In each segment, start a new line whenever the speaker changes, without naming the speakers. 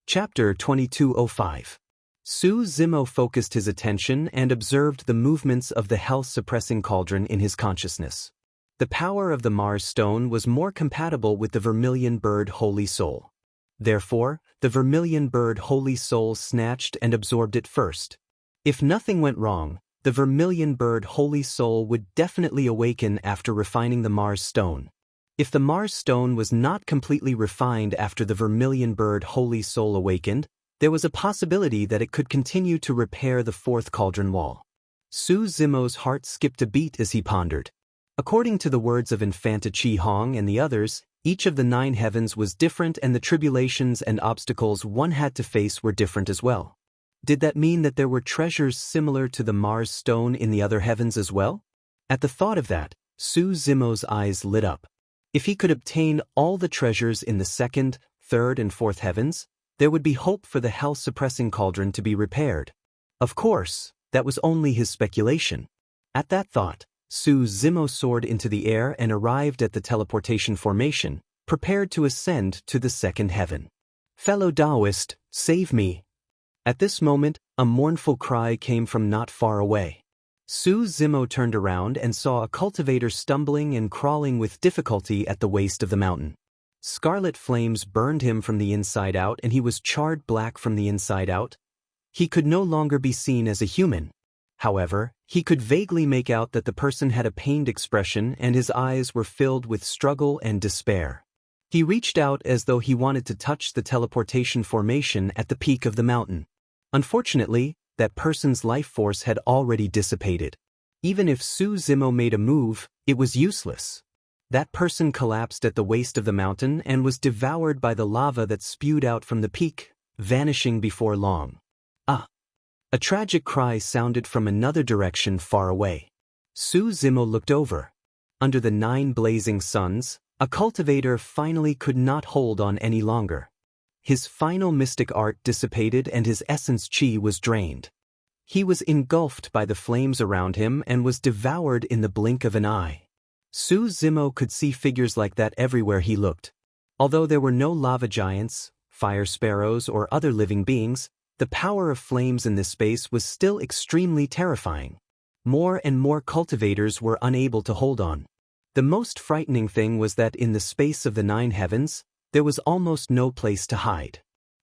Chapter 2205. Su Zimo focused his attention and observed the movements of the health-suppressing cauldron in his consciousness. The power of the Mars stone was more compatible with the vermilion bird Holy Soul. Therefore, the vermilion bird Holy Soul snatched and absorbed it first. If nothing went wrong, the vermilion bird Holy Soul would definitely awaken after refining the Mars stone. If the Mars stone was not completely refined after the vermilion bird Holy Soul awakened, there was a possibility that it could continue to repair the fourth cauldron wall. Su Zimo's heart skipped a beat as he pondered. According to the words of Infanta Chi Hong and the others, each of the 9 heavens was different and the tribulations and obstacles one had to face were different as well. Did that mean that there were treasures similar to the Mars stone in the other heavens as well? At the thought of that, Su Zimo's eyes lit up. If he could obtain all the treasures in the 2nd, 3rd, and 4th heavens, there would be hope for the hell-suppressing cauldron to be repaired. Of course, that was only his speculation. At that thought, Su Zimo soared into the air and arrived at the teleportation formation, prepared to ascend to the 2nd heaven. "Fellow Taoist, save me!" At this moment, a mournful cry came from not far away. Su Zimo turned around and saw a cultivator stumbling and crawling with difficulty at the waist of the mountain. Scarlet flames burned him from the inside out and he was charred black from the inside out. He could no longer be seen as a human. However, he could vaguely make out that the person had a pained expression and his eyes were filled with struggle and despair. He reached out as though he wanted to touch the teleportation formation at the peak of the mountain. Unfortunately, that person's life force had already dissipated. Even if Su Zimo made a move, it was useless. That person collapsed at the waist of the mountain and was devoured by the lava that spewed out from the peak, vanishing before long. Ah! A tragic cry sounded from another direction far away. Su Zimo looked over. Under the 9 blazing suns, a cultivator finally could not hold on any longer. His final mystic art dissipated and his essence chi was drained. He was engulfed by the flames around him and was devoured in the blink of an eye. Su Zimo could see figures like that everywhere he looked. Although there were no lava giants, fire sparrows, or other living beings, the power of flames in this space was still extremely terrifying. More and more cultivators were unable to hold on. The most frightening thing was that in the space of the 9 heavens, there was almost no place to hide.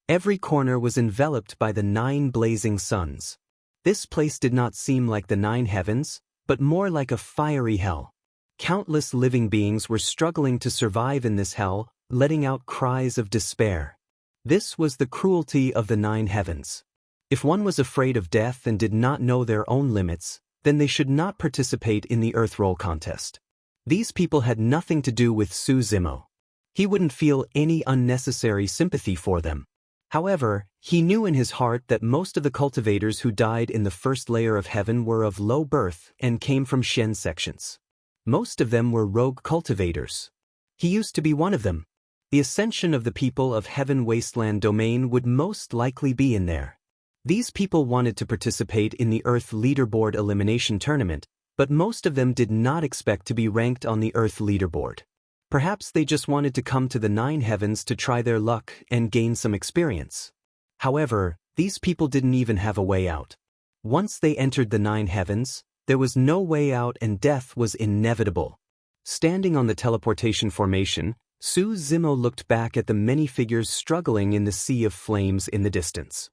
Every corner was enveloped by the 9 blazing suns. This place did not seem like the 9 heavens, but more like a fiery hell. Countless living beings were struggling to survive in this hell, letting out cries of despair. This was the cruelty of the 9 heavens. If one was afraid of death and did not know their own limits, then they should not participate in the earth roll contest. These people had nothing to do with Su Zimo. He wouldn't feel any unnecessary sympathy for them. However, he knew in his heart that most of the cultivators who died in the first layer of heaven were of low birth and came from Shen sections. Most of them were rogue cultivators. He used to be one of them. The ascension of the people of Heaven Wasteland domain would most likely be in there. These people wanted to participate in the Earth Leaderboard elimination tournament, but most of them did not expect to be ranked on the Earth Leaderboard. Perhaps they just wanted to come to the 9 heavens to try their luck and gain some experience. However, these people didn't even have a way out. Once they entered the 9 heavens, there was no way out and death was inevitable. Standing on the teleportation formation, Su Zimo looked back at the many figures struggling in the sea of flames in the distance.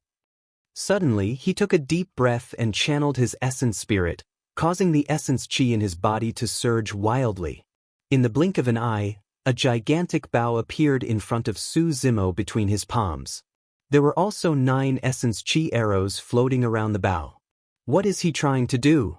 Suddenly, he took a deep breath and channeled his essence spirit, causing the essence chi in his body to surge wildly. In the blink of an eye, a gigantic bow appeared in front of Su Zimo between his palms. There were also 9 essence chi arrows floating around the bow. What is he trying to do?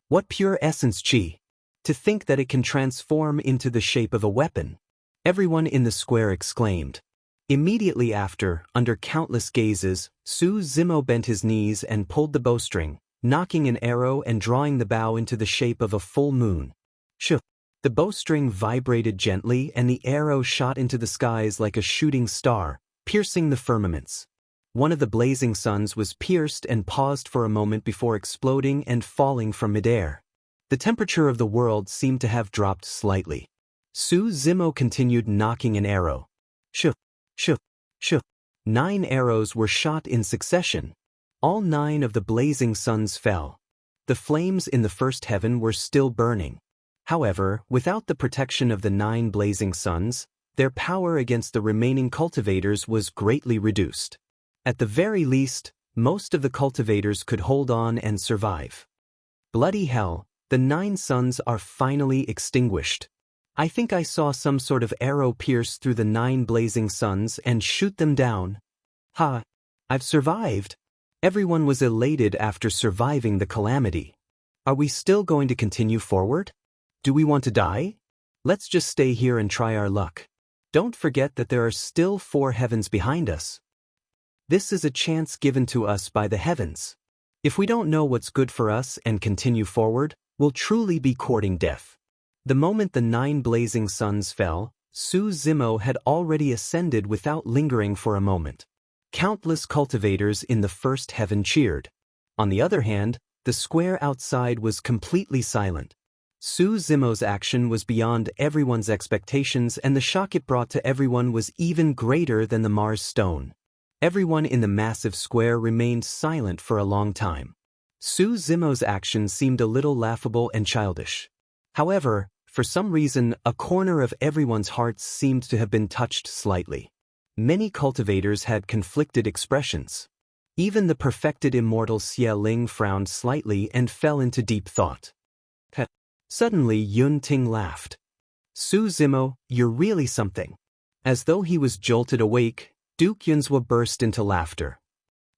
What pure essence chi? To think that it can transform into the shape of a weapon. Everyone in the square exclaimed. Immediately after, under countless gazes, Su Zimo bent his knees and pulled the bowstring, knocking an arrow and drawing the bow into the shape of a full moon. Shoo! The bowstring vibrated gently and the arrow shot into the skies like a shooting star, piercing the firmaments. One of the blazing suns was pierced and paused for a moment before exploding and falling from midair. The temperature of the world seemed to have dropped slightly. Su Zimo continued knocking an arrow. Shoo! Shoo! Shoo! 9 arrows were shot in succession. All 9 of the blazing suns fell. The flames in the first heaven were still burning. However, without the protection of the 9 blazing suns, their power against the remaining cultivators was greatly reduced. At the very least, most of the cultivators could hold on and survive. Bloody hell, the 9 suns are finally extinguished. I think I saw some sort of arrow pierce through the 9 blazing suns and shoot them down. Ha! I've survived! Everyone was elated after surviving the calamity. Are we still going to continue forward? Do we want to die? Let's just stay here and try our luck. Don't forget that there are still 4 heavens behind us. This is a chance given to us by the heavens. If we don't know what's good for us and continue forward, we'll truly be courting death. The moment the 9 blazing suns fell, Su Zimo had already ascended without lingering for a moment. Countless cultivators in the first heaven cheered. On the other hand, the square outside was completely silent. Su Zimo's action was beyond everyone's expectations, and the shock it brought to everyone was even greater than the Mars stone. Everyone in the massive square remained silent for a long time. Su Zimo's action seemed a little laughable and childish. However, for some reason, a corner of everyone's hearts seemed to have been touched slightly. Many cultivators had conflicted expressions. Even the perfected immortal Xie Ling frowned slightly and fell into deep thought. Suddenly Yun Ting laughed. Su Zimo, you're really something. As though he was jolted awake, Duke Yunzhua burst into laughter.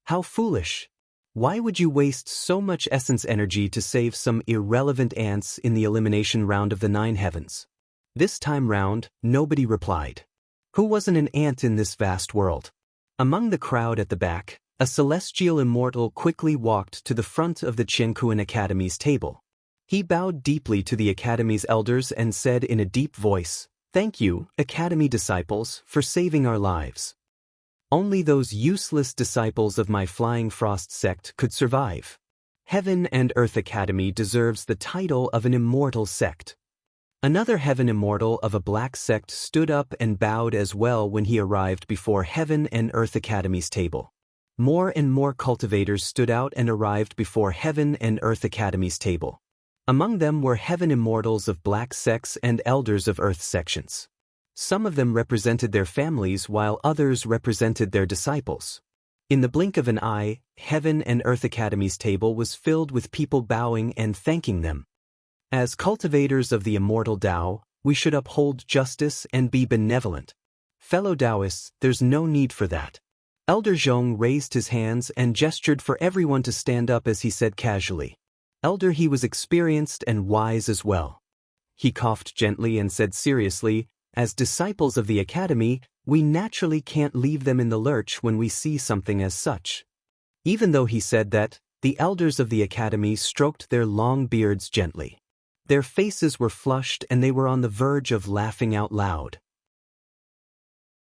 How foolish. Why would you waste so much essence energy to save some irrelevant ants in the elimination round of the 9 heavens? This time round, nobody replied. Who wasn't an ant in this vast world? Among the crowd at the back, a celestial immortal quickly walked to the front of the Qiankuan Academy's table. He bowed deeply to the Academy's elders and said in a deep voice, "Thank you, Academy disciples, for saving our lives. Only those useless disciples of my Flying Frost sect could survive. Heaven and Earth Academy deserves the title of an immortal sect." Another heaven immortal of a black sect stood up and bowed as well when he arrived before Heaven and Earth Academy's table. More and more cultivators stood out and arrived before Heaven and Earth Academy's table. Among them were heaven immortals of black sects and elders of Earth sections. Some of them represented their families while others represented their disciples. In the blink of an eye, Heaven and Earth Academy's table was filled with people bowing and thanking them. As cultivators of the immortal Tao, we should uphold justice and be benevolent. Fellow Taoists, there's no need for that. Elder Zhong raised his hands and gestured for everyone to stand up as he said casually. Elder, he was experienced and wise as well. He coughed gently and said seriously, "As disciples of the Academy, we naturally can't leave them in the lurch when we see something as such." Even though he said that, the elders of the Academy stroked their long beards gently. Their faces were flushed and they were on the verge of laughing out loud.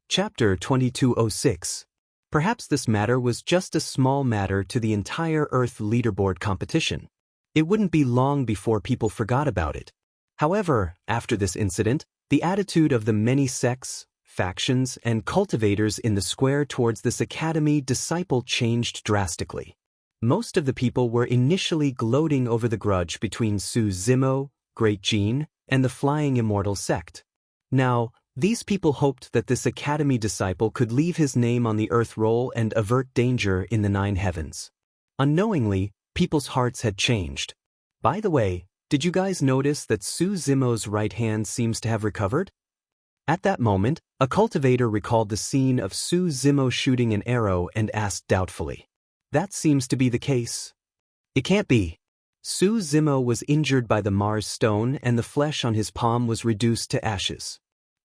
Chapter 2206. Perhaps this matter was just a small matter to the entire Earth leaderboard competition. It wouldn't be long before people forgot about it. However, after this incident, the attitude of the many sects, factions, and cultivators in the square towards this Academy disciple changed drastically. Most of the people were initially gloating over the grudge between Su Zimo, Great Gene, and the Flying Immortal sect. Now, these people hoped that this Academy disciple could leave his name on the Earth roll and avert danger in the 9 heavens. Unknowingly, people's hearts had changed. By the way, did you guys notice that Su Zimo's right hand seems to have recovered? At that moment, a cultivator recalled the scene of Su Zimo shooting an arrow and asked doubtfully. That seems to be the case. It can't be. Su Zimo was injured by the Mars stone and the flesh on his palm was reduced to ashes.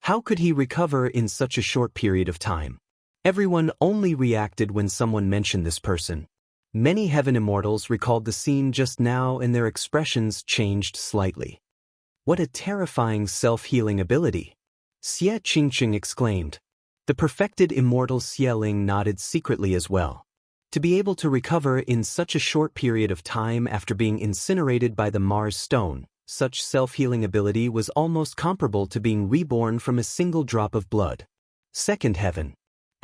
How could he recover in such a short period of time? Everyone only reacted when someone mentioned this person. Many heaven immortals recalled the scene just now and their expressions changed slightly. What a terrifying self-healing ability! Xie Qingqing exclaimed. The perfected immortal Xie Ling nodded secretly as well. To be able to recover in such a short period of time after being incinerated by the Mars stone, such self-healing ability was almost comparable to being reborn from a single drop of blood. Second heaven.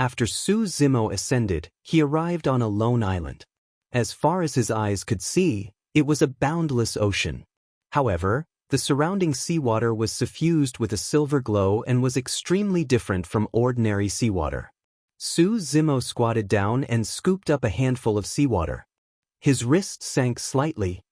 After Su Zimo ascended, he arrived on a lone island. As far as his eyes could see, it was a boundless ocean. However, the surrounding seawater was suffused with a silver glow and was extremely different from ordinary seawater. Su Zimo squatted down and scooped up a handful of seawater. His wrist sank slightly.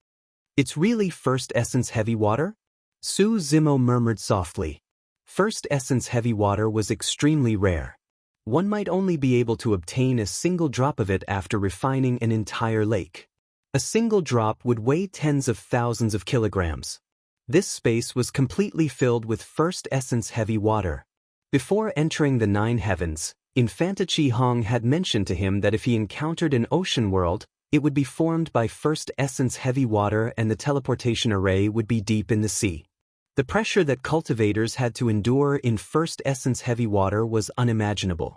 "It's really first essence heavy water?" Su Zimo murmured softly. First essence heavy water was extremely rare. One might only be able to obtain a single drop of it after refining an entire lake. A single drop would weigh tens of thousands of kilograms. This space was completely filled with first essence heavy water. Before entering the 9 heavens, Infanta Chi Hong had mentioned to him that if he encountered an ocean world, it would be formed by first essence heavy water and the teleportation array would be deep in the sea. The pressure that cultivators had to endure in first essence heavy water was unimaginable.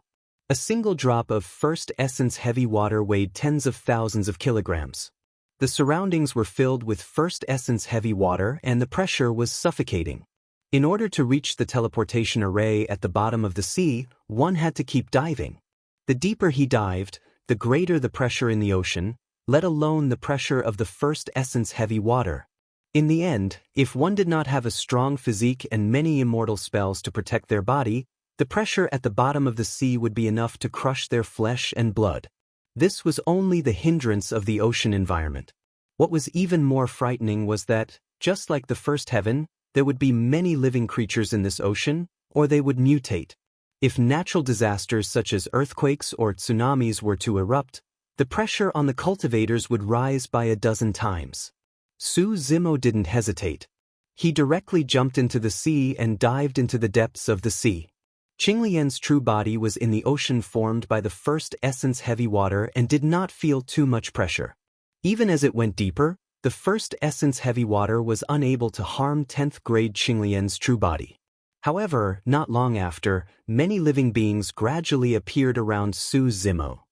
A single drop of first essence heavy water weighed tens of thousands of kilograms. The surroundings were filled with first essence heavy water and the pressure was suffocating. In order to reach the teleportation array at the bottom of the sea, one had to keep diving. The deeper he dived, the greater the pressure in the ocean, let alone the pressure of the first essence heavy water. In the end, if one did not have a strong physique and many immortal spells to protect their body, the pressure at the bottom of the sea would be enough to crush their flesh and blood. This was only the hindrance of the ocean environment. What was even more frightening was that, just like the first heaven, there would be many living creatures in this ocean, or they would mutate. If natural disasters such as earthquakes or tsunamis were to erupt, the pressure on the cultivators would rise by a dozen times. Su Zimo didn't hesitate. He directly jumped into the sea and dived into the depths of the sea. Qinglian's true body was in the ocean formed by the first essence heavy water and did not feel too much pressure. Even as it went deeper, the first essence heavy water was unable to harm 10th grade Qinglian's true body. However, not long after, many living beings gradually appeared around Su Zimo.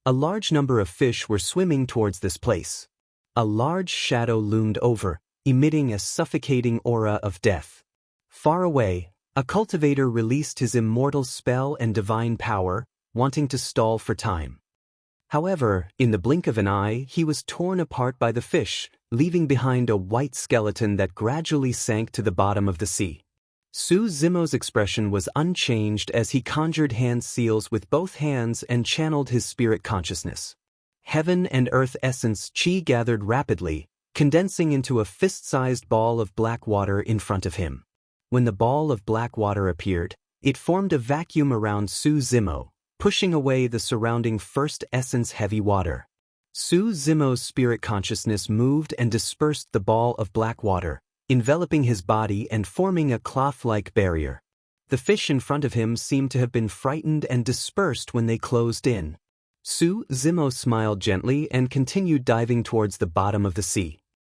A large number of fish were swimming towards this place. A large shadow loomed over, emitting a suffocating aura of death. Far away, a cultivator released his immortal spell and divine power, wanting to stall for time. However, in the blink of an eye, he was torn apart by the fish, leaving behind a white skeleton that gradually sank to the bottom of the sea. Su Zimo's expression was unchanged as he conjured hand seals with both hands and channeled his spirit consciousness. Heaven and earth essence chi gathered rapidly, condensing into a fist-sized ball of black water in front of him. When the ball of black water appeared, it formed a vacuum around Su Zimo, pushing away the surrounding first essence heavy water. Su Zimo's spirit consciousness moved and dispersed the ball of black water, enveloping his body and forming a cloth-like barrier. The fish in front of him seemed to have been frightened and dispersed when they closed in. Su Zimo smiled gently and continued diving towards the bottom of the sea.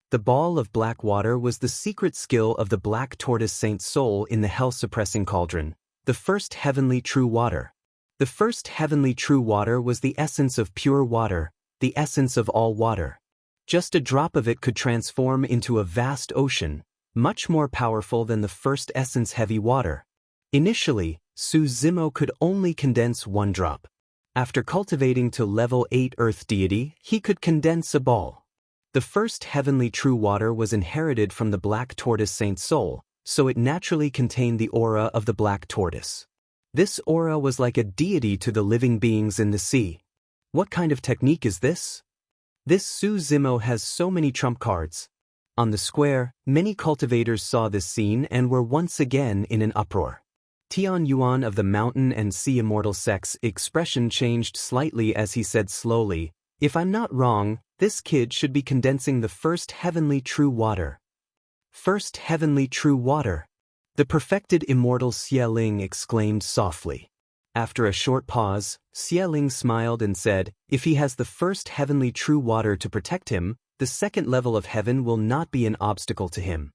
The ball of black water was the secret skill of the black tortoise saint's soul in the hell-suppressing cauldron, the first heavenly true water. The first heavenly true water was the essence of pure water, the essence of all water. Just a drop of it could transform into a vast ocean, much more powerful than the first essence heavy water. Initially, Su Zimo could only condense one drop. After cultivating to level 8 Earth deity, he could condense a ball. The first heavenly true water was inherited from the black tortoise saint's soul, so it naturally contained the aura of the black tortoise. This aura was like a deity to the living beings in the sea. What kind of technique is this? This Su Zimo has so many trump cards. On the square, many cultivators saw this scene and were once again in an uproar. Tian Yuan of the Mountain and Sea Immortal Sect's expression changed slightly as he said slowly, "If I'm not wrong, this kid should be condensing the first heavenly true water." First heavenly true water. The perfected immortal Xie Ling exclaimed softly. After a short pause, Xie Ling smiled and said, "If he has the first heavenly true water to protect him, the second level of heaven will not be an obstacle to him."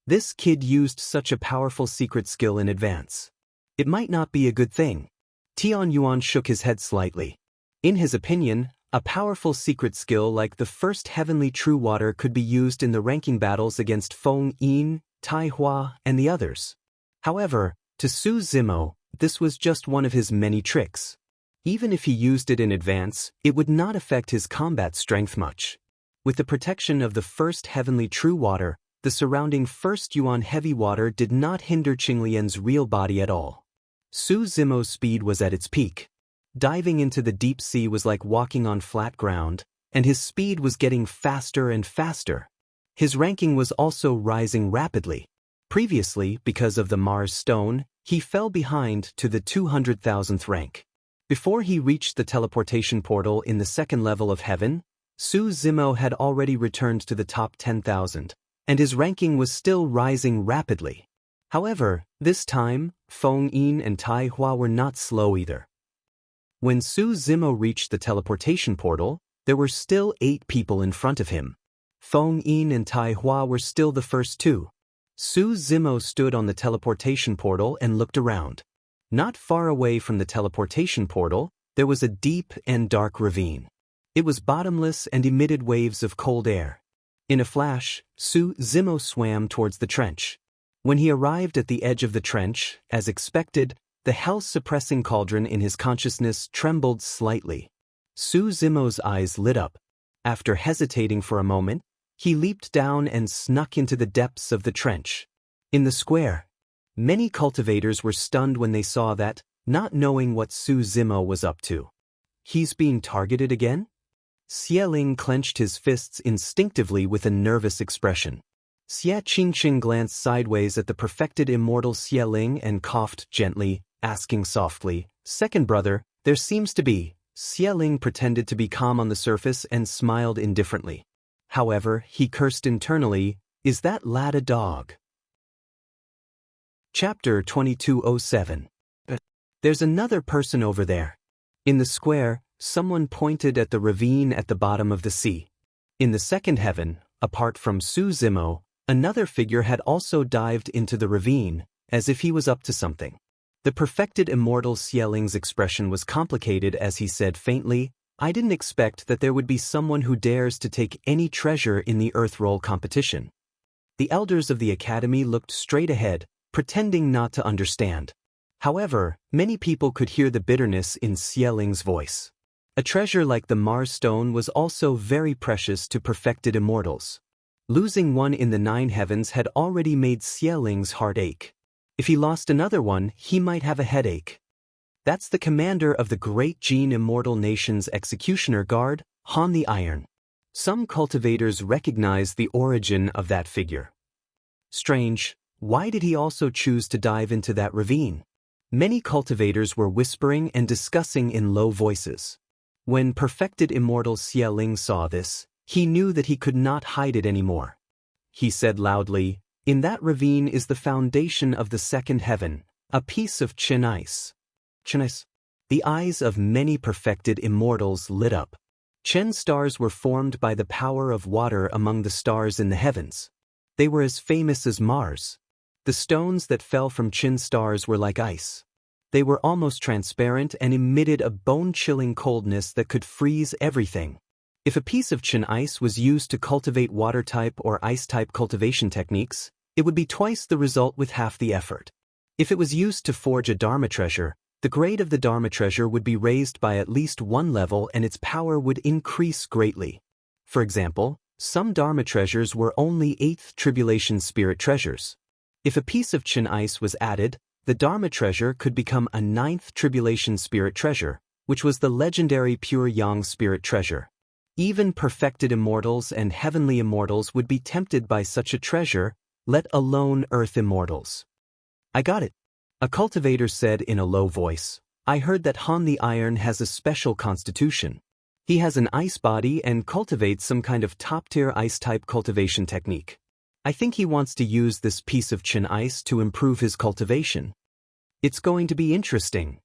This kid used such a powerful secret skill in advance. It might not be a good thing. Tian Yuan shook his head slightly. In his opinion, a powerful secret skill like the first heavenly true water could be used in the ranking battles against Feng Yin, Tai Hua, and the others. However, to Su Zimo, this was just one of his many tricks. Even if he used it in advance, it would not affect his combat strength much. With the protection of the first heavenly true water, the surrounding first yuan heavy water did not hinder Qinglian's real body at all. Su Zimo's speed was at its peak. Diving into the deep sea was like walking on flat ground, and his speed was getting faster and faster. His ranking was also rising rapidly. Previously, because of the Mars stone, he fell behind to the 200,000th rank. Before he reached the teleportation portal in the second level of heaven, Su Zimo had already returned to the top 10,000, and his ranking was still rising rapidly. However, this time, Feng Yin and Tai Hua were not slow either. When Su Zimo reached the teleportation portal, there were still 8 people in front of him. Feng Yin and Tai Hua were still the first 2. Su Zimo stood on the teleportation portal and looked around. Not far away from the teleportation portal, there was a deep and dark ravine. It was bottomless and emitted waves of cold air. In a flash, Su Zimo swam towards the trench. When he arrived at the edge of the trench, as expected, the health-suppressing cauldron in his consciousness trembled slightly. Su Zimo's eyes lit up. After hesitating for a moment, he leaped down and snuck into the depths of the trench. In the square, many cultivators were stunned when they saw that, not knowing what Su Zimo was up to. He's being targeted again? Xie Ling clenched his fists instinctively with a nervous expression. Xie Qingqing glanced sideways at the perfected immortal Xie Ling and coughed gently, asking softly, "Second brother, there seems to be." Xie Ling pretended to be calm on the surface and smiled indifferently. However, he cursed internally, "Is that lad a dog?" Chapter 2207. There's another person over there. In the square, someone pointed at the ravine at the bottom of the sea. In the second heaven, apart from Su Zimo, another figure had also dived into the ravine, as if he was up to something. The perfected immortal Xie Ling's expression was complicated as he said faintly, "I didn't expect that there would be someone who dares to take any treasure in the earth roll competition." The elders of the academy looked straight ahead, pretending not to understand. However, many people could hear the bitterness in Xie Ling's voice. A treasure like the Mars stone was also very precious to perfected immortals. Losing one in the 9 heavens had already made Xie Ling's heart ache. If he lost another one, he might have a headache. That's the commander of the great Jin immortal nation's executioner guard, Han the Iron. Some cultivators recognized the origin of that figure. Strange, why did he also choose to dive into that ravine? Many cultivators were whispering and discussing in low voices. When perfected immortal Xie Ling saw this, he knew that he could not hide it anymore. He said loudly, "In that ravine is the foundation of the second heaven, a piece of Qin ice." Qin ice? The eyes of many perfected immortals lit up. Qin stars were formed by the power of water among the stars in the heavens. They were as famous as Mars. The stones that fell from Qin stars were like ice. They were almost transparent and emitted a bone-chilling coldness that could freeze everything. If a piece of Qin ice was used to cultivate water-type or ice-type cultivation techniques, it would be twice the result with half the effort. If it was used to forge a Dharma treasure, the grade of the Dharma treasure would be raised by at least 1 level and its power would increase greatly. For example, some Dharma treasures were only 8th tribulation spirit treasures. If a piece of Qin ice was added, the Dharma treasure could become a 9th tribulation spirit treasure, which was the legendary pure yang spirit treasure. Even perfected immortals and heavenly immortals would be tempted by such a treasure, let alone earth immortals. "I got it," a cultivator said in a low voice. "I heard that Han the Iron has a special constitution. He has an ice body and cultivates some kind of top-tier ice-type cultivation technique. I think he wants to use this piece of Qin ice to improve his cultivation. It's going to be interesting."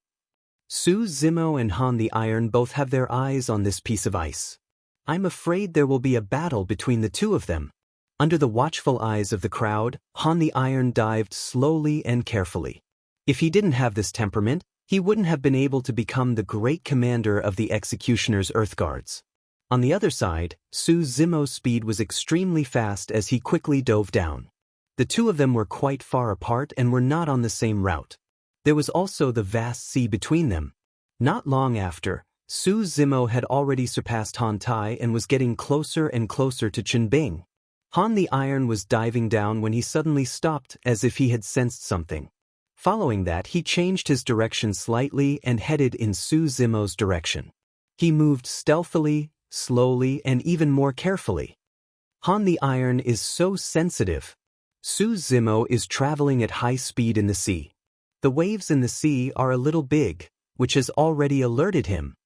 Su Zimo and Han the Iron both have their eyes on this piece of ice. I'm afraid there will be a battle between the two of them. Under the watchful eyes of the crowd, Han the Iron dived slowly and carefully. If he didn't have this temperament, he wouldn't have been able to become the great commander of the executioner's Earth Guards. On the other side, Su Zimo's speed was extremely fast as he quickly dove down. The two of them were quite far apart and were not on the same route. There was also the vast sea between them. Not long after, Su Zimo had already surpassed Han Tai and was getting closer and closer to Chen Bing. Han the Iron was diving down when he suddenly stopped as if he had sensed something. Following that, he changed his direction slightly and headed in Su Zimo's direction. He moved stealthily, slowly, and even more carefully. Han the Iron is so sensitive. Su Zimo is traveling at high speed in the sea. The waves in the sea are a little big, which has already alerted him.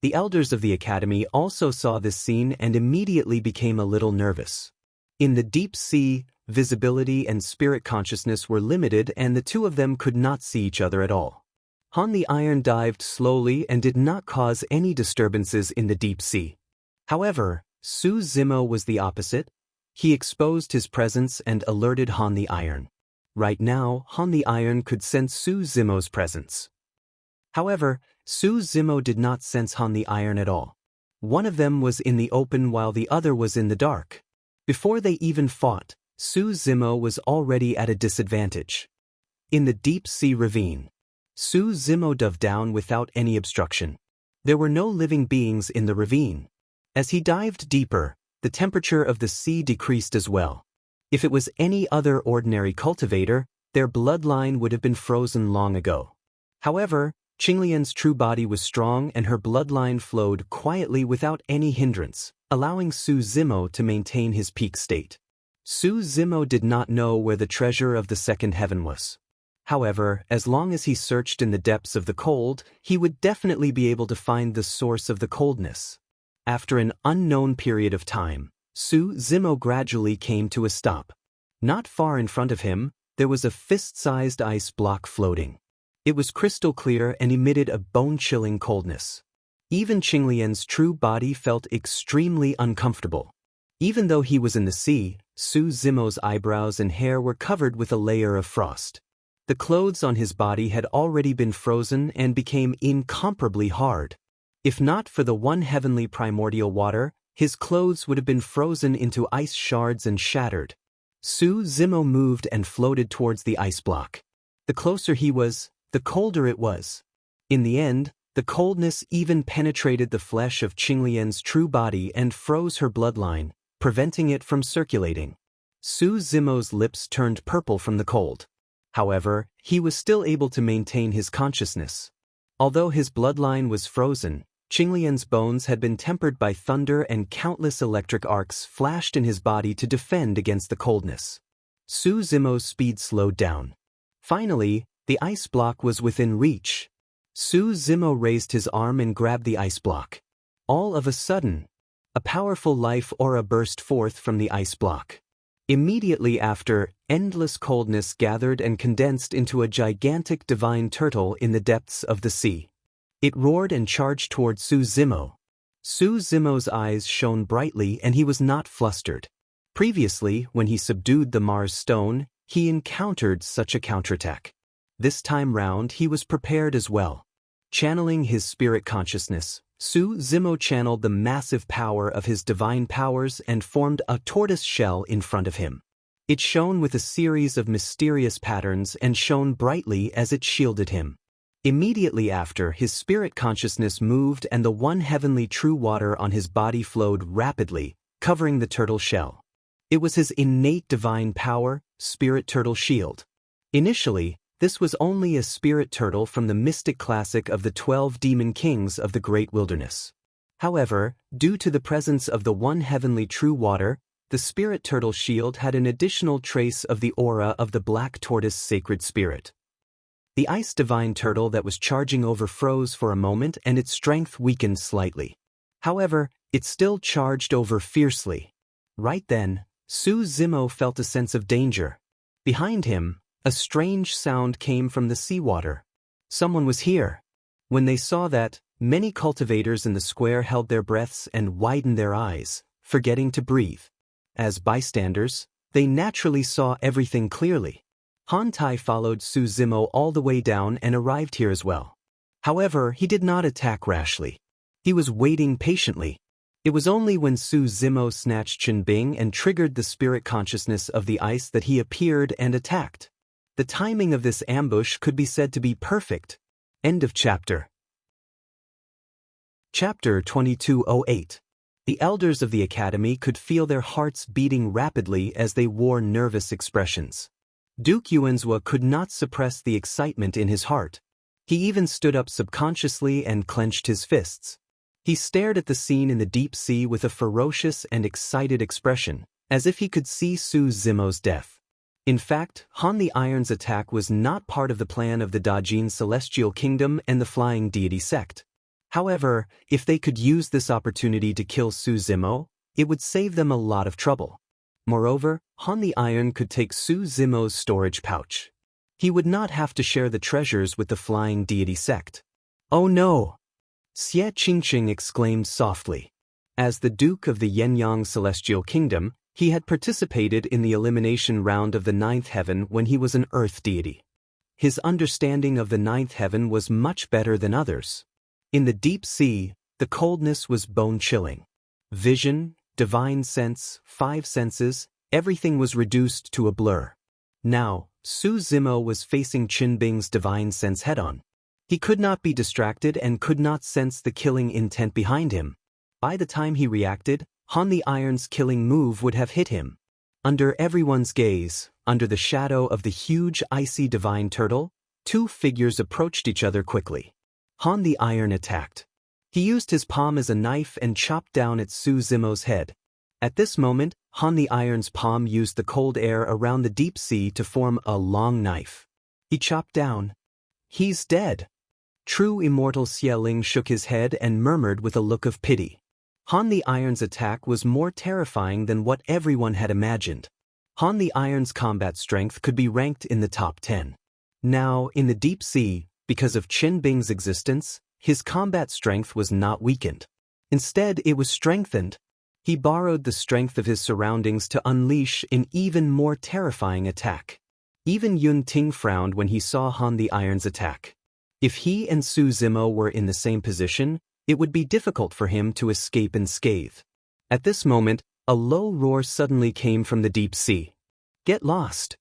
The elders of the academy also saw this scene and immediately became a little nervous. In the deep sea, visibility and spirit consciousness were limited and the two of them could not see each other at all. Han the Iron dived slowly and did not cause any disturbances in the deep sea. However, Su Zimo was the opposite. He exposed his presence and alerted Han the Iron. Right now, Han the Iron could sense Su Zimo's presence. However, Su Zimo did not sense Han the Iron at all. One of them was in the open while the other was in the dark. Before they even fought, Su Zimo was already at a disadvantage. In the deep sea ravine, Su Zimo dove down without any obstruction. There were no living beings in the ravine. As he dived deeper, the temperature of the sea decreased as well. If it was any other ordinary cultivator, their bloodline would have been frozen long ago. However, Qinglian's true body was strong and her bloodline flowed quietly without any hindrance, allowing Su Zimo to maintain his peak state. Su Zimo did not know where the treasure of the second heaven was. However, as long as he searched in the depths of the cold, he would definitely be able to find the source of the coldness. After an unknown period of time, Su Zimo gradually came to a stop. Not far in front of him, there was a fist-sized ice block floating. It was crystal clear and emitted a bone-chilling coldness. Even Qinglian's true body felt extremely uncomfortable. Even though he was in the sea, Su Zimo's eyebrows and hair were covered with a layer of frost. The clothes on his body had already been frozen and became incomparably hard. If not for the one heavenly primordial water, his clothes would have been frozen into ice shards and shattered. Su Zimo moved and floated towards the ice block. The closer he was, the colder it was. In the end, the coldness even penetrated the flesh of Qinglian's true body and froze her bloodline, preventing it from circulating. Su Zimo's lips turned purple from the cold. However, he was still able to maintain his consciousness. Although his bloodline was frozen, Qinglian's bones had been tempered by thunder and countless electric arcs flashed in his body to defend against the coldness. Su Zimo's speed slowed down. Finally, the ice block was within reach. Su Zimo raised his arm and grabbed the ice block. All of a sudden, a powerful life aura burst forth from the ice block. Immediately after, endless coldness gathered and condensed into a gigantic divine turtle in the depths of the sea. It roared and charged toward Su Zimo. Su Zimo's eyes shone brightly and he was not flustered. Previously, when he subdued the Mars stone, he encountered such a counterattack. This time round he was prepared as well. Channeling his spirit consciousness, Su Zimo channeled the massive power of his divine powers and formed a tortoise shell in front of him. It shone with a series of mysterious patterns and shone brightly as it shielded him. Immediately after, his spirit consciousness moved and the one heavenly true water on his body flowed rapidly, covering the turtle shell. It was his innate divine power, Spirit Turtle Shield. Initially, this was only a spirit turtle from the mystic classic of the 12 demon kings of the great wilderness. However, due to the presence of the one heavenly true water, the spirit turtle shield had an additional trace of the aura of the black tortoise sacred spirit. The ice divine turtle that was charging over froze for a moment and its strength weakened slightly. However, it still charged over fiercely. Right then, Su Zimo felt a sense of danger. Behind him, a strange sound came from the seawater. Someone was here. When they saw that, many cultivators in the square held their breaths and widened their eyes, forgetting to breathe. As bystanders, they naturally saw everything clearly. Han Tai followed Su Zimo all the way down and arrived here as well. However, he did not attack rashly. He was waiting patiently. It was only when Su Zimo snatched Chen Bing and triggered the spirit consciousness of the ice that he appeared and attacked. The timing of this ambush could be said to be perfect. End of chapter. Chapter 2208. The elders of the academy could feel their hearts beating rapidly as they wore nervous expressions. Duke Yuanzhua could not suppress the excitement in his heart. He even stood up subconsciously and clenched his fists. He stared at the scene in the deep sea with a ferocious and excited expression, as if he could see Su Zimo's death. In fact, Han the Iron's attack was not part of the plan of the Dajin Celestial Kingdom and the Flying Deity sect. However, if they could use this opportunity to kill Su Zimo, it would save them a lot of trouble. Moreover, Han the Iron could take Su Zimo's storage pouch. He would not have to share the treasures with the Flying Deity sect. Oh no! Xie Qingqing exclaimed softly. As the Duke of the Yenyang Celestial Kingdom, he had participated in the elimination round of the Ninth Heaven when he was an Earth deity. His understanding of the Ninth Heaven was much better than others. In the deep sea, the coldness was bone-chilling. Vision, divine sense, five senses, everything was reduced to a blur. Now, Su Zimo was facing Qinbing's divine sense head-on. He could not be distracted and could not sense the killing intent behind him. By the time he reacted, Han the Iron's killing move would have hit him. Under everyone's gaze, under the shadow of the huge icy divine turtle, two figures approached each other quickly. Han the Iron attacked. He used his palm as a knife and chopped down at Su Zimo's head. At this moment, Han the Iron's palm used the cold air around the deep sea to form a long knife. He chopped down. He's dead. True immortal Xie Ling shook his head and murmured with a look of pity. Han the Iron's attack was more terrifying than what everyone had imagined. Han the Iron's combat strength could be ranked in the top 10. Now, in the deep sea, because of Qinbing's existence, his combat strength was not weakened. Instead, it was strengthened. He borrowed the strength of his surroundings to unleash an even more terrifying attack. Even Yun Ting frowned when he saw Han the Iron's attack. If he and Su Zimo were in the same position, it would be difficult for him to escape unscathed. At this moment, a low roar suddenly came from the deep sea. Get lost!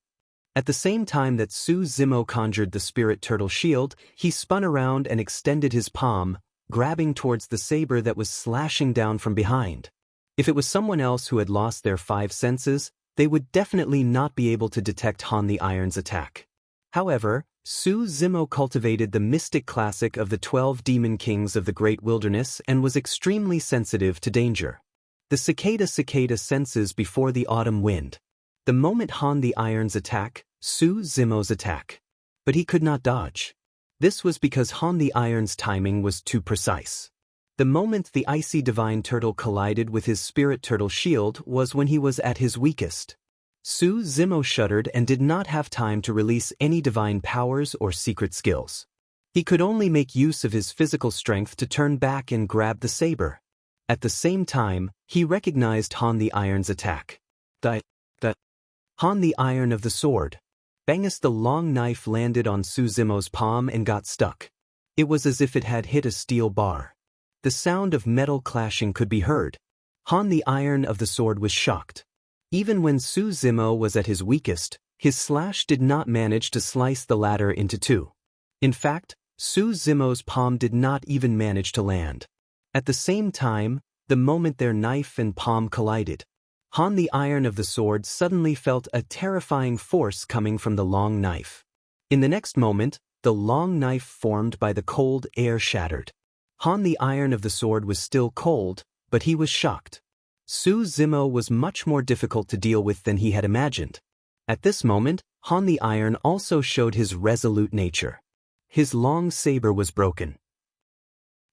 At the same time that Su Zimo conjured the spirit turtle shield, he spun around and extended his palm, grabbing towards the saber that was slashing down from behind. If it was someone else who had lost their five senses, they would definitely not be able to detect Han the Iron's attack. However, Su Zimo cultivated the mystic classic of the 12 demon kings of the great wilderness and was extremely sensitive to danger. The cicada senses before the autumn wind. The moment Han the Iron's attack, Su Zimo's attack. But he could not dodge. This was because Han the Iron's timing was too precise. The moment the icy divine turtle collided with his spirit turtle shield was when he was at his weakest. Su Zimo shuddered and did not have time to release any divine powers or secret skills. He could only make use of his physical strength to turn back and grab the saber. At the same time, he recognized Han the Iron's attack. Han the Iron of the sword. Bangus the long knife landed on Su Zimo's palm and got stuck. It was as if it had hit a steel bar. The sound of metal clashing could be heard. Han the Iron of the sword was shocked. Even when Su Zimo was at his weakest, his slash did not manage to slice the latter into two. In fact, Su Zimo's palm did not even manage to land. At the same time, the moment their knife and palm collided, Han the Iron of the sword suddenly felt a terrifying force coming from the long knife. In the next moment, the long knife formed by the cold air shattered. Han the Iron of the sword was still cold, but he was shocked. Su Zimo was much more difficult to deal with than he had imagined. At this moment, Han the Iron also showed his resolute nature. His long saber was broken.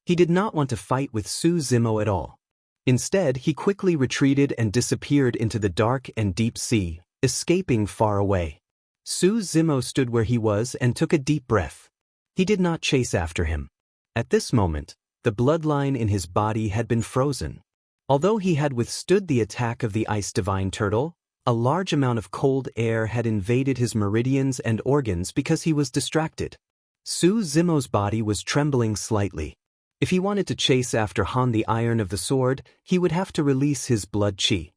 He did not want to fight with Su Zimo at all. Instead, he quickly retreated and disappeared into the dark and deep sea, escaping far away. Su Zimo stood where he was and took a deep breath. He did not chase after him. At this moment, the bloodline in his body had been frozen. Although he had withstood the attack of the ice divine turtle, a large amount of cold air had invaded his meridians and organs because he was distracted. Su Zimo's body was trembling slightly. If he wanted to chase after Han the Iron of the sword, he would have to release his blood qi.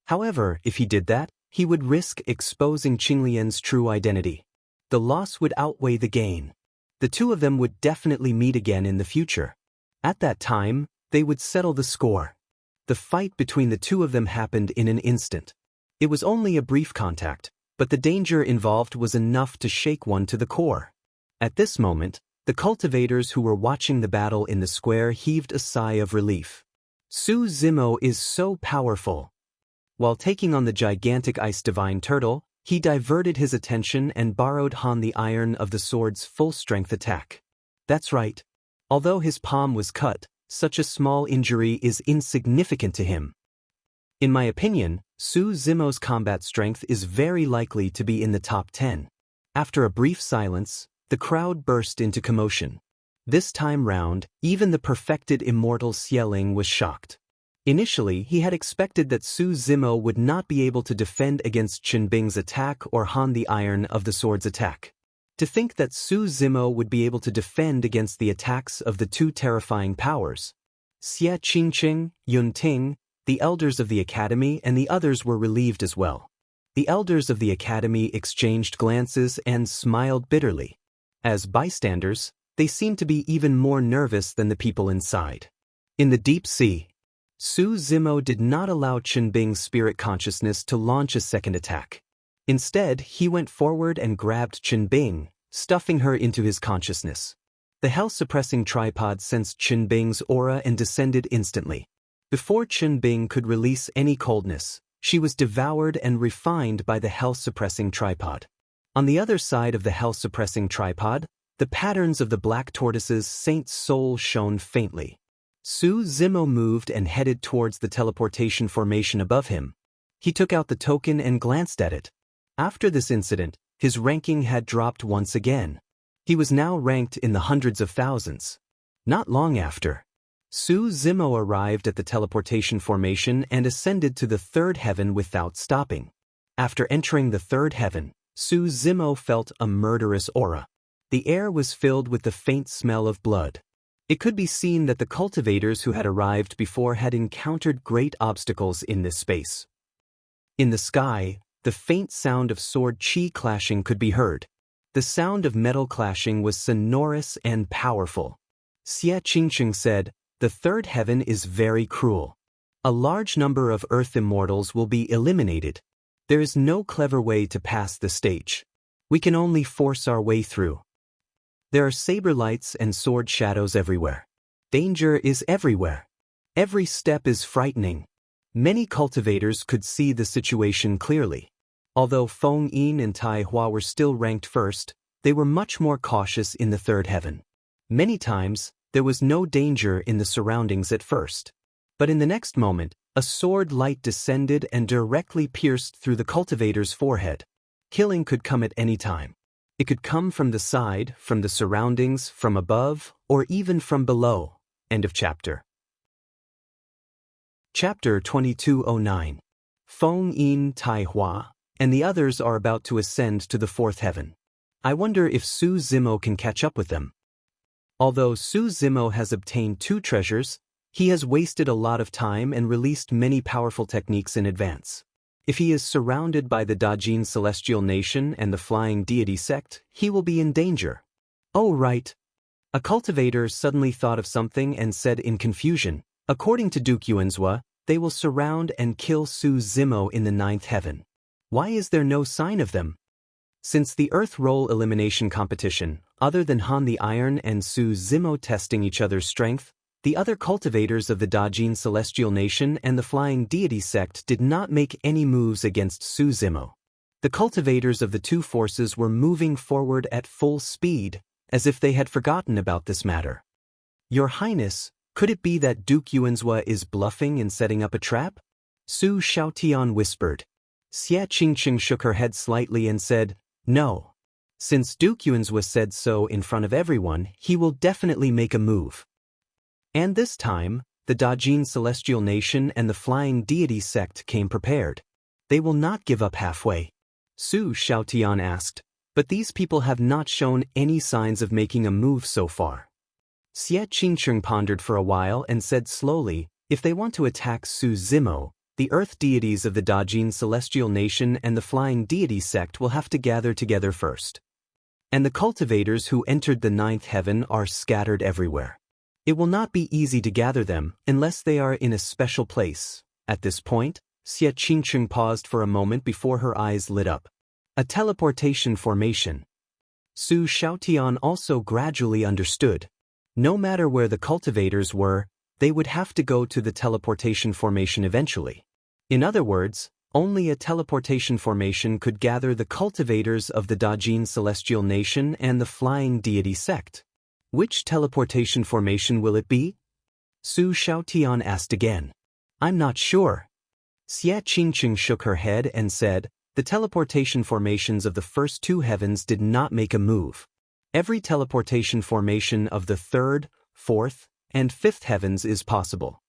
However, if he did that, he would risk exposing Qinglian's true identity. The loss would outweigh the gain. The two of them would definitely meet again in the future. At that time, they would settle the score. The fight between the two of them happened in an instant. It was only a brief contact, but the danger involved was enough to shake one to the core. At this moment, the cultivators who were watching the battle in the square heaved a sigh of relief. Su Zimo is so powerful. While taking on the gigantic ice divine turtle, he diverted his attention and borrowed Han the iron of the sword's full-strength attack. That's right. Although his palm was cut, such a small injury is insignificant to him. In my opinion, Su Zimo's combat strength is very likely to be in the top 10. After a brief silence, the crowd burst into commotion. This time round, even the perfected immortal Xieling was shocked. Initially, he had expected that Su Zimo would not be able to defend against Qinbing's attack or Han the iron of the sword's attack. To think that Su Zimo would be able to defend against the attacks of the two terrifying powers. Xie Qingqing, Yun Ting, the elders of the academy and the others were relieved as well. The elders of the academy exchanged glances and smiled bitterly. As bystanders, they seemed to be even more nervous than the people inside. In the deep sea, Su Zimo did not allow Qinbing's spirit consciousness to launch a second attack. Instead, he went forward and grabbed Qinbing, stuffing her into his consciousness. The health-suppressing tripod sensed Qinbing's aura and descended instantly. Before Qinbing could release any coldness, she was devoured and refined by the health-suppressing tripod. On the other side of the health-suppressing tripod, the patterns of the black tortoise's saint's soul shone faintly. Su Zimo moved and headed towards the teleportation formation above him. He took out the token and glanced at it. After this incident, his ranking had dropped once again. He was now ranked in the hundreds of thousands. Not long after, Su Zimo arrived at the teleportation formation and ascended to the third heaven without stopping. After entering the third heaven, Su Zimo felt a murderous aura. The air was filled with the faint smell of blood. It could be seen that the cultivators who had arrived before had encountered great obstacles in this space. In the sky, the faint sound of sword chi clashing could be heard. The sound of metal clashing was sonorous and powerful. Xie Qingqing said, "The third heaven is very cruel. A large number of Earth immortals will be eliminated. There is no clever way to pass the stage. We can only force our way through. There are saber lights and sword shadows everywhere. Danger is everywhere. Every step is frightening." Many cultivators could see the situation clearly. Although Feng Yin and Tai Hua were still ranked first, they were much more cautious in the third heaven. Many times, there was no danger in the surroundings at first. But in the next moment, a sword light descended and directly pierced through the cultivator's forehead. Killing could come at any time. It could come from the side, from the surroundings, from above, or even from below. End of chapter. Chapter 2209. Feng Yin, Tai Hua, and the others are about to ascend to the fourth heaven. I wonder if Su Zimo can catch up with them. Although Su Zimo has obtained 2 treasures, he has wasted a lot of time and released many powerful techniques in advance. If he is surrounded by the Dajin celestial nation and the flying deity sect, he will be in danger. Oh right. A cultivator suddenly thought of something and said in confusion, according to Duke Yuanzhua, they will surround and kill Su Zimo in the 9th heaven. Why is there no sign of them? Since the Earth Roll elimination competition, other than Han the Iron and Su Zimo testing each other's strength, the other cultivators of the Dajin Celestial Nation and the Flying Deity Sect did not make any moves against Su Zimo. The cultivators of the two forces were moving forward at full speed, as if they had forgotten about this matter. Your Highness, could it be that Duke Yuanzhua is bluffing and setting up a trap? Su Shaotian whispered. Xie Qingqing shook her head slightly and said, no. Since Duke Yuanzhua said so in front of everyone, he will definitely make a move. And this time, the Dajin Celestial Nation and the Flying Deity Sect came prepared. They will not give up halfway. Su Shaotian asked, but these people have not shown any signs of making a move so far. Xie Qingqing pondered for a while and said slowly, if they want to attack Su Zimo, the Earth deities of the Dajin Celestial Nation and the Flying Deity Sect will have to gather together first. And the cultivators who entered the 9th heaven are scattered everywhere. It will not be easy to gather them unless they are in a special place. At this point, Xie Qingqing paused for a moment before her eyes lit up. A teleportation formation. Su Xiaotian also gradually understood. No matter where the cultivators were, they would have to go to the teleportation formation eventually. In other words, only a teleportation formation could gather the cultivators of the Dajin Celestial Nation and the Flying Deity Sect. Which teleportation formation will it be? Su Xiaotian asked again. I'm not sure. Xie Qingqing shook her head and said, the teleportation formations of the first two heavens did not make a move. Every teleportation formation of the third, fourth, and fifth heavens is possible.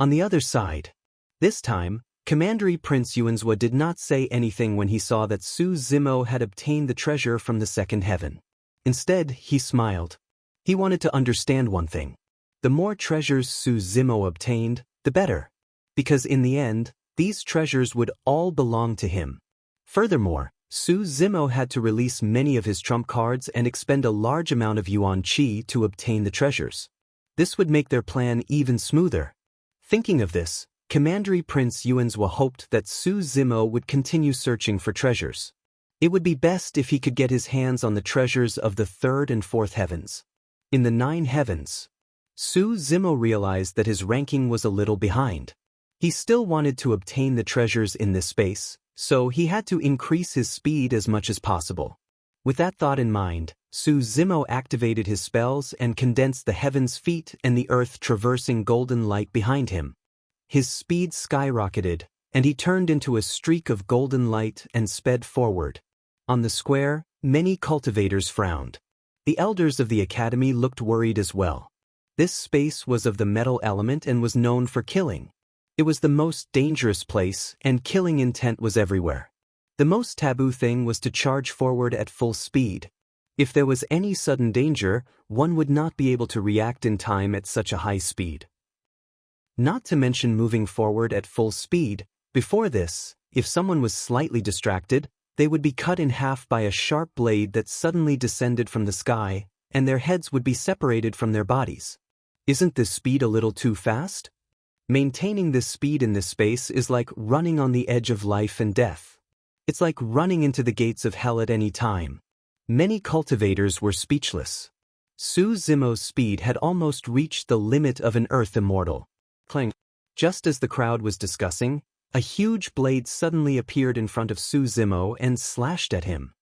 On the other side, this time, Commandery Prince Yuanzhua did not say anything when he saw that Su Zimo had obtained the treasure from the second heaven. Instead, he smiled. He wanted to understand one thing. The more treasures Su Zimo obtained, the better. Because in the end, these treasures would all belong to him. Furthermore, Su Zimo had to release many of his trump cards and expend a large amount of yuan qi to obtain the treasures. This would make their plan even smoother. Thinking of this, Commandery Prince Yuanzhua hoped that Su Zimo would continue searching for treasures. It would be best if he could get his hands on the treasures of the third and fourth heavens. In the 9 heavens, Su Zimo realized that his ranking was a little behind. He still wanted to obtain the treasures in this space, so he had to increase his speed as much as possible. With that thought in mind, Su Zimo activated his spells and condensed the heaven's feet and the earth traversing golden light behind him. His speed skyrocketed, and he turned into a streak of golden light and sped forward. On the square, many cultivators frowned. The elders of the academy looked worried as well. This space was of the metal element and was known for killing. It was the most dangerous place, and killing intent was everywhere. The most taboo thing was to charge forward at full speed. If there was any sudden danger, one would not be able to react in time at such a high speed. Not to mention moving forward at full speed, before this, if someone was slightly distracted, they would be cut in half by a sharp blade that suddenly descended from the sky, and their heads would be separated from their bodies. Isn't this speed a little too fast? Maintaining this speed in this space is like running on the edge of life and death. It's like running into the gates of hell at any time. Many cultivators were speechless. Su Zimo's speed had almost reached the limit of an earth immortal. Clang. Just as the crowd was discussing, a huge blade suddenly appeared in front of Su Zimo and slashed at him.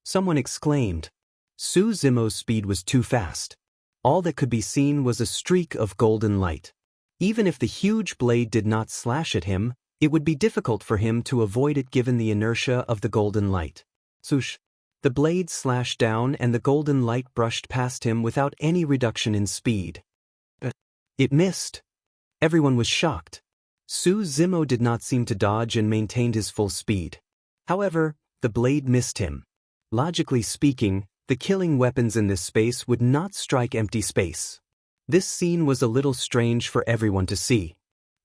Someone exclaimed. Su Zimo's speed was too fast. All that could be seen was a streak of golden light. Even if the huge blade did not slash at him, it would be difficult for him to avoid it given the inertia of the golden light. Swoosh! The blade slashed down and the golden light brushed past him without any reduction in speed. It missed. Everyone was shocked. Su Zimo did not seem to dodge and maintained his full speed. However, the blade missed him. Logically speaking, the killing weapons in this space would not strike empty space. This scene was a little strange for everyone to see.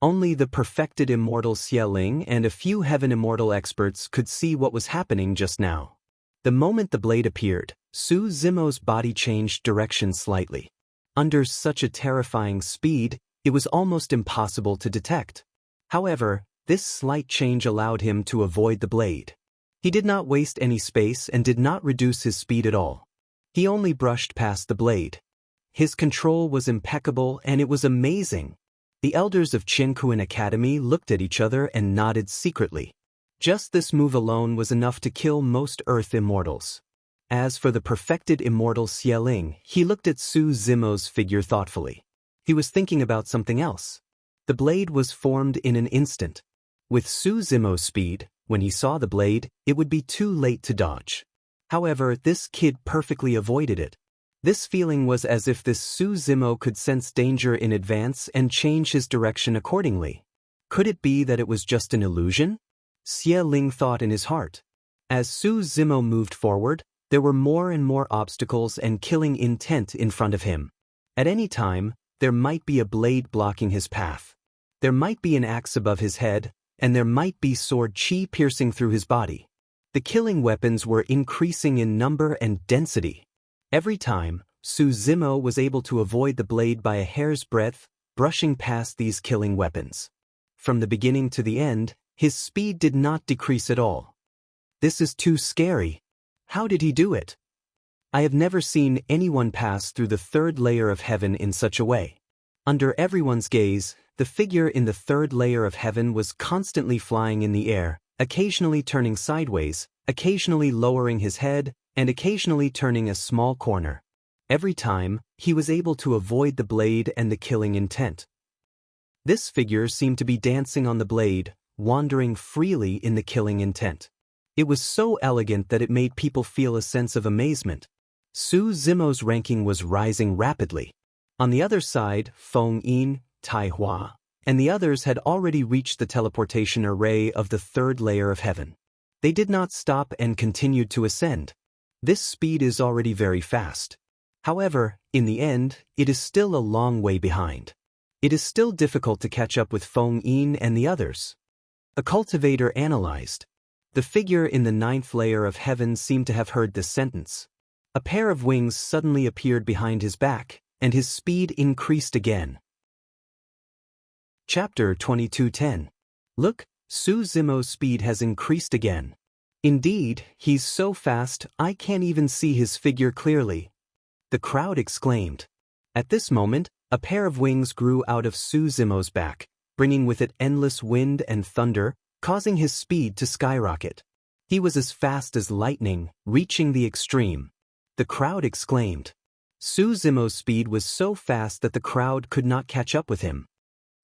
Only the perfected immortal Xie Ling and a few heaven immortal experts could see what was happening just now. The moment the blade appeared, Su Zimo's body changed direction slightly. Under such a terrifying speed, it was almost impossible to detect. However, this slight change allowed him to avoid the blade. He did not waste any space and did not reduce his speed at all. He only brushed past the blade. His control was impeccable and it was amazing. The elders of Qinkuan Academy looked at each other and nodded secretly. Just this move alone was enough to kill most Earth immortals. As for the perfected immortal Xie Ling, he looked at Su Zimo's figure thoughtfully. He was thinking about something else. The blade was formed in an instant. With Su Zimo's speed, when he saw the blade, it would be too late to dodge. However, this kid perfectly avoided it. This feeling was as if this Su Zimo could sense danger in advance and change his direction accordingly. Could it be that it was just an illusion? Xie Ling thought in his heart. As Su Zimo moved forward, there were more and more obstacles and killing intent in front of him. At any time, there might be a blade blocking his path. There might be an axe above his head, and there might be sword qi piercing through his body. The killing weapons were increasing in number and density. Every time, Su Zimo was able to avoid the blade by a hair's breadth, brushing past these killing weapons. From the beginning to the end, his speed did not decrease at all. This is too scary. How did he do it? I have never seen anyone pass through the third layer of heaven in such a way. Under everyone's gaze, the figure in the third layer of heaven was constantly flying in the air, occasionally turning sideways, occasionally lowering his head, and occasionally turning a small corner. Every time, he was able to avoid the blade and the killing intent. This figure seemed to be dancing on the blade, wandering freely in the killing intent. It was so elegant that it made people feel a sense of amazement. Su Zimo's ranking was rising rapidly. On the other side, Feng Yin, Tai Hua, and the others had already reached the teleportation array of the third layer of heaven. They did not stop and continued to ascend. This speed is already very fast. However, in the end, it is still a long way behind. It is still difficult to catch up with Feng Yin and the others. A cultivator analyzed. The figure in the ninth layer of heaven seemed to have heard this sentence. A pair of wings suddenly appeared behind his back, and his speed increased again. Chapter 22:10. Look, Su Zimo's speed has increased again. Indeed, he's so fast I can't even see his figure clearly. The crowd exclaimed. At this moment, a pair of wings grew out of Su Zimo's back, bringing with it endless wind and thunder, causing his speed to skyrocket. He was as fast as lightning, reaching the extreme. The crowd exclaimed. Su Zimo's speed was so fast that the crowd could not catch up with him.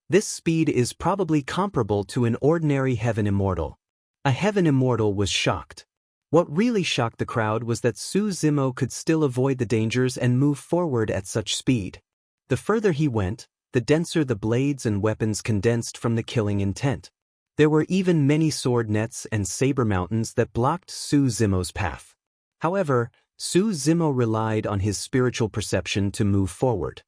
This speed is probably comparable to an ordinary heaven immortal. A heaven immortal was shocked. What really shocked the crowd was that Su Zimo could still avoid the dangers and move forward at such speed. The further he went, the denser the blades and weapons condensed from the killing intent. There were even many sword nets and saber mountains that blocked Su Zimo's path. However, Su Zimo relied on his spiritual perception to move forward.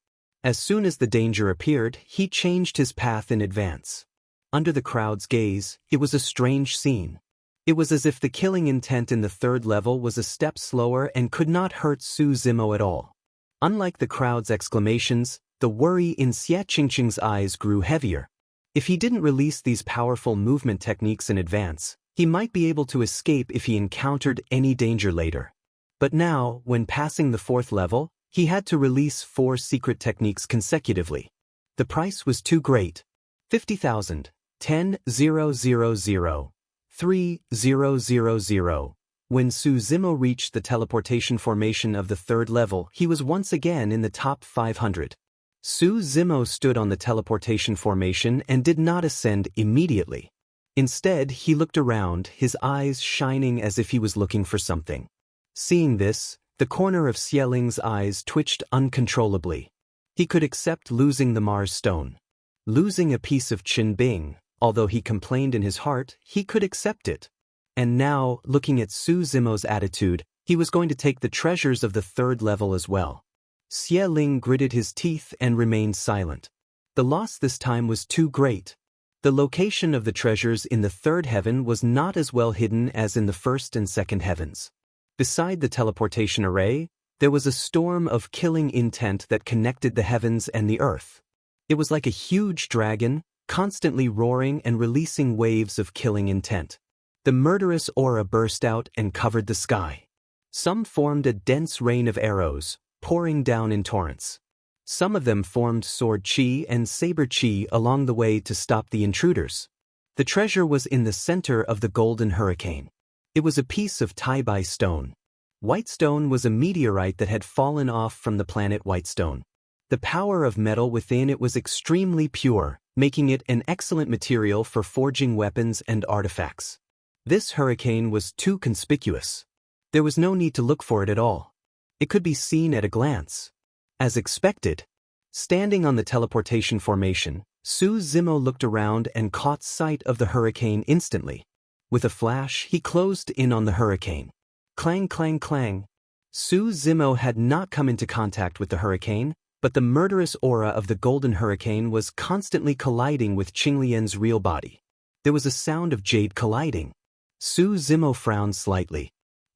As soon as the danger appeared, he changed his path in advance. Under the crowd's gaze, it was a strange scene. It was as if the killing intent in the third level was a step slower and could not hurt Su Zimo at all. Unlike the crowd's exclamations, the worry in Xie Qingqing's eyes grew heavier. If he didn't release these powerful movement techniques in advance, he might be able to escape if he encountered any danger later. But now, when passing the fourth level, he had to release 4 secret techniques consecutively. The price was too great. 50,000, 10,000, 3,000. When Su Zimo reached the teleportation formation of the third level, he was once again in the top 500. Su Zimo stood on the teleportation formation and did not ascend immediately. Instead, he looked around, his eyes shining as if he was looking for something. Seeing this, the corner of Xieling's eyes twitched uncontrollably. He could accept losing the Mars stone. Losing a piece of Qin Bing, although he complained in his heart, he could accept it. And now, looking at Su Zimo's attitude, he was going to take the treasures of the third level as well. Xieling gritted his teeth and remained silent. The loss this time was too great. The location of the treasures in the third heaven was not as well hidden as in the first and second heavens. Beside the teleportation array, there was a storm of killing intent that connected the heavens and the earth. It was like a huge dragon, constantly roaring and releasing waves of killing intent. The murderous aura burst out and covered the sky. Some formed a dense rain of arrows, pouring down in torrents. Some of them formed sword chi and saber chi along the way to stop the intruders. The treasure was in the center of the golden hurricane. It was a piece of Taibai stone. Whitestone was a meteorite that had fallen off from the planet Whitestone. The power of metal within it was extremely pure, making it an excellent material for forging weapons and artifacts. This hurricane was too conspicuous. There was no need to look for it at all. It could be seen at a glance. As expected, standing on the teleportation formation, Su Zimo looked around and caught sight of the hurricane instantly. With a flash, he closed in on the hurricane. Clang, clang, clang. Su Zimo had not come into contact with the hurricane, but the murderous aura of the golden hurricane was constantly colliding with Qinglian's real body. There was a sound of jade colliding. Su Zimo frowned slightly.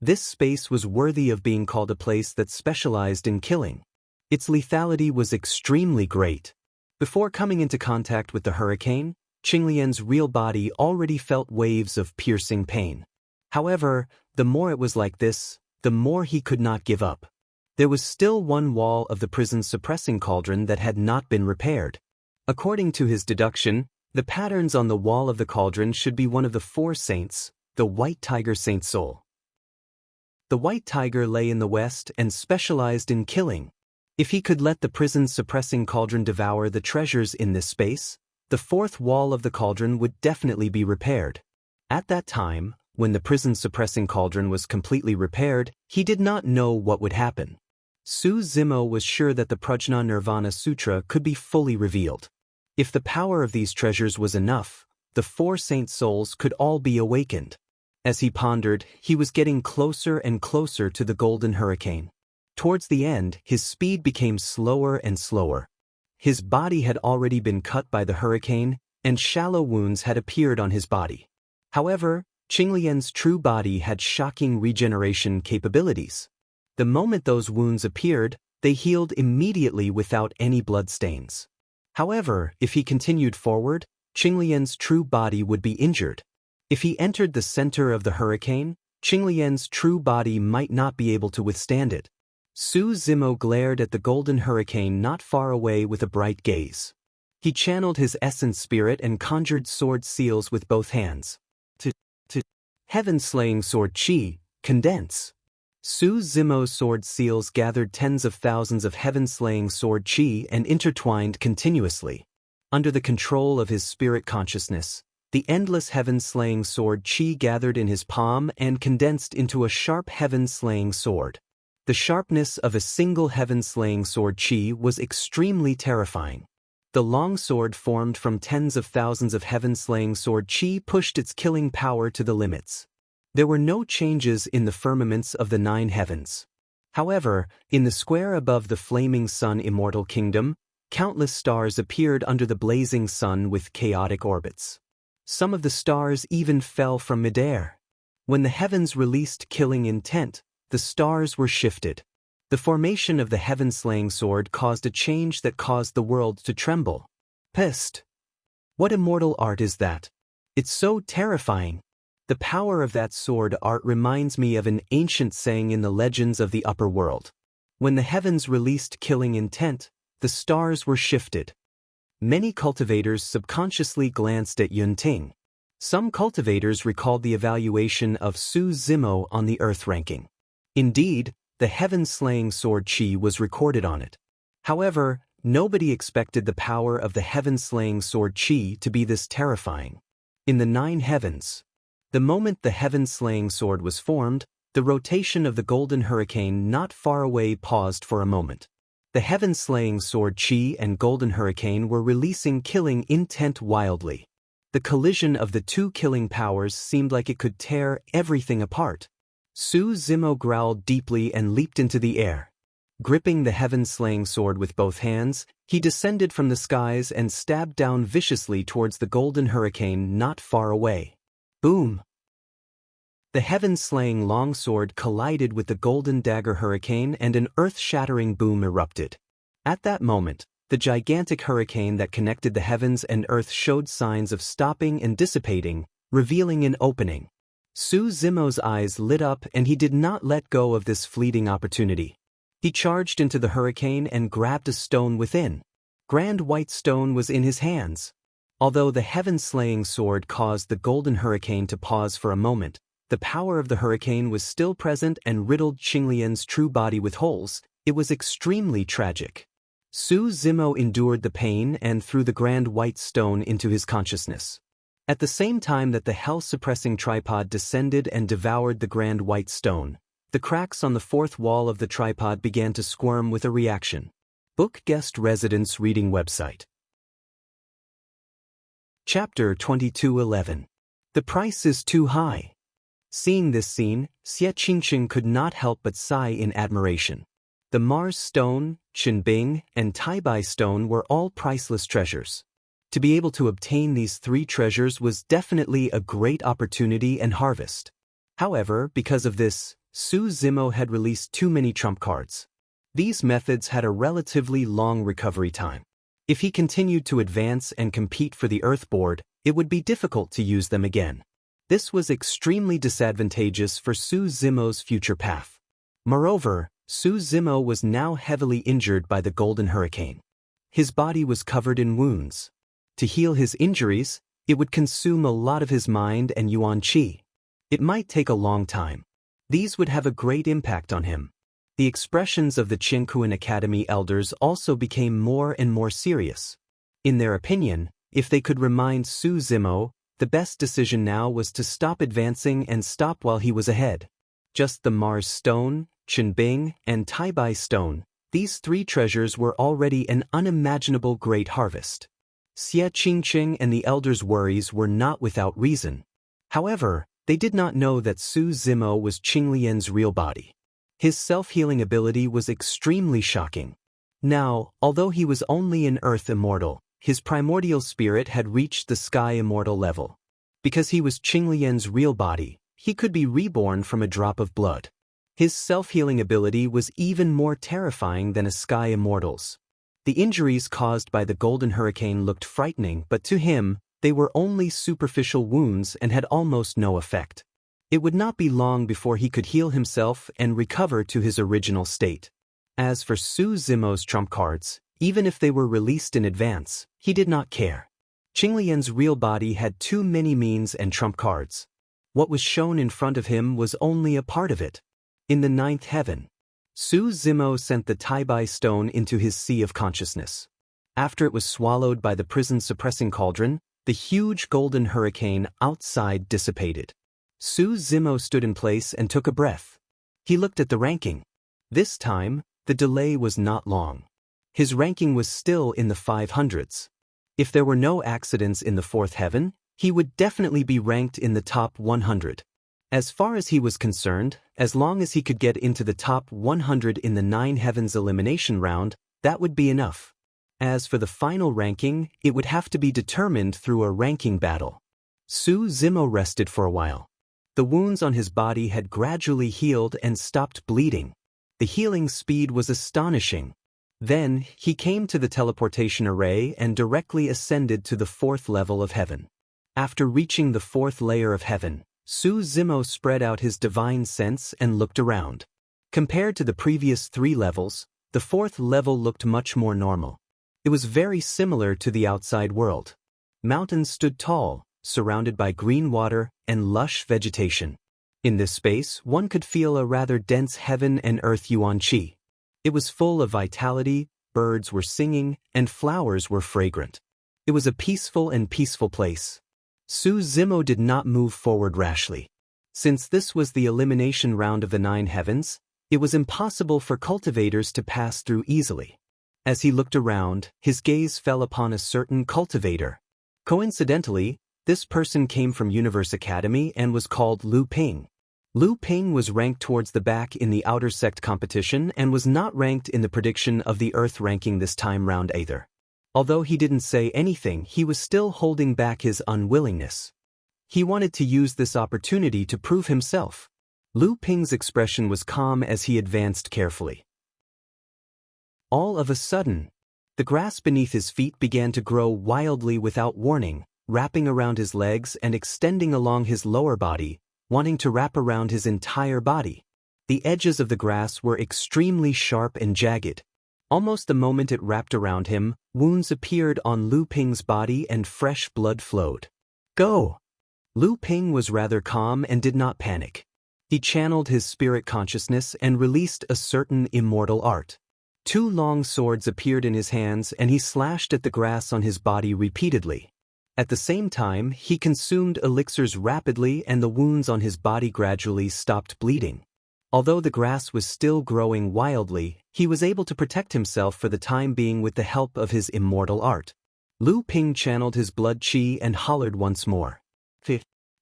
This space was worthy of being called a place that specialized in killing. Its lethality was extremely great. Before coming into contact with the hurricane, Qinglian's real body already felt waves of piercing pain. However, the more it was like this, the more he could not give up. There was still one wall of the prison's suppressing cauldron that had not been repaired. According to his deduction, the patterns on the wall of the cauldron should be one of the 4 saints, the White Tiger Saint Soul. The White Tiger lay in the west and specialized in killing. If he could let the prison's suppressing cauldron devour the treasures in this space, the 4th wall of the cauldron would definitely be repaired. At that time, when the prison's suppressing cauldron was completely repaired, he did not know what would happen. Su Zimo was sure that the Prajna Nirvana Sutra could be fully revealed. If the power of these treasures was enough, the 4 saint souls could all be awakened. As he pondered, he was getting closer and closer to the golden hurricane. Towards the end, his speed became slower and slower. His body had already been cut by the hurricane, and shallow wounds had appeared on his body. However, Qinglian's true body had shocking regeneration capabilities. The moment those wounds appeared, they healed immediately without any bloodstains. However, if he continued forward, Qinglian's true body would be injured. If he entered the center of the hurricane, Qinglian's true body might not be able to withstand it. Su Zimo glared at the golden hurricane not far away with a bright gaze. He channeled his essence spirit and conjured sword seals with both hands. To heaven-slaying sword chi, condense. Su Zimo's sword seals gathered tens of thousands of heaven-slaying sword chi and intertwined continuously. Under the control of his spirit consciousness, the endless heaven-slaying sword chi gathered in his palm and condensed into a sharp heaven-slaying sword. The sharpness of a single heaven-slaying sword chi was extremely terrifying. The long sword formed from tens of thousands of heaven-slaying sword chi pushed its killing power to the limits. There were no changes in the firmaments of the 9 heavens. However, in the square above the flaming sun immortal kingdom, countless stars appeared under the blazing sun with chaotic orbits. Some of the stars even fell from midair. When the heavens released killing intent, the stars were shifted. The formation of the heaven-slaying sword caused a change that caused the world to tremble. Pest! What immortal art is that? It's so terrifying. The power of that sword art reminds me of an ancient saying in the legends of the upper world. When the heavens released killing intent, the stars were shifted. Many cultivators subconsciously glanced at Yunting. Some cultivators recalled the evaluation of Su Zimo on the Earth ranking. Indeed, the heaven-slaying sword chi was recorded on it. However, nobody expected the power of the heaven-slaying sword chi to be this terrifying. In the 9 heavens, the moment the heaven-slaying sword was formed, the rotation of the golden hurricane not far away paused for a moment. The heaven-slaying sword chi and golden hurricane were releasing killing intent wildly. The collision of the 2 killing powers seemed like it could tear everything apart. Su Zimo growled deeply and leaped into the air. Gripping the heaven-slaying sword with both hands, he descended from the skies and stabbed down viciously towards the golden hurricane not far away. Boom! The heaven-slaying longsword collided with the golden dagger hurricane and an earth-shattering boom erupted. At that moment, the gigantic hurricane that connected the heavens and earth showed signs of stopping and dissipating, revealing an opening. Su Zimo's eyes lit up and he did not let go of this fleeting opportunity. He charged into the hurricane and grabbed a stone within. Grand white stone was in his hands. Although the heaven-slaying sword caused the golden hurricane to pause for a moment, the power of the hurricane was still present and riddled Qinglian's true body with holes. It was extremely tragic. Su Zimo endured the pain and threw the grand white stone into his consciousness. At the same time that the hell-suppressing tripod descended and devoured the grand white stone, the cracks on the 4th wall of the tripod began to squirm with a reaction. Book Guest Residence Reading Website. Chapter 2211. The price is too high. Seeing this scene, Xie Qingqing could not help but sigh in admiration. The Mars Stone, Qinbing, and Taibai Stone were all priceless treasures. To be able to obtain these 3 treasures was definitely a great opportunity and harvest. However, because of this, Su Zimo had released too many trump cards. These methods had a relatively long recovery time. If he continued to advance and compete for the Earth board, it would be difficult to use them again. This was extremely disadvantageous for Su Zimo's future path. Moreover, Su Zimo was now heavily injured by the Golden Hurricane. His body was covered in wounds. To heal his injuries, it would consume a lot of his mind and yuan qi. It might take a long time. These would have a great impact on him. The expressions of the Qingkuan Academy elders also became more and more serious. In their opinion, if they could remind Su Zimo, the best decision now was to stop advancing and stop while he was ahead. Just the Mars Stone, Qinbing, and Taibai Stone, these three treasures were already an unimaginable great harvest. Xie Qingqing and the elders' worries were not without reason. However, they did not know that Su Zimo was Qinglian's real body. His self-healing ability was extremely shocking. Now, although he was only an Earth immortal, his primordial spirit had reached the Sky immortal level. Because he was Qinglian's real body, he could be reborn from a drop of blood. His self-healing ability was even more terrifying than a Sky immortal's. The injuries caused by the Golden Hurricane looked frightening, but to him, they were only superficial wounds and had almost no effect. It would not be long before he could heal himself and recover to his original state. As for Su Zimo's trump cards, even if they were released in advance, he did not care. Qinglian's real body had too many means and trump cards. What was shown in front of him was only a part of it. In the ninth heaven, Su Zimo sent the Taibai stone into his sea of consciousness. After it was swallowed by the prison-suppressing cauldron, the huge golden hurricane outside dissipated. Su Zimo stood in place and took a breath. He looked at the ranking. This time, the delay was not long. His ranking was still in the 500s. If there were no accidents in the fourth heaven, he would definitely be ranked in the top 100. As far as he was concerned, as long as he could get into the top 100 in the 9 heavens elimination round, that would be enough. As for the final ranking, it would have to be determined through a ranking battle. Su Zimo rested for a while. The wounds on his body had gradually healed and stopped bleeding. The healing speed was astonishing. Then, he came to the teleportation array and directly ascended to the 4th level of heaven. After reaching the 4th layer of heaven, Su Zimo spread out his divine sense and looked around. Compared to the previous 3 levels, the 4th level looked much more normal. It was very similar to the outside world. Mountains stood tall, surrounded by green water and lush vegetation. In this space, one could feel a rather dense heaven and earth yuan qi. It was full of vitality, birds were singing, and flowers were fragrant. It was a peaceful place. Su Zimo did not move forward rashly. Since this was the elimination round of the 9 heavens, it was impossible for cultivators to pass through easily. As he looked around, his gaze fell upon a certain cultivator. Coincidentally, this person came from Universe Academy and was called Lu Ping. Lu Ping was ranked towards the back in the outer sect competition and was not ranked in the prediction of the Earth ranking this time round either. Although he didn't say anything, he was still holding back his unwillingness. He wanted to use this opportunity to prove himself. Lu Ping's expression was calm as he advanced carefully. All of a sudden, the grass beneath his feet began to grow wildly without warning, wrapping around his legs and extending along his lower body, wanting to wrap around his entire body. The edges of the grass were extremely sharp and jagged. Almost the moment it wrapped around him, wounds appeared on Lu Ping's body and fresh blood flowed. Go! Lu Ping was rather calm and did not panic. He channeled his spirit consciousness and released a certain immortal art. 2 long swords appeared in his hands and he slashed at the grass on his body repeatedly. At the same time, he consumed elixirs rapidly and the wounds on his body gradually stopped bleeding. Although the grass was still growing wildly, he was able to protect himself for the time being with the help of his immortal art. Lu Ping channeled his blood qi and hollered once more.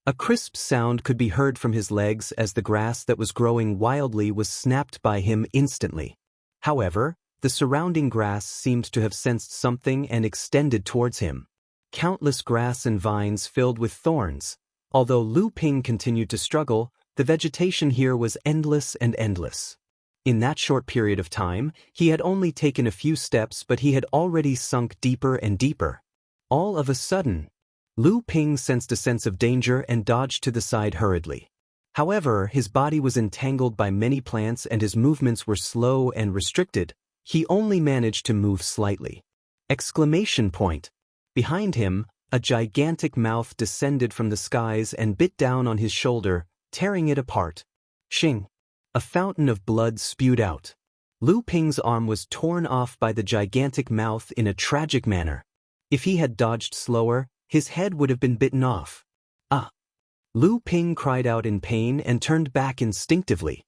A crisp sound could be heard from his legs as the grass that was growing wildly was snapped by him instantly. However, the surrounding grass seemed to have sensed something and extended towards him. Countless grass and vines filled with thorns. Although Lu Ping continued to struggle, The vegetation here was endless and endless. In that short period of time, he had only taken a few steps, but he had already sunk deeper and deeper. All of a sudden, Lu Ping sensed a sense of danger and dodged to the side hurriedly. However, his body was entangled by many plants and his movements were slow and restricted. He only managed to move slightly. Exclamation point! Behind him, a gigantic mouth descended from the skies and bit down on his shoulder, tearing it apart. Shing! A fountain of blood spewed out. Lu Ping's arm was torn off by the gigantic mouth in a tragic manner. If he had dodged slower, his head would have been bitten off. Ah! Lu Ping cried out in pain and turned back instinctively.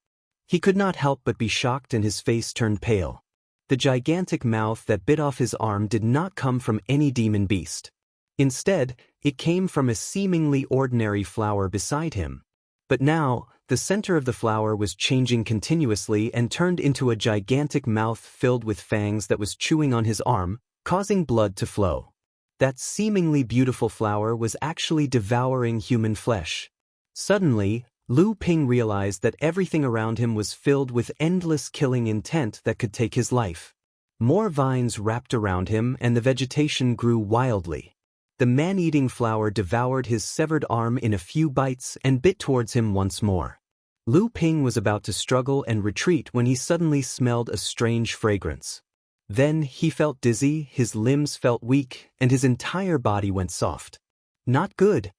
He could not help but be shocked and his face turned pale. The gigantic mouth that bit off his arm did not come from any demon beast. Instead, it came from a seemingly ordinary flower beside him. But now, the center of the flower was changing continuously and turned into a gigantic mouth filled with fangs that was chewing on his arm, causing blood to flow. That seemingly beautiful flower was actually devouring human flesh. Suddenly, Lu Ping realized that everything around him was filled with endless killing intent that could take his life. More vines wrapped around him and the vegetation grew wildly. The man-eating flower devoured his severed arm in a few bites and bit towards him once more. Lu Ping was about to struggle and retreat when he suddenly smelled a strange fragrance. Then he felt dizzy, his limbs felt weak, and his entire body went soft. Not good.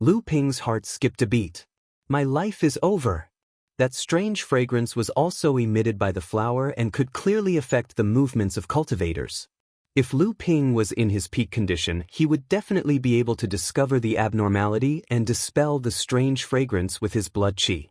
Lu Ping's heart skipped a beat. My life is over. That strange fragrance was also emitted by the flower and could clearly affect the movements of cultivators. If Lu Ping was in his peak condition, he would definitely be able to discover the abnormality and dispel the strange fragrance with his blood qi.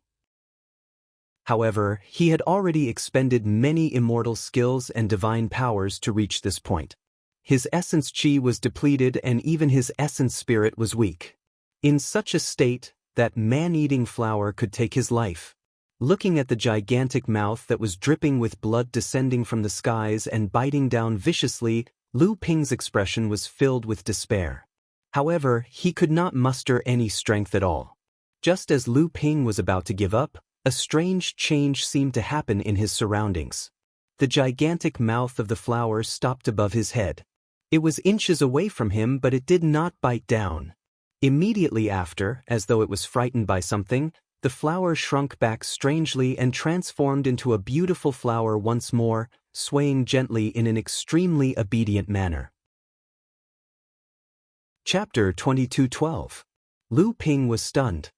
However, he had already expended many immortal skills and divine powers to reach this point. His essence qi was depleted and even his essence spirit was weak. In such a state, that man-eating flower could take his life. Looking at the gigantic mouth that was dripping with blood descending from the skies and biting down viciously, Lu Ping's expression was filled with despair. However, he could not muster any strength at all. Just as Lu Ping was about to give up, a strange change seemed to happen in his surroundings. The gigantic mouth of the flower stopped above his head. It was inches away from him, but it did not bite down. Immediately after, as though it was frightened by something, the flower shrunk back strangely and transformed into a beautiful flower once more, swaying gently in an extremely obedient manner. Chapter 22:12. Lu Ping was stunned.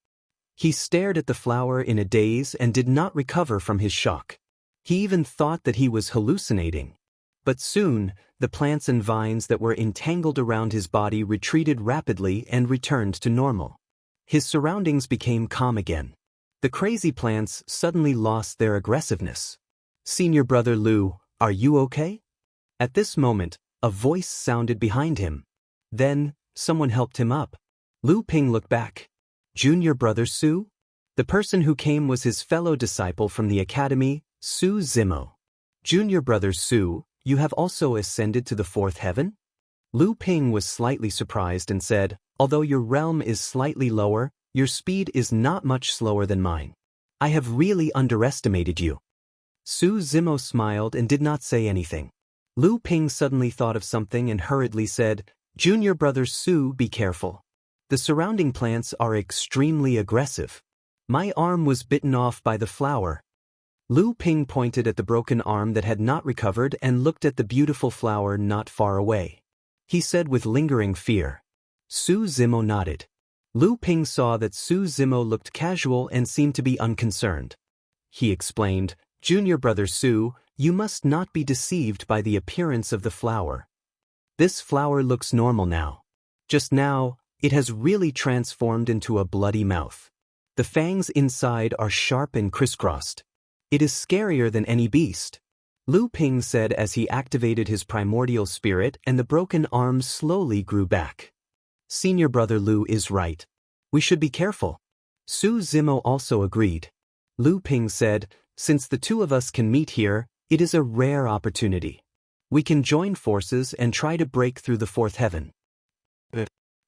He stared at the flower in a daze and did not recover from his shock. He even thought that he was hallucinating. But soon, the plants and vines that were entangled around his body retreated rapidly and returned to normal. His surroundings became calm again. The crazy plants suddenly lost their aggressiveness. "Senior brother Lu, are you okay?" At this moment, a voice sounded behind him. Then, someone helped him up. Lu Ping looked back. Junior brother Su? The person who came was his fellow disciple from the academy, Su Zimo. Junior brother Su, you have also ascended to the fourth heaven? Lu Ping was slightly surprised and said, although your realm is slightly lower, your speed is not much slower than mine. I have really underestimated you. Su Zimo smiled and did not say anything. Lu Ping suddenly thought of something and hurriedly said, Junior brother Su, be careful. The surrounding plants are extremely aggressive. My arm was bitten off by the flower. Lu Ping pointed at the broken arm that had not recovered and looked at the beautiful flower not far away. He said with lingering fear. Su Zimo nodded. Lu Ping saw that Su Zimo looked casual and seemed to be unconcerned. He explained, Junior brother Su, you must not be deceived by the appearance of the flower. This flower looks normal now. Just now, it has really transformed into a bloody mouth. The fangs inside are sharp and crisscrossed. It is scarier than any beast. Lu Ping said as he activated his primordial spirit and the broken arm slowly grew back. Senior brother Lu is right. We should be careful. Su Zimo also agreed. Lu Ping said, since the two of us can meet here, it is a rare opportunity. We can join forces and try to break through the fourth heaven.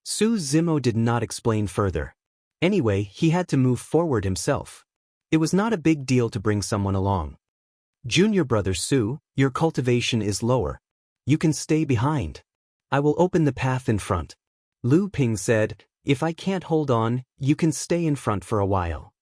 Su Zimo did not explain further. Anyway, he had to move forward himself. It was not a big deal to bring someone along. Junior brother Su, your cultivation is lower. You can stay behind. I will open the path in front. Lu Ping said, if I can't hold on, you can stay in front for a while.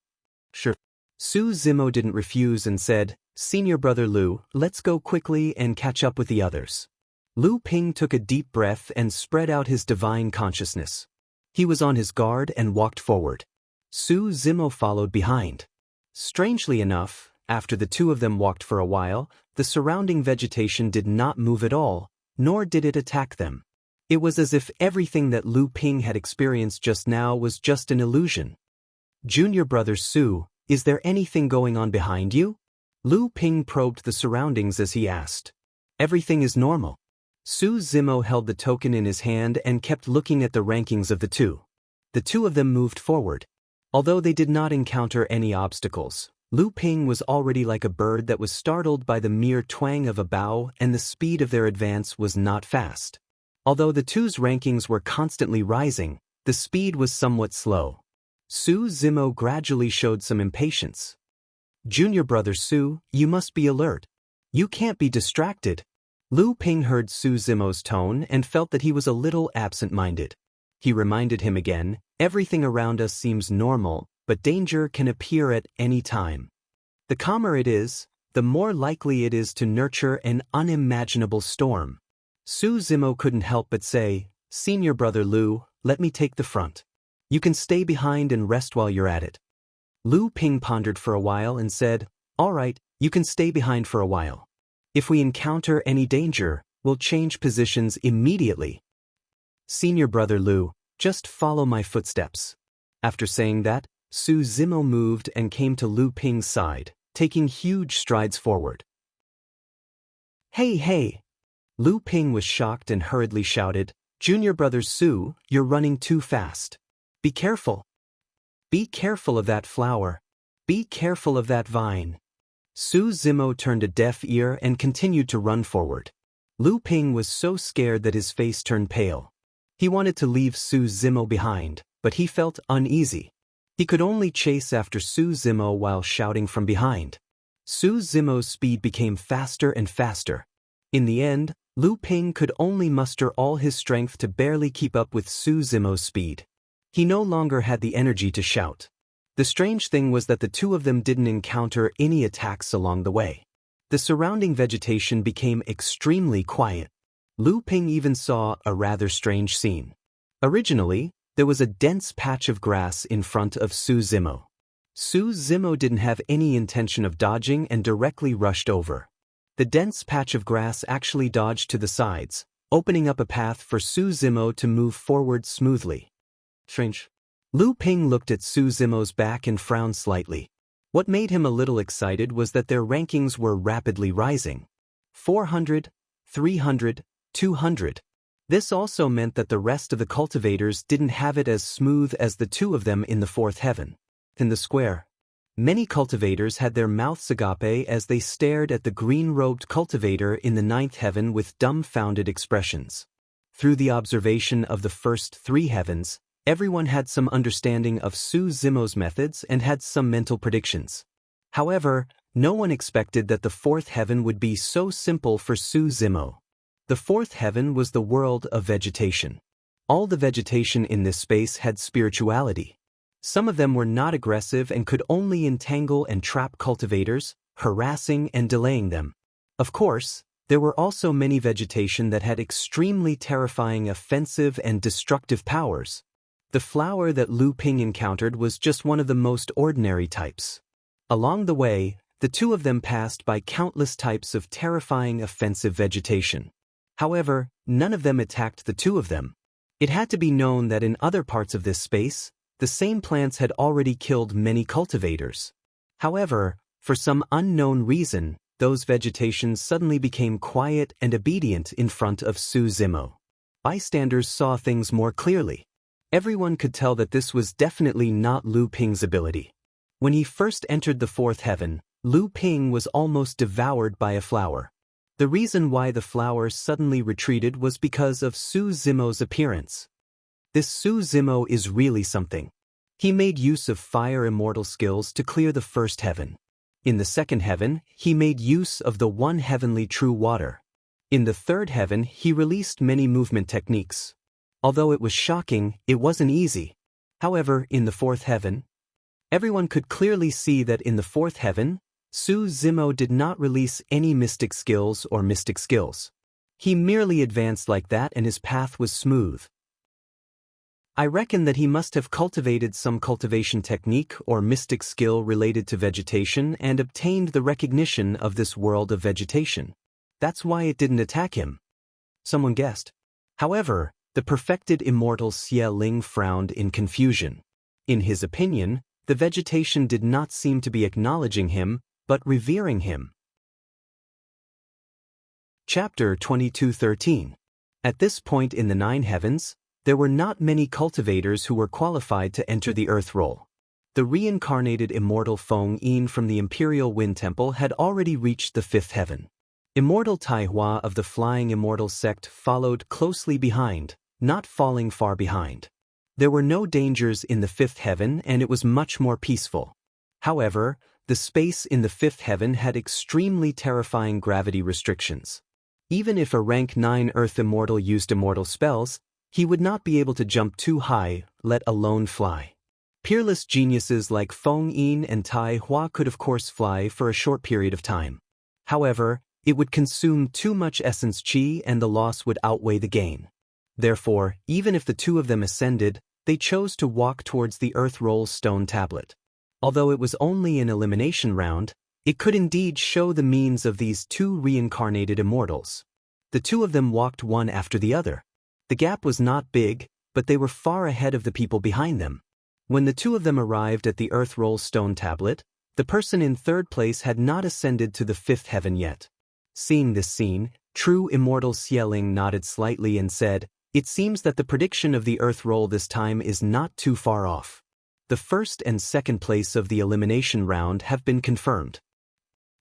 Sure. Su Zimo didn't refuse and said, Senior brother Lu, let's go quickly and catch up with the others. Lu Ping took a deep breath and spread out his divine consciousness. He was on his guard and walked forward. Su Zimo followed behind. Strangely enough, after the two of them walked for a while, the surrounding vegetation did not move at all, nor did it attack them. It was as if everything that Lu Ping had experienced just now was just an illusion. Junior brother Su, is there anything going on behind you? Lu Ping probed the surroundings as he asked. Everything is normal. Su Zimo held the token in his hand and kept looking at the rankings of the two. The two of them moved forward. Although they did not encounter any obstacles, Lu Ping was already like a bird that was startled by the mere twang of a bow, and the speed of their advance was not fast. Although the two's rankings were constantly rising, the speed was somewhat slow. Su Zimo gradually showed some impatience. Junior brother Su, you must be alert. You can't be distracted. Lu Ping heard Su Zimo's tone and felt that he was a little absent-minded. He reminded him again, everything around us seems normal, but danger can appear at any time. The calmer it is, the more likely it is to nurture an unimaginable storm. Su Zimo couldn't help but say, Senior brother Lu, let me take the front. You can stay behind and rest while you're at it. Lu Ping pondered for a while and said, all right, you can stay behind for a while. If we encounter any danger, we'll change positions immediately. Senior brother Lu, just follow my footsteps. After saying that, Su Zimo moved and came to Lu Ping's side, taking huge strides forward. Hey, hey! Lu Ping was shocked and hurriedly shouted, Junior brother Su, you're running too fast. Be careful. Be careful of that flower. Be careful of that vine. Su Zimo turned a deaf ear and continued to run forward. Lu Ping was so scared that his face turned pale. He wanted to leave Su Zimo behind, but he felt uneasy. He could only chase after Su Zimo while shouting from behind. Su Zimo's speed became faster and faster. In the end, Lu Ping could only muster all his strength to barely keep up with Su Zimo's speed. He no longer had the energy to shout. The strange thing was that the two of them didn't encounter any attacks along the way. The surrounding vegetation became extremely quiet. Lu Ping even saw a rather strange scene. Originally, there was a dense patch of grass in front of Su Zimo. Su Zimo didn't have any intention of dodging and directly rushed over. The dense patch of grass actually dodged to the sides, opening up a path for Su Zimo to move forward smoothly. Strange. Lu Ping looked at Su Zimo's back and frowned slightly. What made him a little excited was that their rankings were rapidly rising. 400, 300, 200. This also meant that the rest of the cultivators didn't have it as smooth as the two of them in the fourth heaven. In the square, many cultivators had their mouths agape as they stared at the green-robed cultivator in the ninth heaven with dumbfounded expressions. Through the observation of the first three heavens, everyone had some understanding of Su Zimo's methods and had some mental predictions. However, no one expected that the fourth heaven would be so simple for Su Zimo. The fourth heaven was the world of vegetation. All the vegetation in this space had spirituality. Some of them were not aggressive and could only entangle and trap cultivators, harassing and delaying them. Of course, there were also many vegetation that had extremely terrifying offensive and destructive powers. The flower that Lu Ping encountered was just one of the most ordinary types. Along the way, the two of them passed by countless types of terrifying offensive vegetation. However, none of them attacked the two of them. It had to be known that in other parts of this space, the same plants had already killed many cultivators. However, for some unknown reason, those vegetations suddenly became quiet and obedient in front of Su Zimo. Bystanders saw things more clearly. Everyone could tell that this was definitely not Lu Ping's ability. When he first entered the fourth heaven, Lu Ping was almost devoured by a flower. The reason why the flower suddenly retreated was because of Su Zimo's appearance. This Su Zimo is really something. He made use of fire immortal skills to clear the first heaven. In the second heaven, he made use of the one heavenly true water. In the third heaven, he released many movement techniques. Although it was shocking, it wasn't easy. However, in the fourth heaven, everyone could clearly see that in the fourth heaven, Su Zimo did not release any mystic skills or mystic skills. He merely advanced like that and his path was smooth. I reckon that he must have cultivated some cultivation technique or mystic skill related to vegetation and obtained the recognition of this world of vegetation. That's why it didn't attack him. Someone guessed. However, the perfected immortal Xie Ling frowned in confusion. In his opinion, the vegetation did not seem to be acknowledging him, but revering him. Chapter 22:13. At this point in the 9 heavens, there were not many cultivators who were qualified to enter the earth role. The reincarnated immortal Feng Yin from the Imperial Wind Temple had already reached the 5th heaven. Immortal Tai Hua of the Flying Immortal sect followed closely behind, not falling far behind. There were no dangers in the 5th heaven and it was much more peaceful. However, the space in the 5th heaven had extremely terrifying gravity restrictions. Even if a rank 9 Earth Immortal used immortal spells, he would not be able to jump too high, let alone fly. Peerless geniuses like Feng Yin and Tai Hua could of course fly for a short period of time. However, it would consume too much essence chi and the loss would outweigh the gain. Therefore, even if the two of them ascended, they chose to walk towards the Earth Roll stone tablet. Although it was only an elimination round, it could indeed show the means of these two reincarnated immortals. The two of them walked one after the other. The gap was not big, but they were far ahead of the people behind them. When the two of them arrived at the Earth Roll stone tablet, the person in third place had not ascended to the 5th heaven yet. Seeing this scene, true immortal Xie Ling nodded slightly and said, "It seems that the prediction of the Earth Roll this time is not too far off. The first and second place of the elimination round have been confirmed.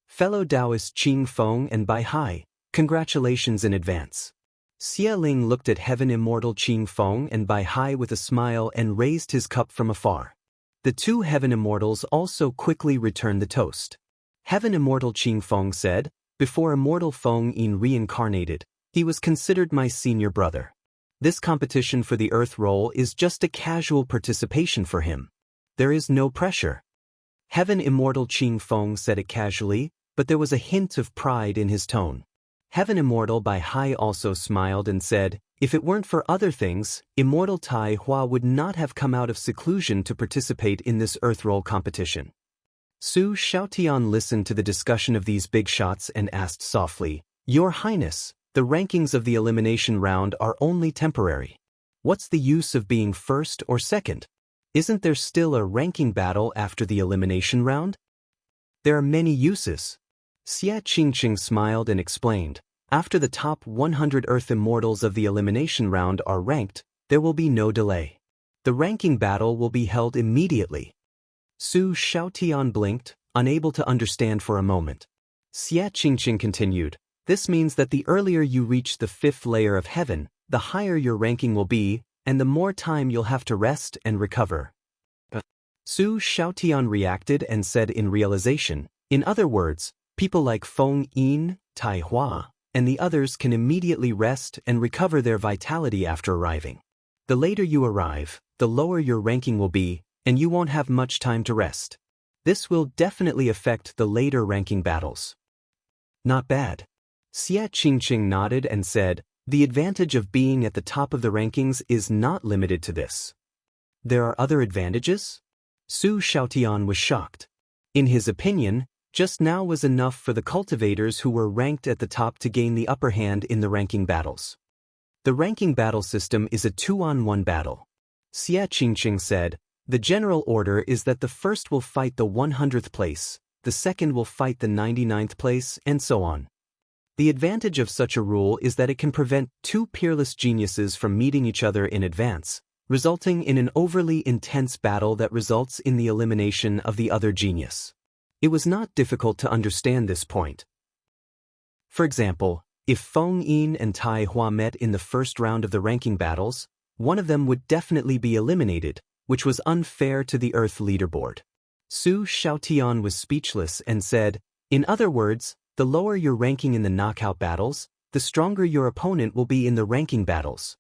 Fellow Taoist Qing Feng and Bai Hai, congratulations in advance." Xie Ling looked at Heaven Immortal Qing Feng and Bai Hai with a smile and raised his cup from afar. The two Heaven Immortals also quickly returned the toast. Heaven Immortal Qing Feng said, "Before Immortal Feng Yin reincarnated, he was considered my senior brother. This competition for the Earth Roll is just a casual participation for him. There is no pressure." Heaven Immortal Qing Feng said it casually, but there was a hint of pride in his tone. Heaven Immortal Bai Hai also smiled and said, "If it weren't for other things, Immortal Tai Hua would not have come out of seclusion to participate in this Earth Roll competition." Su Xiaotian listened to the discussion of these big shots and asked softly, "Your Highness, the rankings of the elimination round are only temporary. What's the use of being first or second? Isn't there still a ranking battle after the elimination round?" "There are many uses." Xie Qingqing smiled and explained, "After the top 100 Earth Immortals of the elimination round are ranked, there will be no delay. The ranking battle will be held immediately." Su Xiaotian blinked, unable to understand for a moment. Xie Qingqing continued, "This means that the earlier you reach the 5th layer of heaven, the higher your ranking will be, and the more time you'll have to rest and recover." Su Xiaotian reacted and said in realization, "In other words, people like Feng Yin, Tai Hua, and the others can immediately rest and recover their vitality after arriving. The later you arrive, the lower your ranking will be, and you won't have much time to rest. This will definitely affect the later ranking battles." "Not bad." Xie Qingqing nodded and said, "The advantage of being at the top of the rankings is not limited to this." "There are other advantages?" Su Xiaotian was shocked. In his opinion, just now was enough for the cultivators who were ranked at the top to gain the upper hand in the ranking battles. "The ranking battle system is a 2-on-1 battle." Xie Qingqing said, "The general order is that the first will fight the 100th place, the second will fight the 99th place, and so on. The advantage of such a rule is that it can prevent two peerless geniuses from meeting each other in advance, resulting in an overly intense battle that results in the elimination of the other genius." It was not difficult to understand this point. For example, if Feng Yin and Tai Hua met in the first round of the ranking battles, one of them would definitely be eliminated, which was unfair to the Earth leaderboard. Su Xiaotian was speechless and said, "In other words, the lower your ranking in the knockout battles, the stronger your opponent will be in the ranking battles."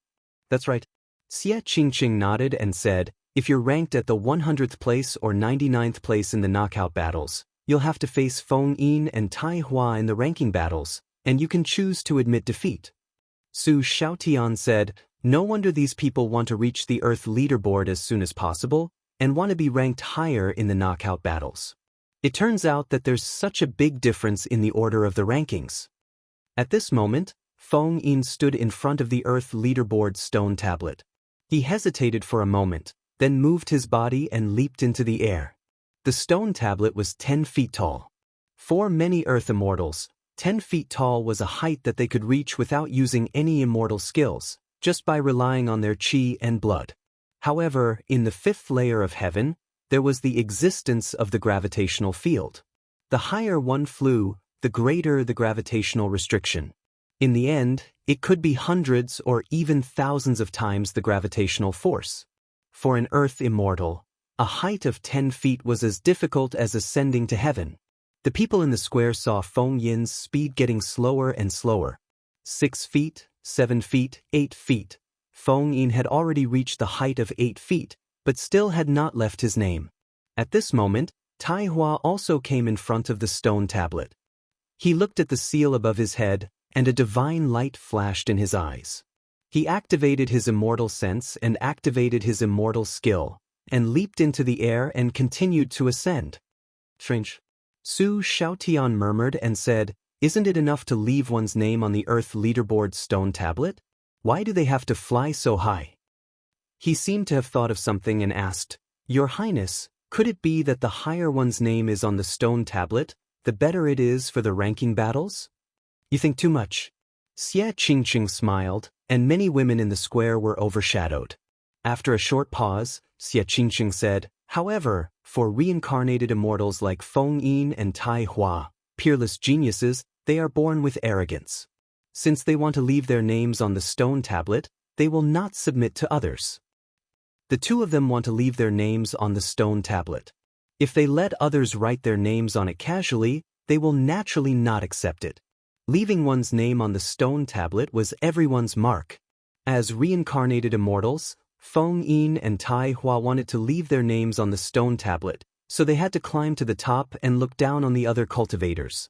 "That's right." Xie Qingqing nodded and said, "If you're ranked at the 100th place or 99th place in the knockout battles, you'll have to face Feng Yin and Tai Hua in the ranking battles, and you can choose to admit defeat." Su Xiaotian said, "No wonder these people want to reach the Earth leaderboard as soon as possible, and want to be ranked higher in the knockout battles. It turns out that there's such a big difference in the order of the rankings." At this moment, Feng Yin stood in front of the Earth leaderboard stone tablet. He hesitated for a moment, then moved his body and leaped into the air. The stone tablet was 10 feet tall. For many Earth immortals, 10 feet tall was a height that they could reach without using any immortal skills, just by relying on their qi and blood. However, in the 5th layer of heaven, there was the existence of the gravitational field. The higher one flew, the greater the gravitational restriction. In the end, it could be hundreds or even thousands of times the gravitational force. For an Earth immortal, a height of 10 feet was as difficult as ascending to heaven. The people in the square saw Feng Yin's speed getting slower and slower. 6 feet, 7 feet, 8 feet. Feng Yin had already reached the height of 8 feet, but still had not left his name. At this moment, Tai Hua also came in front of the stone tablet. He looked at the seal above his head, and a divine light flashed in his eyes. He activated his immortal sense and activated his immortal skill, and leaped into the air and continued to ascend. "Strange." Su Xiaotian murmured and said, "Isn't it enough to leave one's name on the Earth leaderboard stone tablet? Why do they have to fly so high?" He seemed to have thought of something and asked, "Your Highness, could it be that the higher one's name is on the stone tablet, the better it is for the ranking battles?" "You think too much." Xie Qingqing smiled, and many women in the square were overshadowed. After a short pause, Xie Qingqing said, "However, for reincarnated immortals like Feng Yin and Tai Hua, peerless geniuses, they are born with arrogance. Since they want to leave their names on the stone tablet, they will not submit to others. The two of them want to leave their names on the stone tablet. If they let others write their names on it casually, they will naturally not accept it. Leaving one's name on the stone tablet was everyone's mark. As reincarnated immortals, Feng Yin and Tai Hua wanted to leave their names on the stone tablet, so they had to climb to the top and look down on the other cultivators.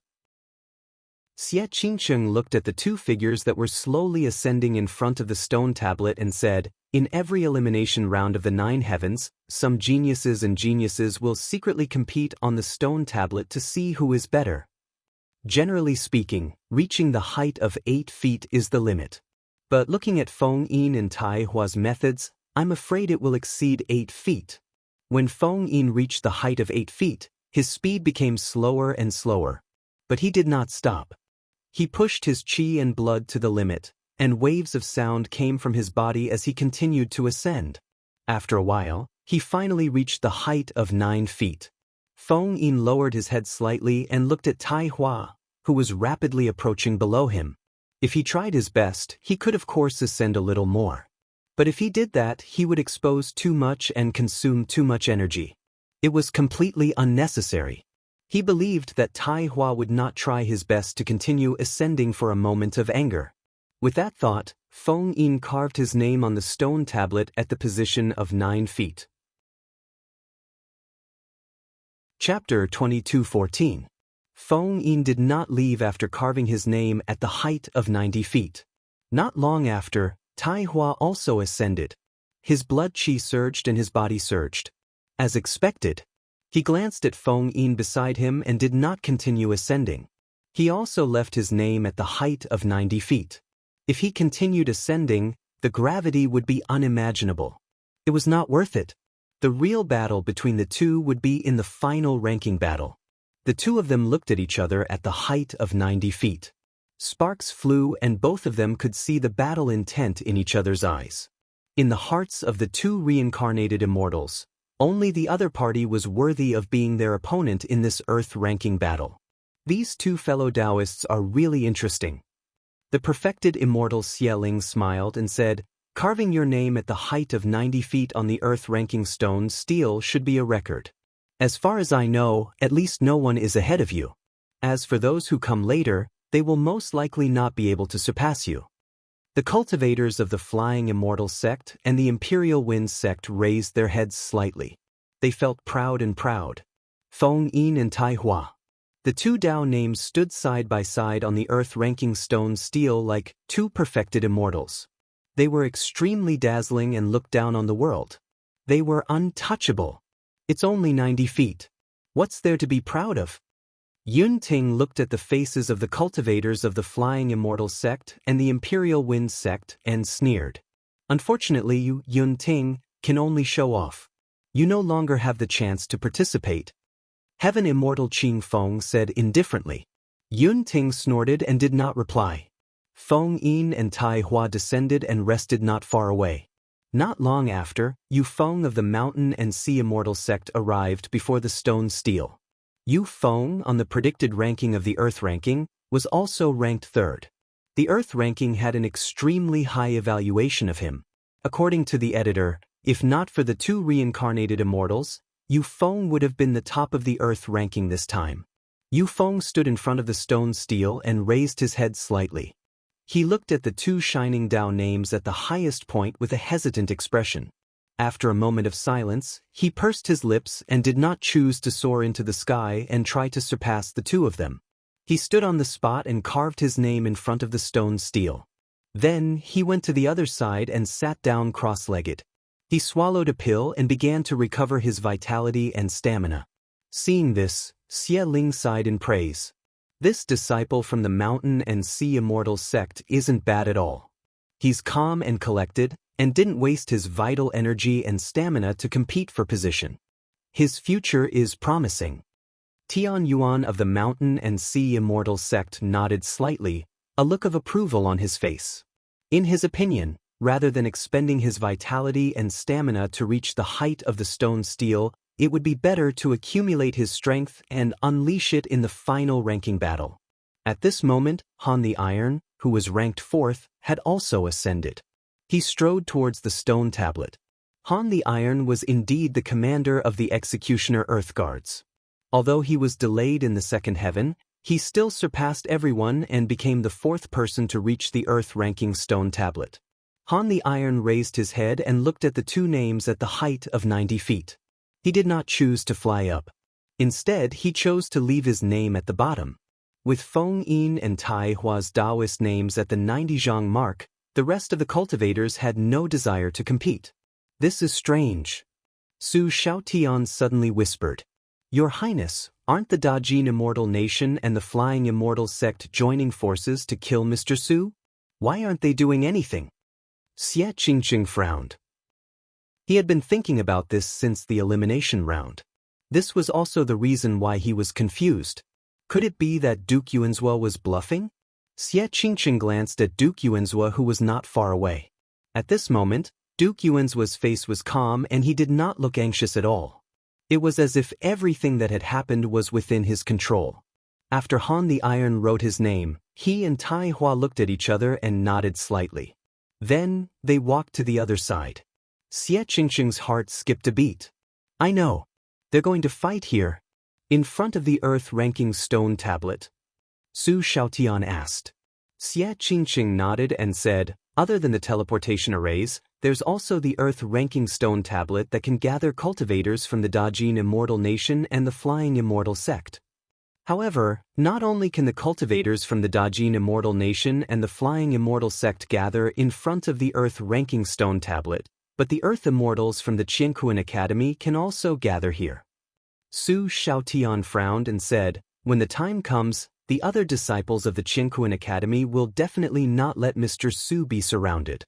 Xie Qingqing looked at the two figures that were slowly ascending in front of the stone tablet and said, "In every elimination round of the 9 heavens, some geniuses and geniuses will secretly compete on the stone tablet to see who is better. Generally speaking, reaching the height of 8 feet is the limit. But looking at Feng Yin and Tai Hua's methods, I'm afraid it will exceed 8 feet. When Feng Yin reached the height of 8 feet, his speed became slower and slower. But he did not stop. He pushed his qi and blood to the limit, and waves of sound came from his body as he continued to ascend. After a while, he finally reached the height of 9 feet. Feng Yin lowered his head slightly and looked at Tai Hua, who was rapidly approaching below him. If he tried his best, he could of course ascend a little more. But if he did that, he would expose too much and consume too much energy. It was completely unnecessary. He believed that Tai Hua would not try his best to continue ascending for a moment of anger. With that thought, Feng Yin carved his name on the stone tablet at the position of 9 feet. Chapter 22:14. Feng Yin did not leave after carving his name at the height of 90 feet. Not long after, Tai Hua also ascended. His blood qi surged and his body surged. As expected, he glanced at Feng Yin beside him and did not continue ascending. He also left his name at the height of 90 feet. If he continued ascending, the gravity would be unimaginable. It was not worth it. The real battle between the two would be in the final ranking battle. The two of them looked at each other at the height of 90 feet. Sparks flew and both of them could see the battle intent in each other's eyes. In the hearts of the two reincarnated immortals, only the other party was worthy of being their opponent in this Earth-ranking battle. These two fellow Taoists are really interesting. The perfected immortal Xie Ling smiled and said, Carving your name at the height of 90 feet on the Earth ranking stone stele should be a record. As far as I know, at least no one is ahead of you. As for those who come later, they will most likely not be able to surpass you. The cultivators of the Flying Immortal sect and the Imperial Wind sect raised their heads slightly. They felt proud and proud. Feng Yin and Tai Hua. The two Dao names stood side by side on the Earth ranking stone stele like two perfected immortals. They were extremely dazzling and looked down on the world. They were untouchable. It's only 90 feet. What's there to be proud of? Yun Ting looked at the faces of the cultivators of the Flying Immortal sect and the Imperial Wind sect and sneered. Unfortunately, you, Yun Ting, can only show off. You no longer have the chance to participate. Heaven Immortal Qing Feng said indifferently. Yun Ting snorted and did not reply. Feng Yin and Tai Hua descended and rested not far away. Not long after, Yu Feng of the Mountain and Sea Immortal sect arrived before the stone stele. Yu Feng, on the predicted ranking of the Earth ranking, was also ranked third. The Earth ranking had an extremely high evaluation of him. According to the editor, if not for the two reincarnated immortals, Yu Feng would have been the top of the Earth ranking this time. Yu Feng stood in front of the stone stele and raised his head slightly. He looked at the two shining Dao names at the highest point with a hesitant expression. After a moment of silence, he pursed his lips and did not choose to soar into the sky and try to surpass the two of them. He stood on the spot and carved his name in front of the stone stele. Then he went to the other side and sat down cross-legged. He swallowed a pill and began to recover his vitality and stamina. Seeing this, Xie Ling sighed in praise. This disciple from the Mountain and Sea Immortal sect isn't bad at all. He's calm and collected, and didn't waste his vital energy and stamina to compete for position. His future is promising. Tian Yuan of the Mountain and Sea Immortal sect nodded slightly, a look of approval on his face. In his opinion, rather than expending his vitality and stamina to reach the height of the stone stele, it would be better to accumulate his strength and unleash it in the final ranking battle. At this moment, Han the Iron, who was ranked fourth, had also ascended. He strode towards the stone tablet. Han the Iron was indeed the commander of the Executioner Earth Guards. Although he was delayed in the second heaven, he still surpassed everyone and became the fourth person to reach the Earth ranking stone tablet. Han the Iron raised his head and looked at the two names at the height of 90 feet. He did not choose to fly up. Instead, he chose to leave his name at the bottom. With Feng Yin and Tai Hua's Taoist names at the 90 zhang mark, the rest of the cultivators had no desire to compete. This is strange. Su Xiaotian suddenly whispered. Your Highness, aren't the Dajin Immortal Nation and the Flying Immortal sect joining forces to kill Mr. Su? Why aren't they doing anything? Xie Qingqing frowned. He had been thinking about this since the elimination round. This was also the reason why he was confused. Could it be that Duke Yuanzhua was bluffing? Xie Qingqing glanced at Duke Yuanzhua, who was not far away. At this moment, Duke Yuanzhua's face was calm and he did not look anxious at all. It was as if everything that had happened was within his control. After Han the Iron wrote his name, he and Tai Hua looked at each other and nodded slightly. Then, they walked to the other side. Xie Qingqing's heart skipped a beat. I know. They're going to fight here. In front of the Earth ranking stone tablet. Su Xiaotian asked. Xie Qingqing nodded and said, other than the teleportation arrays, there's also the Earth ranking stone tablet that can gather cultivators from the Dajin Immortal Nation and the Flying Immortal sect. However, not only can the cultivators from the Dajin Immortal Nation and the Flying Immortal sect gather in front of the Earth ranking stone tablet, but the Earth Immortals from the Qianquan Academy can also gather here. Su Xiaotian frowned and said, when the time comes, the other disciples of the Qianquan Academy will definitely not let Mr. Su be surrounded.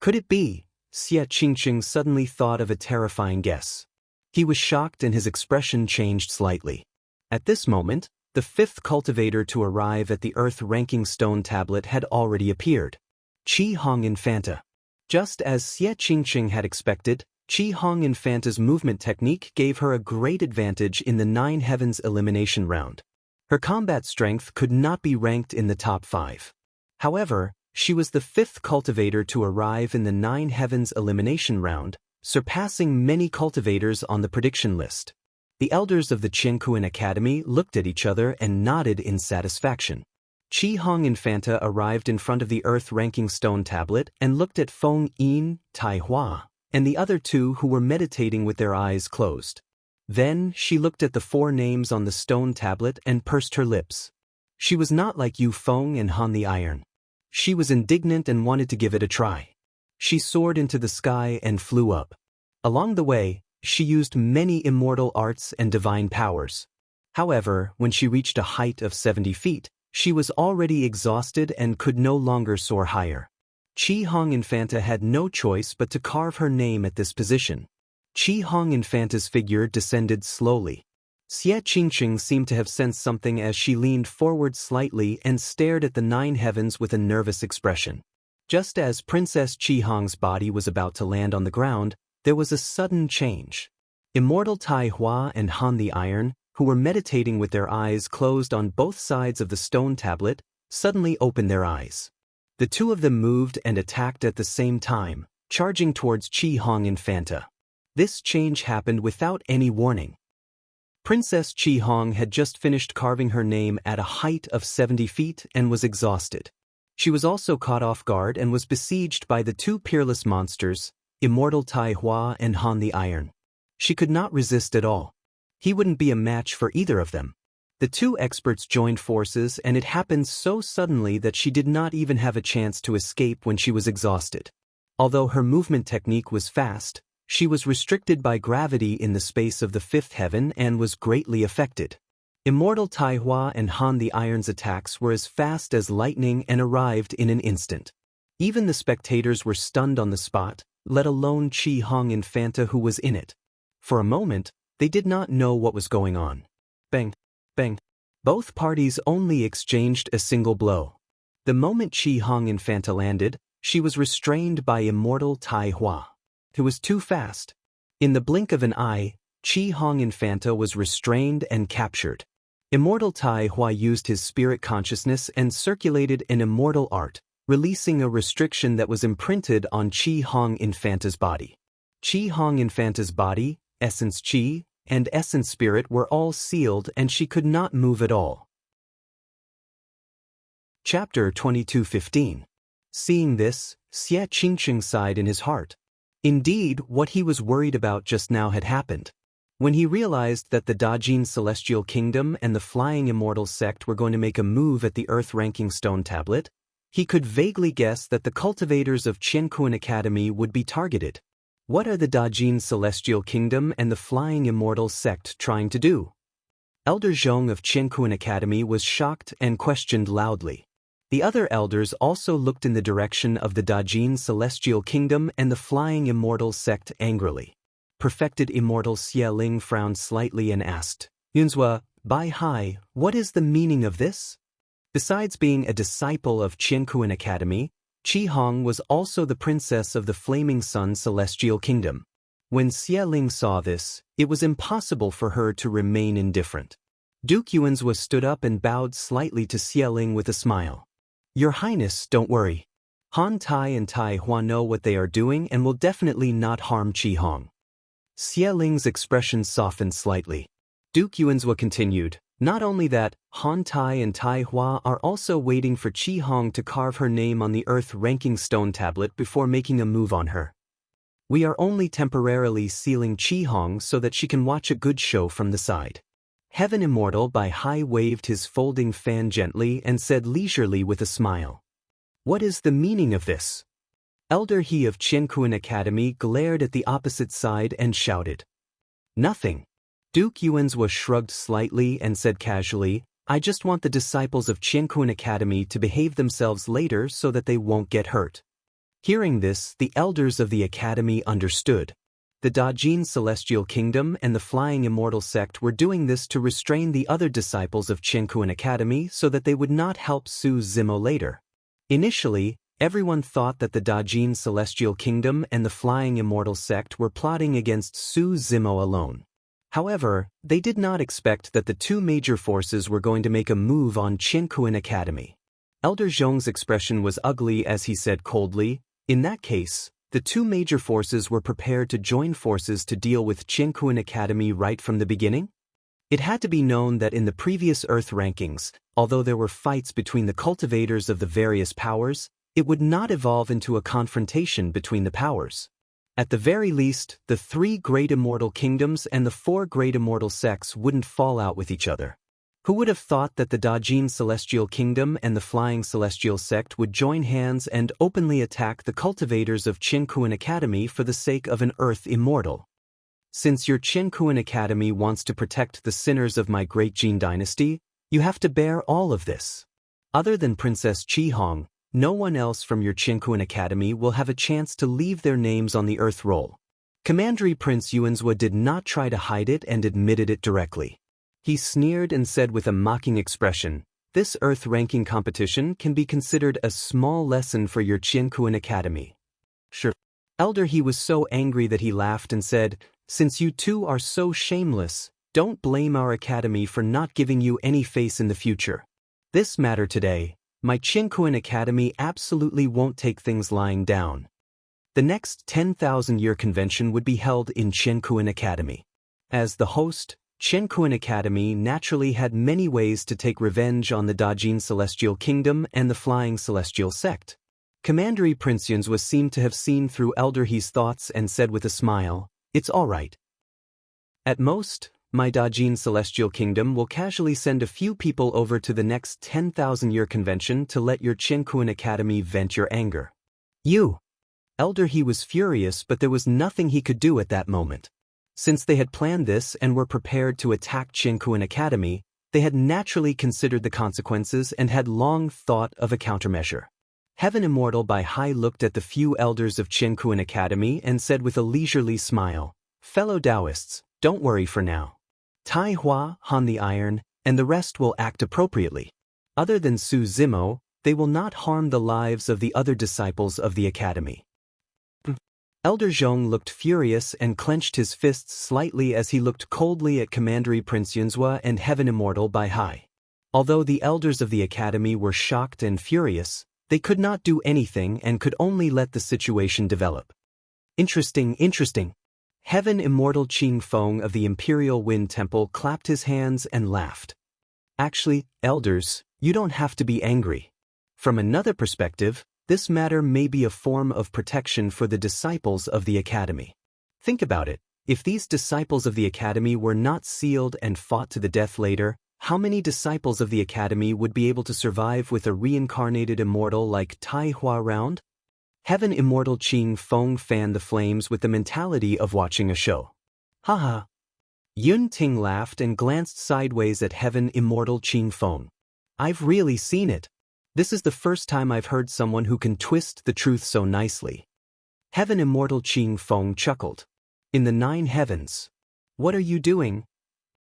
Could it be? Xie Qingqing suddenly thought of a terrifying guess. He was shocked and his expression changed slightly. At this moment, the fifth cultivator to arrive at the Earth ranking stone tablet had already appeared. Qi Hong Infanta. Just as Xie Qingqing had expected, Qi Hong Infanta's movement technique gave her a great advantage in the 9 Heavens elimination round. Her combat strength could not be ranked in the top 5. However, She was the fifth cultivator to arrive in the Nine Heavens elimination round, surpassing many cultivators on the prediction list. The elders of the Qianquan Academy looked at each other and nodded in satisfaction. Qi Hong Infanta arrived in front of the Earth ranking stone tablet and looked at Feng Yin, Tai Hua, and the other two who were meditating with their eyes closed. Then she looked at the four names on the stone tablet and pursed her lips. She was not like Yu Feng and Han the Iron. She was indignant and wanted to give it a try. She soared into the sky and flew up. Along the way, she used many immortal arts and divine powers. However, when she reached a height of 70 feet, she was already exhausted and could no longer soar higher. Qi Hong Infanta had no choice but to carve her name at this position. Qi Hong Infanta's figure descended slowly. Xie Qingqing seemed to have sensed something as she leaned forward slightly and stared at the nine heavens with a nervous expression. Just as Princess Qi Hong's body was about to land on the ground, there was a sudden change. Immortal Tai Hua and Han the Iron, who were meditating with their eyes closed on both sides of the stone tablet, suddenly opened their eyes. The two of them moved and attacked at the same time, charging towards Qi Hong Infanta. This change happened without any warning. Princess Qi Hong had just finished carving her name at a height of 70 feet and was exhausted. She was also caught off guard and was besieged by the two peerless monsters, Immortal Tai Hua and Han the Iron. She could not resist at all. He wouldn't be a match for either of them. The two experts joined forces, and it happened so suddenly that she did not even have a chance to escape when she was exhausted. Although her movement technique was fast, she was restricted by gravity in the space of the fifth heaven and was greatly affected. Immortal Tai Hua and Han the Iron's attacks were as fast as lightning and arrived in an instant. Even the spectators were stunned on the spot, let alone Qi Hong Infanta who was in it. For a moment, they did not know what was going on. Bang, bang. Both parties only exchanged a single blow. The moment Qi Hong Infanta landed, she was restrained by Immortal Tai Hua. It was too fast. In the blink of an eye, Qi Hong Infanta was restrained and captured. Immortal Tai Hua used his spirit consciousness and circulated an immortal art, releasing a restriction that was imprinted on Qi Hong Infanta's body. Qi Hong Infanta's body, essence Qi, and essence spirit were all sealed and she could not move at all. Chapter 22:15. Seeing this, Xie Qingqing sighed in his heart. Indeed, what he was worried about just now had happened. When he realized that the Dajin Celestial Kingdom and the Flying Immortal Sect were going to make a move at the Earth ranking stone tablet, he could vaguely guess that the cultivators of Qianquan Academy would be targeted. What are the Dajin Celestial Kingdom and the Flying Immortal Sect trying to do? Elder Zhong of Qianquan Academy was shocked and questioned loudly. The other elders also looked in the direction of the Dajin Celestial Kingdom and the Flying Immortal Sect angrily. Perfected Immortal Xie Ling frowned slightly and asked, Yunzhua, Bai Hai, what is the meaning of this? Besides being a disciple of Qianquan Academy, Qi Hong was also the princess of the Flaming Sun Celestial Kingdom. When Xie Ling saw this, it was impossible for her to remain indifferent. Duke Yuanzhua stood up and bowed slightly to Xie Ling with a smile. Your Highness, don't worry. Han Tai and Tai Hua know what they are doing and will definitely not harm Qi Hong. Xie Ling's expression softened slightly. Duke Yuanzhua continued, not only that, Han Tai and Tai Hua are also waiting for Qi Hong to carve her name on the Earth ranking stone tablet before making a move on her. We are only temporarily sealing Qi Hong so that she can watch a good show from the side. Heaven Immortal Bai Hai waved his folding fan gently and said leisurely with a smile. What is the meaning of this? Elder He of Qianquan Academy glared at the opposite side and shouted. Nothing. Duke Yuanzhua shrugged slightly and said casually, I just want the disciples of Qianquan Academy to behave themselves later so that they won't get hurt. Hearing this, the elders of the academy understood. The Dajin Celestial Kingdom and the Flying Immortal Sect were doing this to restrain the other disciples of Qianquan Academy so that they would not help Su Zimo later. Initially, everyone thought that the Dajin Celestial Kingdom and the Flying Immortal Sect were plotting against Su Zimo alone. However, they did not expect that the two major forces were going to make a move on Qianquan Academy. Elder Zhong's expression was ugly as he said coldly, "In that case, the two major forces were prepared to join forces to deal with Qiankuan Academy right from the beginning?" It had to be known that in the previous Earth rankings, although there were fights between the cultivators of the various powers, it would not evolve into a confrontation between the powers. At the very least, the 3 great immortal kingdoms and the 4 great immortal sects wouldn't fall out with each other. Who would have thought that the Dajin Celestial Kingdom and the Flying Celestial Sect would join hands and openly attack the cultivators of Qiankuan Academy for the sake of an Earth immortal? Since your Qiankuan Academy wants to protect the sinners of my great Jin dynasty, you have to bear all of this. Other than Princess Qi Hong, no one else from your Qiankuan Academy will have a chance to leave their names on the Earth roll. Commandery Prince Yuanzhua did not try to hide it and admitted it directly. He sneered and said with a mocking expression, "This Earth ranking competition can be considered a small lesson for your Qiankuan Academy." Sure. Elder, he was so angry that he laughed and said, "Since you two are so shameless, don't blame our academy for not giving you any face in the future. This matter today, my Qiankuan Academy absolutely won't take things lying down." The next 10,000-year convention would be held in Qiankuan Academy. As the host, Qiankuan Academy naturally had many ways to take revenge on the Dajin Celestial Kingdom and the Flying Celestial Sect. Commandery Prince Yuanzhua seemed to have seen through Elder He's thoughts and said with a smile, "It's all right. At most, my Dajin Celestial Kingdom will casually send a few people over to the next 10,000-year convention to let your Qiankuan Academy vent your anger." You! Elder He was furious, but there was nothing he could do at that moment. Since they had planned this and were prepared to attack Qiankuan Academy, they had naturally considered the consequences and had long thought of a countermeasure. Heaven Immortal Bai Hai looked at the few elders of Qiankuan Academy and said with a leisurely smile, "Fellow Taoists, don't worry for now. Tai Hua, Han the Iron, and the rest will act appropriately. Other than Su Zimo, they will not harm the lives of the other disciples of the Academy." Elder Zhong looked furious and clenched his fists slightly as he looked coldly at Commandery Prince Yuanzhua and Heaven Immortal Bai Hai. Although the elders of the Academy were shocked and furious, they could not do anything and could only let the situation develop. Interesting. Heaven Immortal Qing Feng of the Imperial Wind Temple clapped his hands and laughed. "Actually, elders, you don't have to be angry. From another perspective, this matter may be a form of protection for the disciples of the Academy. Think about it. If these disciples of the Academy were not sealed and fought to the death later, how many disciples of the Academy would be able to survive with a reincarnated immortal like Tai Hua around?" Heaven Immortal Qing Feng fanned the flames with the mentality of watching a show. Haha. Yun Ting laughed and glanced sideways at Heaven Immortal Qing Feng. "I've really seen it. This is the first time I've heard someone who can twist the truth so nicely." Heaven Immortal Qing Feng chuckled. "In the 9 heavens. What are you doing?"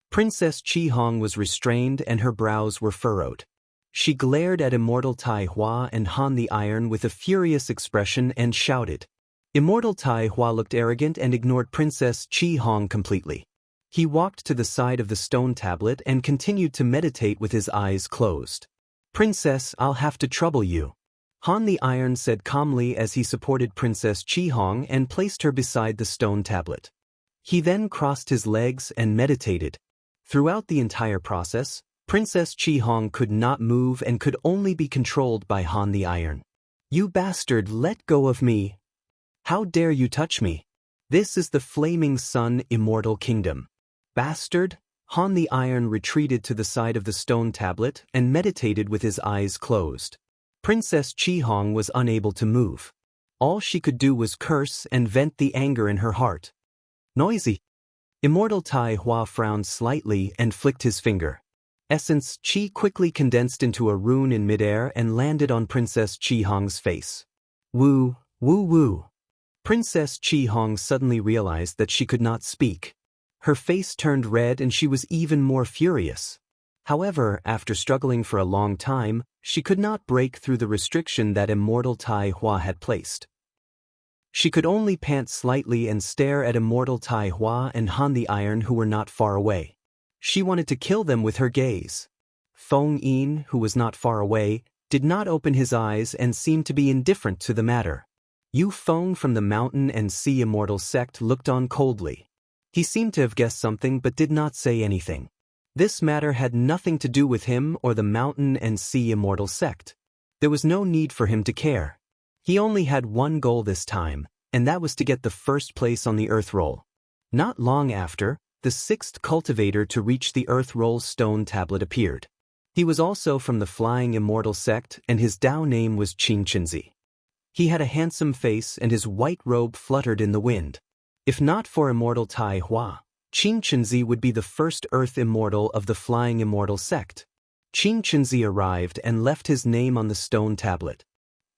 Princess Qi Hong was restrained and her brows were furrowed. She glared at Immortal Tai Hua and Han the Iron with a furious expression and shouted. Immortal Tai Hua looked arrogant and ignored Princess Qi Hong completely. He walked to the side of the stone tablet and continued to meditate with his eyes closed. "Princess, I'll have to trouble you," Han the Iron said calmly as he supported Princess Qi Hong and placed her beside the stone tablet. He then crossed his legs and meditated. Throughout the entire process, Princess Qi Hong could not move and could only be controlled by Han the Iron. "You bastard, let go of me. How dare you touch me? This is the Flaming Sun Immortal Kingdom." "Bastard?" Han the Iron retreated to the side of the stone tablet and meditated with his eyes closed. Princess Qi Hong was unable to move. All she could do was curse and vent the anger in her heart. "Noisy." Immortal Tai Hua frowned slightly and flicked his finger. Essence Qi quickly condensed into a rune in midair and landed on Princess Qi Hong's face. Woo, woo woo. Princess Qi Hong suddenly realized that she could not speak. Her face turned red and she was even more furious. However, after struggling for a long time, she could not break through the restriction that Immortal Tai Hua had placed. She could only pant slightly and stare at Immortal Tai Hua and Han the Iron, who were not far away. She wanted to kill them with her gaze. Feng Yin, who was not far away, did not open his eyes and seemed to be indifferent to the matter. Yu Feng from the Mountain and Sea Immortal sect looked on coldly. He seemed to have guessed something but did not say anything. This matter had nothing to do with him or the Mountain and Sea Immortal sect. There was no need for him to care. He only had one goal this time, and that was to get the first place on the Earth Roll. Not long after, the sixth cultivator to reach the Earth Roll stone tablet appeared. He was also from the Flying Immortal sect, and his Dao name was Qingqinzi. He had a handsome face and his white robe fluttered in the wind. If not for Immortal Tai Hua, Qingqinzi would be the first Earth Immortal of the Flying Immortal sect. Qingqinzi arrived and left his name on the stone tablet.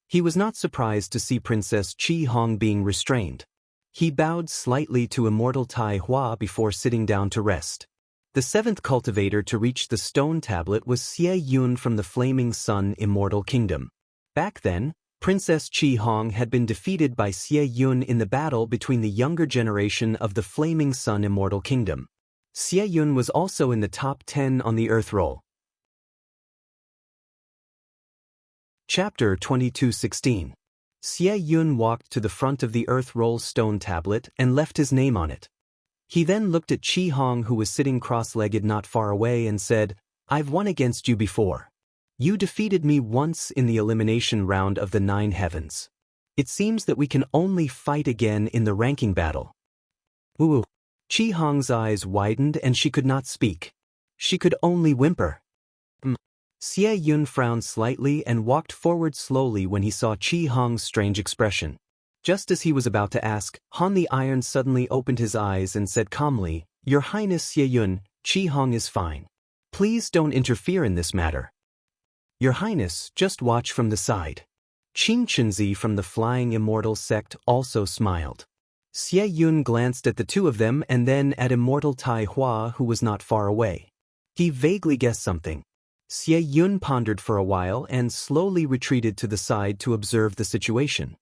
He was not surprised to see Princess Qi Hong being restrained. He bowed slightly to Immortal Tai Hua before sitting down to rest. The seventh cultivator to reach the stone tablet was Xie Yun from the Flaming Sun Immortal Kingdom. Back then, Princess Qi Hong had been defeated by Xie Yun in the battle between the younger generation of the Flaming Sun Immortal Kingdom. Xie Yun was also in the top 10 on the Earth Roll. Chapter 22:16. Xie Yun walked to the front of the Earth Roll stone tablet and left his name on it. He then looked at Qi Hong, who was sitting cross-legged not far away, and said, "I've won against you before. You defeated me once in the elimination round of the 9 heavens. It seems that we can only fight again in the ranking battle." Ooh. Qi Hong's eyes widened and she could not speak. She could only whimper. Xie Yun frowned slightly and walked forward slowly when he saw Qi Hong's strange expression. Just as he was about to ask, Han the Iron suddenly opened his eyes and said calmly, "Your Highness Xie Yun, Qi Hong is fine. Please don't interfere in this matter." "Your Highness, just watch from the side." Qingqinzi from the Flying Immortal sect also smiled. Xie Yun glanced at the two of them and then at Immortal Tai Hua, who was not far away. He vaguely guessed something. Xie Yun pondered for a while and slowly retreated to the side to observe the situation.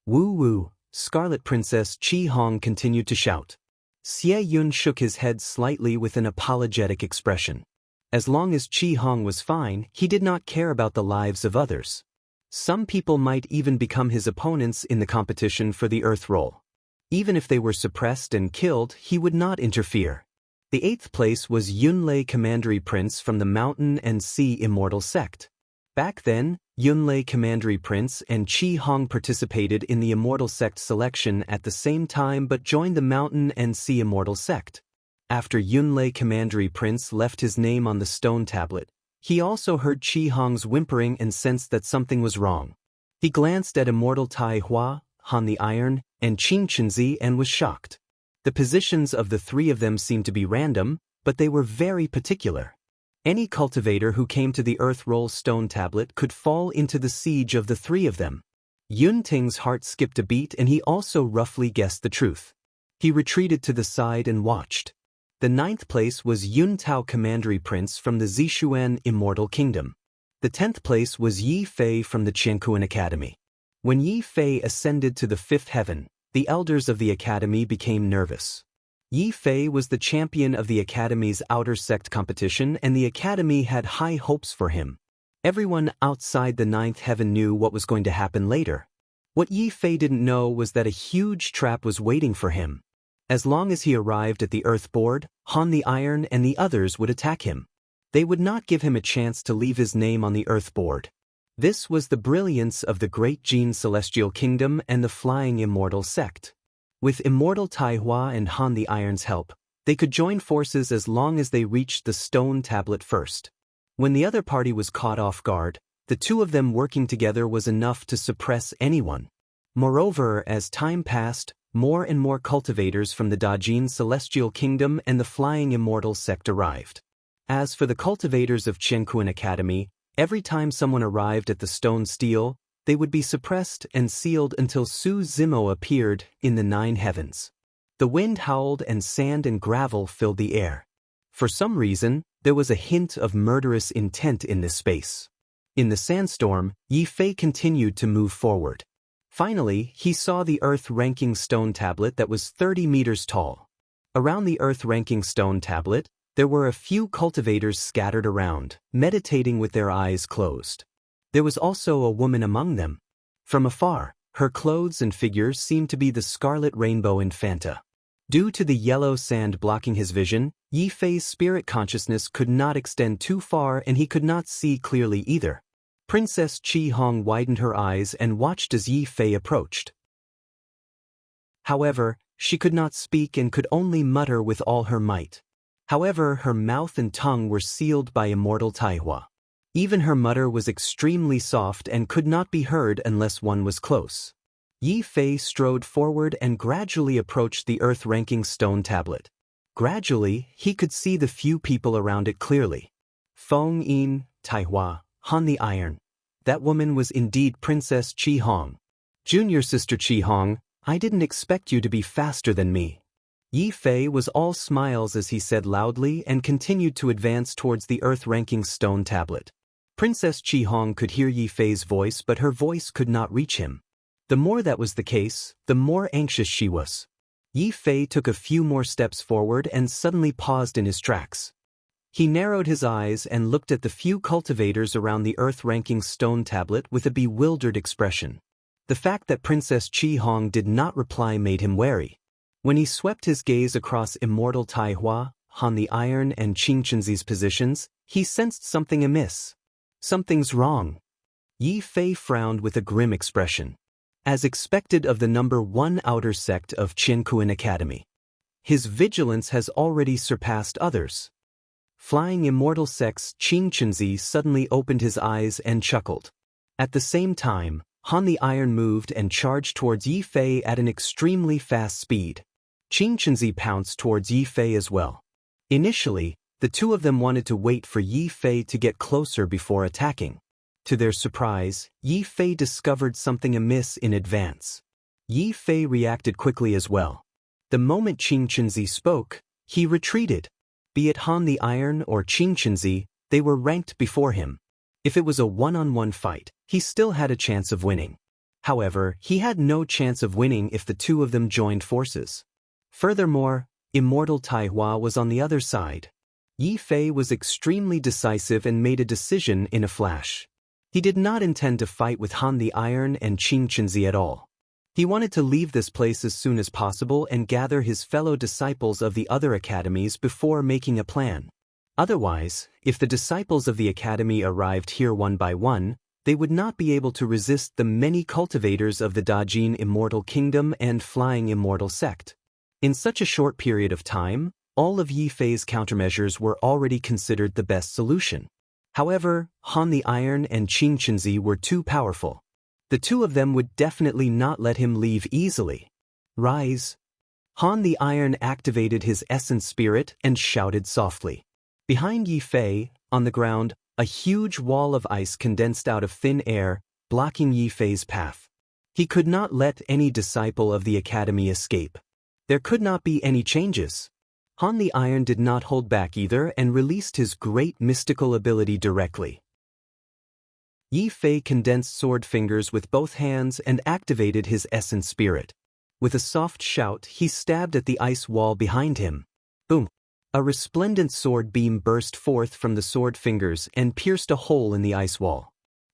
"Woo-woo," Scarlet Princess Qi Hong continued to shout. Xie Yun shook his head slightly with an apologetic expression. As long as Qi Hong was fine, he did not care about the lives of others. Some people might even become his opponents in the competition for the Earth Roll. Even if they were suppressed and killed, he would not interfere. The 8th place was Yunlei Commandery Prince from the Mountain and Sea Immortal sect. Back then, Yunlei Commandery Prince and Qi Hong participated in the Immortal sect selection at the same time but joined the Mountain and Sea Immortal sect. After Yunlei Commandery Prince left his name on the stone tablet, he also heard Qi Hong's whimpering and sensed that something was wrong. He glanced at Immortal Tai Hua, Han the Iron, and Qingqinzi and was shocked. The positions of the three of them seemed to be random, but they were very particular. Any cultivator who came to the Earth Roll stone tablet could fall into the siege of the three of them. Yun Ting's heart skipped a beat and he also roughly guessed the truth. He retreated to the side and watched. The 9th place was Yun Tao Commandery Prince from the Zishuan Immortal Kingdom. The 10th place was Yi Fei from the Qiankuan Academy. When Yi Fei ascended to the 5th heaven, the elders of the academy became nervous. Yi Fei was the champion of the academy's outer sect competition and the academy had high hopes for him. Everyone outside the 9th heaven knew what was going to happen later. What Yi Fei didn't know was that a huge trap was waiting for him. As long as he arrived at the Earth Board, Han the Iron and the others would attack him. They would not give him a chance to leave his name on the Earth Board. This was the brilliance of the Great Jin Celestial Kingdom and the Flying Immortal sect. With Immortal Tai Hua and Han the Iron's help, they could join forces as long as they reached the stone tablet first. When the other party was caught off guard, the two of them working together was enough to suppress anyone. Moreover, as time passed, more and more cultivators from the Dajin Celestial Kingdom and the Flying Immortal sect arrived. As for the cultivators of Qiankuan Academy, every time someone arrived at the stone stele, they would be suppressed and sealed until Su Zimo appeared in the 9 heavens. The wind howled and sand and gravel filled the air. For some reason, there was a hint of murderous intent in this space. In the sandstorm, Yi Fei continued to move forward. Finally, he saw the Earth-ranking stone tablet that was 30 meters tall. Around the Earth-ranking stone tablet, there were a few cultivators scattered around, meditating with their eyes closed. There was also a woman among them. From afar, her clothes and figure seemed to be the scarlet rainbow in Fanta. Due to the yellow sand blocking his vision, Yi Fei's spirit consciousness could not extend too far and he could not see clearly either. Princess Qi Hong widened her eyes and watched as Yi Fei approached. However, she could not speak and could only mutter with all her might. However, her mouth and tongue were sealed by immortal Taihua. Even her mutter was extremely soft and could not be heard unless one was close. Yi Fei strode forward and gradually approached the earth-ranking stone tablet. Gradually, he could see the few people around it clearly. Feng Yin, Taihua, Han the Iron. That woman was indeed Princess Qi Hong. Junior sister Qi Hong, I didn't expect you to be faster than me. Yi Fei was all smiles as he said loudly and continued to advance towards the earth-ranking stone tablet. Princess Qi Hong could hear Yi Fei's voice, but her voice could not reach him. The more that was the case, the more anxious she was. Yi Fei took a few more steps forward and suddenly paused in his tracks. He narrowed his eyes and looked at the few cultivators around the earth-ranking stone tablet with a bewildered expression. The fact that Princess Qi Hong did not reply made him wary. When he swept his gaze across immortal Taihua, Han the Iron and Qing Chenzi's positions, he sensed something amiss. Something's wrong. Yi Fei frowned with a grim expression. As expected of the number 1 outer sect of Qiankuan Academy, his vigilance has already surpassed others. Flying Immortal Sect's Qing Chenzi suddenly opened his eyes and chuckled. At the same time, Han the Iron moved and charged towards Yi Fei at an extremely fast speed. Qing Chenzi pounced towards Yi Fei as well. Initially, the two of them wanted to wait for Yi Fei to get closer before attacking. To their surprise, Yi Fei discovered something amiss in advance. Yi Fei reacted quickly as well. The moment Qing Chenzi spoke, he retreated. Be it Han the Iron or Qing Chenzi, they were ranked before him. If it was a one-on-one fight, he still had a chance of winning. However, he had no chance of winning if the two of them joined forces. Furthermore, immortal Taihua was on the other side. Yi Fei was extremely decisive and made a decision in a flash. He did not intend to fight with Han the Iron and Qing Chenzi at all. He wanted to leave this place as soon as possible and gather his fellow disciples of the other academies before making a plan. Otherwise, if the disciples of the academy arrived here one by one, they would not be able to resist the many cultivators of the Dajin Immortal Kingdom and Flying Immortal Sect. In such a short period of time, all of Yi Fei's countermeasures were already considered the best solution. However, Han the Iron and Qing Chenzi were too powerful. The two of them would definitely not let him leave easily. Rise! Han the Iron activated his essence spirit and shouted softly. Behind Yi Fei, on the ground, a huge wall of ice condensed out of thin air, blocking Yi Fei's path. He could not let any disciple of the academy escape. There could not be any changes. Han the Iron did not hold back either and released his great mystical ability directly. Yi Fei condensed sword fingers with both hands and activated his essence spirit. With a soft shout, he stabbed at the ice wall behind him. Boom! A resplendent sword beam burst forth from the sword fingers and pierced a hole in the ice wall.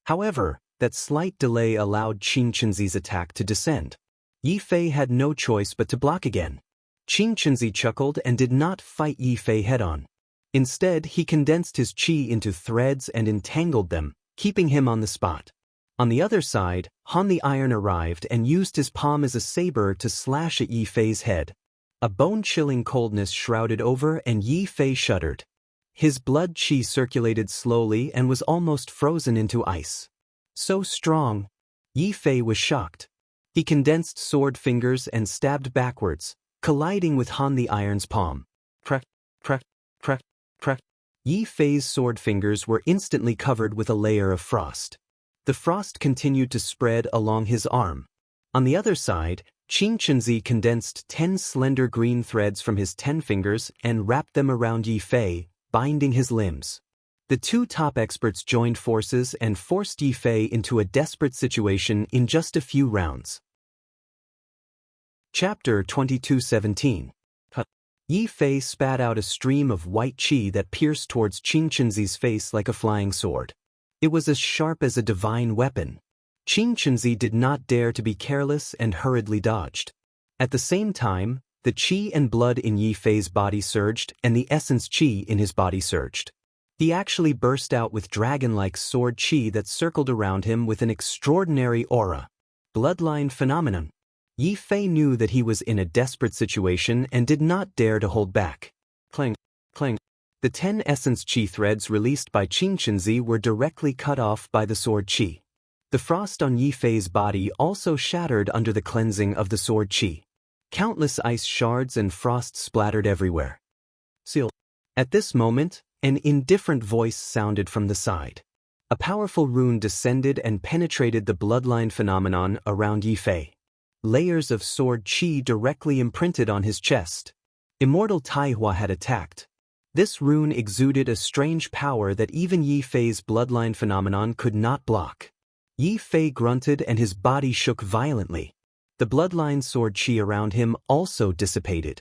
However, that slight delay allowed Qing Chenzi's attack to descend. Yi Fei had no choice but to block again. Qing Chenzi chuckled and did not fight Yi Fei head-on. Instead, he condensed his qi into threads and entangled them, keeping him on the spot. On the other side, Han the Iron arrived and used his palm as a saber to slash at Yi Fei's head. A bone-chilling coldness shrouded over and Yi Fei shuddered. His blood qi circulated slowly and was almost frozen into ice. So strong! Yi Fei was shocked. He condensed sword fingers and stabbed backwards, colliding with Han the Iron's palm. Crack, crack, crack, crack. Yi Fei's sword fingers were instantly covered with a layer of frost. The frost continued to spread along his arm. On the other side, Qing Chenzi condensed 10 slender green threads from his 10 fingers and wrapped them around Yi Fei, binding his limbs. The two top experts joined forces and forced Yi Fei into a desperate situation in just a few rounds. Chapter 22:17. Yi Fei spat out a stream of white qi that pierced towards Qing Chenzi's face like a flying sword. It was as sharp as a divine weapon. Qing Chunzi did not dare to be careless and hurriedly dodged. At the same time, the qi and blood in Yi Fei's body surged and the essence qi in his body surged. He actually burst out with dragon-like sword qi that circled around him with an extraordinary aura. Bloodline phenomenon. Yi Fei knew that he was in a desperate situation and did not dare to hold back. Clang, clang. The 10 essence qi threads released by Qing Chunzi were directly cut off by the sword qi. The frost on Yi Fei's body also shattered under the cleansing of the sword qi. Countless ice shards and frost splattered everywhere. Seal. At this moment, an indifferent voice sounded from the side. A powerful rune descended and penetrated the bloodline phenomenon around Yi Fei. Layers of sword qi directly imprinted on his chest. Immortal Taihua had attacked. This rune exuded a strange power that even Yi Fei's bloodline phenomenon could not block. Yi Fei grunted and his body shook violently. The bloodline sword qi around him also dissipated.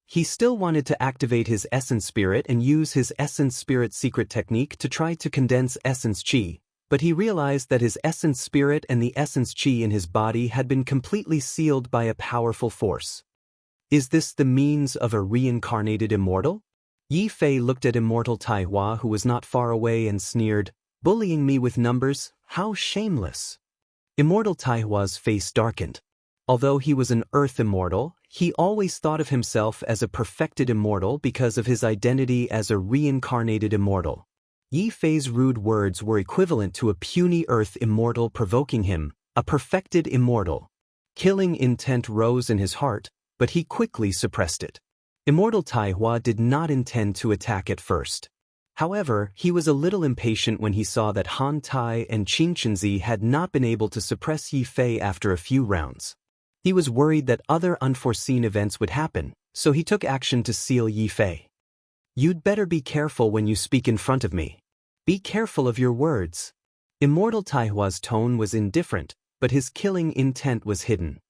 He still wanted to activate his essence spirit and use his essence spirit secret technique to try to condense essence qi, but he realized that his essence spirit and the essence qi in his body had been completely sealed by a powerful force. Is this the means of a reincarnated immortal? Yi Fei looked at immortal Taihua, who was not far away, and sneered, "Bullying me with numbers? How shameless!" Immortal Taihua's face darkened. Although he was an earth immortal, he always thought of himself as a perfected immortal because of his identity as a reincarnated immortal. Yi Fei's rude words were equivalent to a puny earth immortal provoking him, a perfected immortal. Killing intent rose in his heart, but he quickly suppressed it. Immortal Taihua did not intend to attack at first. However, he was a little impatient when he saw that Han Tai and Qing Chunzi had not been able to suppress Yi Fei after a few rounds. He was worried that other unforeseen events would happen, so he took action to seal Yi Fei. "You'd better be careful when you speak in front of me. Be careful of your words." Immortal Taihua's tone was indifferent, but his killing intent was hidden.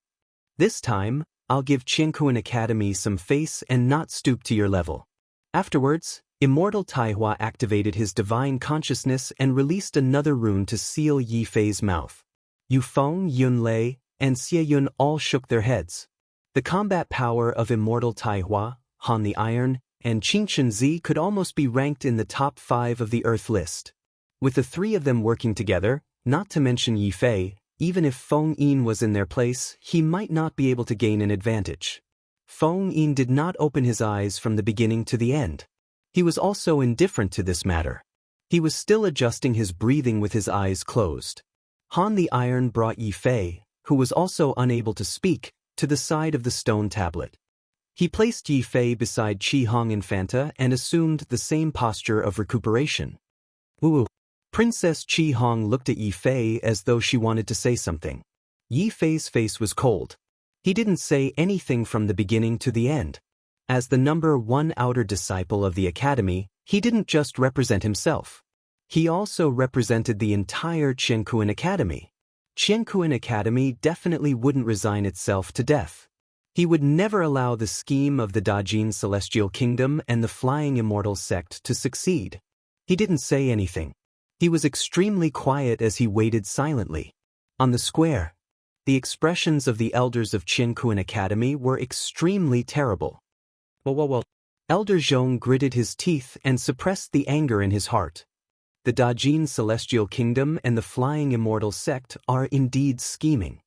"This time, I'll give Qiankuan Academy some face and not stoop to your level." Afterwards, Immortal Taihua activated his divine consciousness and released another rune to seal Yi Fei's mouth. Yufeng, Yunlei, and Xie Yun all shook their heads. The combat power of Immortal Taihua, Han the Iron, and Qing Chunzi could almost be ranked in the top 5 of the Earth list. With the three of them working together, not to mention Yi Fei, even if Feng Yin was in their place, he might not be able to gain an advantage. Feng Yin did not open his eyes from the beginning to the end. He was also indifferent to this matter. He was still adjusting his breathing with his eyes closed. Han the Iron brought Yi Fei, who was also unable to speak, to the side of the stone tablet. He placed Yi Fei beside Qi Hong Infanta and assumed the same posture of recuperation. Ooh! Princess Qi Hong looked at Yi Fei as though she wanted to say something. Yi Fei's face was cold. He didn't say anything from the beginning to the end. As the number 1 outer disciple of the academy, he didn't just represent himself. He also represented the entire Qiankuan Academy. Qiankuan Academy definitely wouldn't resign itself to death. He would never allow the scheme of the Dajin Celestial Kingdom and the Flying Immortal Sect to succeed. He didn't say anything. He was extremely quiet as he waited silently. On the square, the expressions of the elders of Qiankuan Academy were extremely terrible. Well. Elder Zhong gritted his teeth and suppressed the anger in his heart. The Dajin Celestial Kingdom and the Flying Immortal Sect are indeed scheming.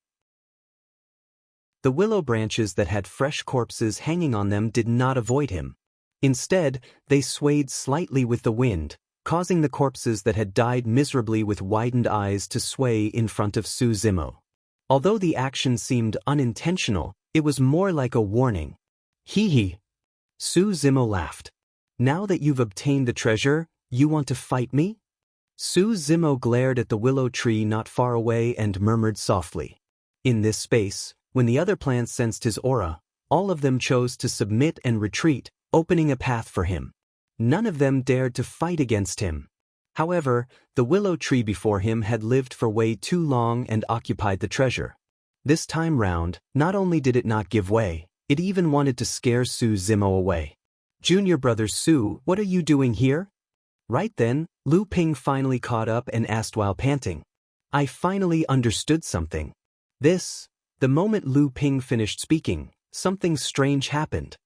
The willow branches that had fresh corpses hanging on them did not avoid him. Instead, they swayed slightly with the wind, causing the corpses that had died miserably with widened eyes to sway in front of Su Zimo. Although the action seemed unintentional, it was more like a warning. Hee. Su Zimo laughed. "Now that you've obtained the treasure, you want to fight me?" Su Zimo glared at the willow tree not far away and murmured softly. In this space, when the other plants sensed his aura, all of them chose to submit and retreat, opening a path for him. None of them dared to fight against him. However, the willow tree before him had lived for way too long and occupied the treasure. This time round, not only did it not give way, it even wanted to scare Su Zimo away. "Junior brother Su, what are you doing here?" Right then, Lu Ping finally caught up and asked while panting. I finally understood something. The moment Lu Ping finished speaking, something strange happened.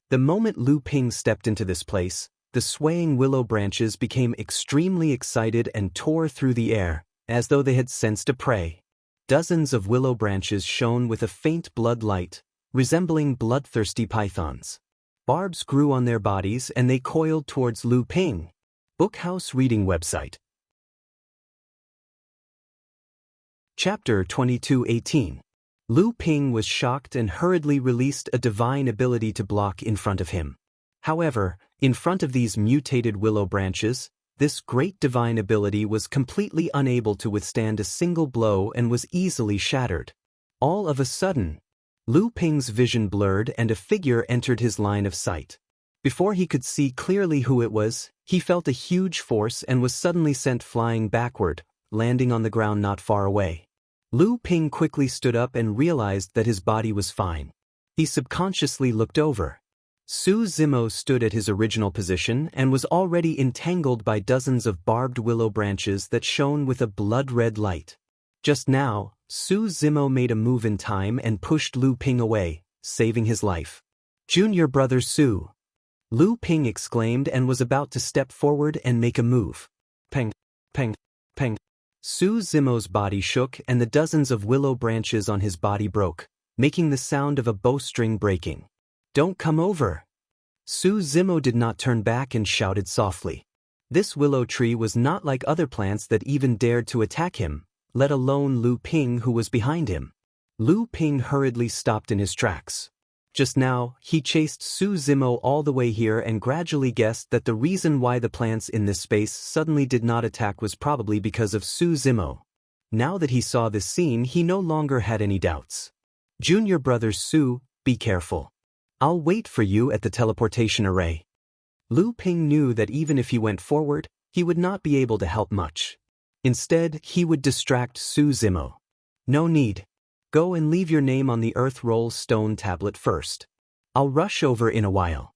The moment Lu Ping stepped into this place, the swaying willow branches became extremely excited and tore through the air, as though they had sensed a prey. Dozens of willow branches shone with a faint blood light, resembling bloodthirsty pythons. Barbs grew on their bodies and they coiled towards Lu Ping. Bookhouse Reading Website. Chapter 22:18. Lu Ping was shocked and hurriedly released a divine ability to block in front of him. However, in front of these mutated willow branches, this great divine ability was completely unable to withstand a single blow and was easily shattered. All of a sudden, Lu Ping's vision blurred and a figure entered his line of sight. Before he could see clearly who it was, he felt a huge force and was suddenly sent flying backward, landing on the ground not far away. Lu Ping quickly stood up and realized that his body was fine. He subconsciously looked over. Su Zimo stood at his original position and was already entangled by dozens of barbed willow branches that shone with a blood-red light. Just now, Su Zimo made a move in time and pushed Lu Ping away, saving his life. Junior brother Su! Lu Ping exclaimed and was about to step forward and make a move. Peng, peng, peng. Su Zimo's body shook and the dozens of willow branches on his body broke, making the sound of a bowstring breaking. Don't come over! Su Zimo did not turn back and shouted softly. This willow tree was not like other plants that even dared to attack him, let alone Lu Ping who was behind him. Lu Ping hurriedly stopped in his tracks. Just now, he chased Su Zimo all the way here and gradually guessed that the reason why the plants in this space suddenly did not attack was probably because of Su Zimo. Now that he saw this scene, he no longer had any doubts. Junior brother Su, be careful. I'll wait for you at the teleportation array. Lu Ping knew that even if he went forward, he would not be able to help much. Instead, he would distract Su Zimo. No need. Go and leave your name on the earth roll stone tablet first. I'll rush over in a while.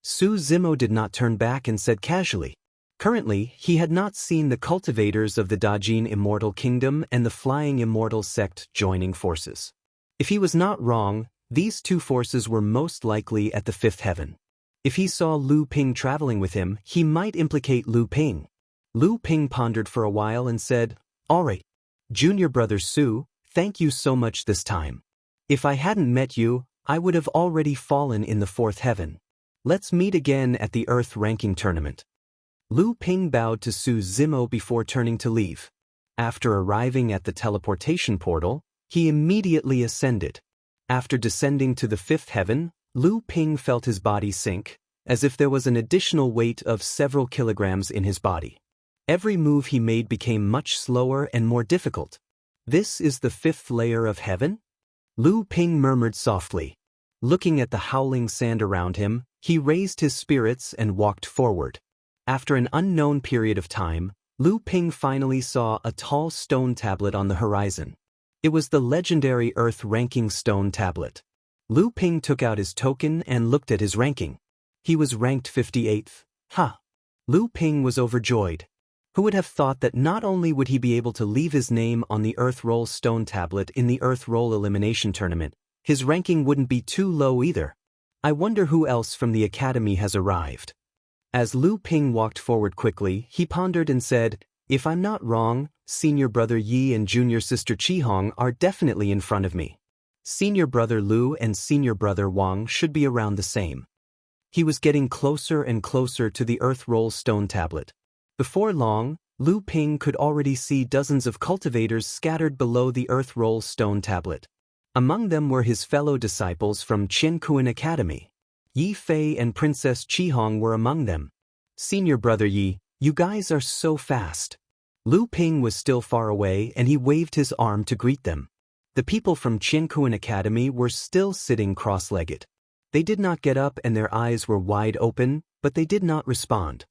Su Zimo did not turn back and said casually. Currently, he had not seen the cultivators of the Dajin Immortal Kingdom and the Flying Immortal Sect joining forces. If he was not wrong, these two forces were most likely at the fifth heaven. If he saw Lu Ping traveling with him, he might implicate Lu Ping. Lu Ping pondered for a while and said, All right, Junior brother Su, thank you so much this time. If I hadn't met you, I would have already fallen in the fourth heaven. Let's meet again at the Earth Ranking Tournament. Lu Ping bowed to Su Zimo before turning to leave. After arriving at the teleportation portal, he immediately ascended. After descending to the fifth heaven, Lu Ping felt his body sink, as if there was an additional weight of several kilograms in his body. Every move he made became much slower and more difficult. This is the fifth layer of heaven? Lu Ping murmured softly. Looking at the howling sand around him, he raised his spirits and walked forward. After an unknown period of time, Lu Ping finally saw a tall stone tablet on the horizon. It was the legendary Earth Ranking Stone Tablet. Lu Ping took out his token and looked at his ranking. He was ranked 58th. Lu Ping was overjoyed. Who would have thought that not only would he be able to leave his name on the Earth Roll Stone Tablet in the Earth Roll Elimination Tournament, his ranking wouldn't be too low either. I wonder who else from the Academy has arrived. As Lu Ping walked forward quickly, he pondered and said, If I'm not wrong, Senior Brother Yi and Junior Sister Qihong are definitely in front of me. Senior Brother Lu and Senior Brother Wang should be around the same. He was getting closer and closer to the Earth Roll Stone Tablet. Before long, Lu Ping could already see dozens of cultivators scattered below the Earth Roll Stone Tablet. Among them were his fellow disciples from Qiankuan Academy. Yi Fei and Princess Qihong were among them. Senior Brother Yi, you guys are so fast. Lu Ping was still far away and he waved his arm to greet them. The people from Qiankuan Academy were still sitting cross-legged. They did not get up and their eyes were wide open, but they did not respond.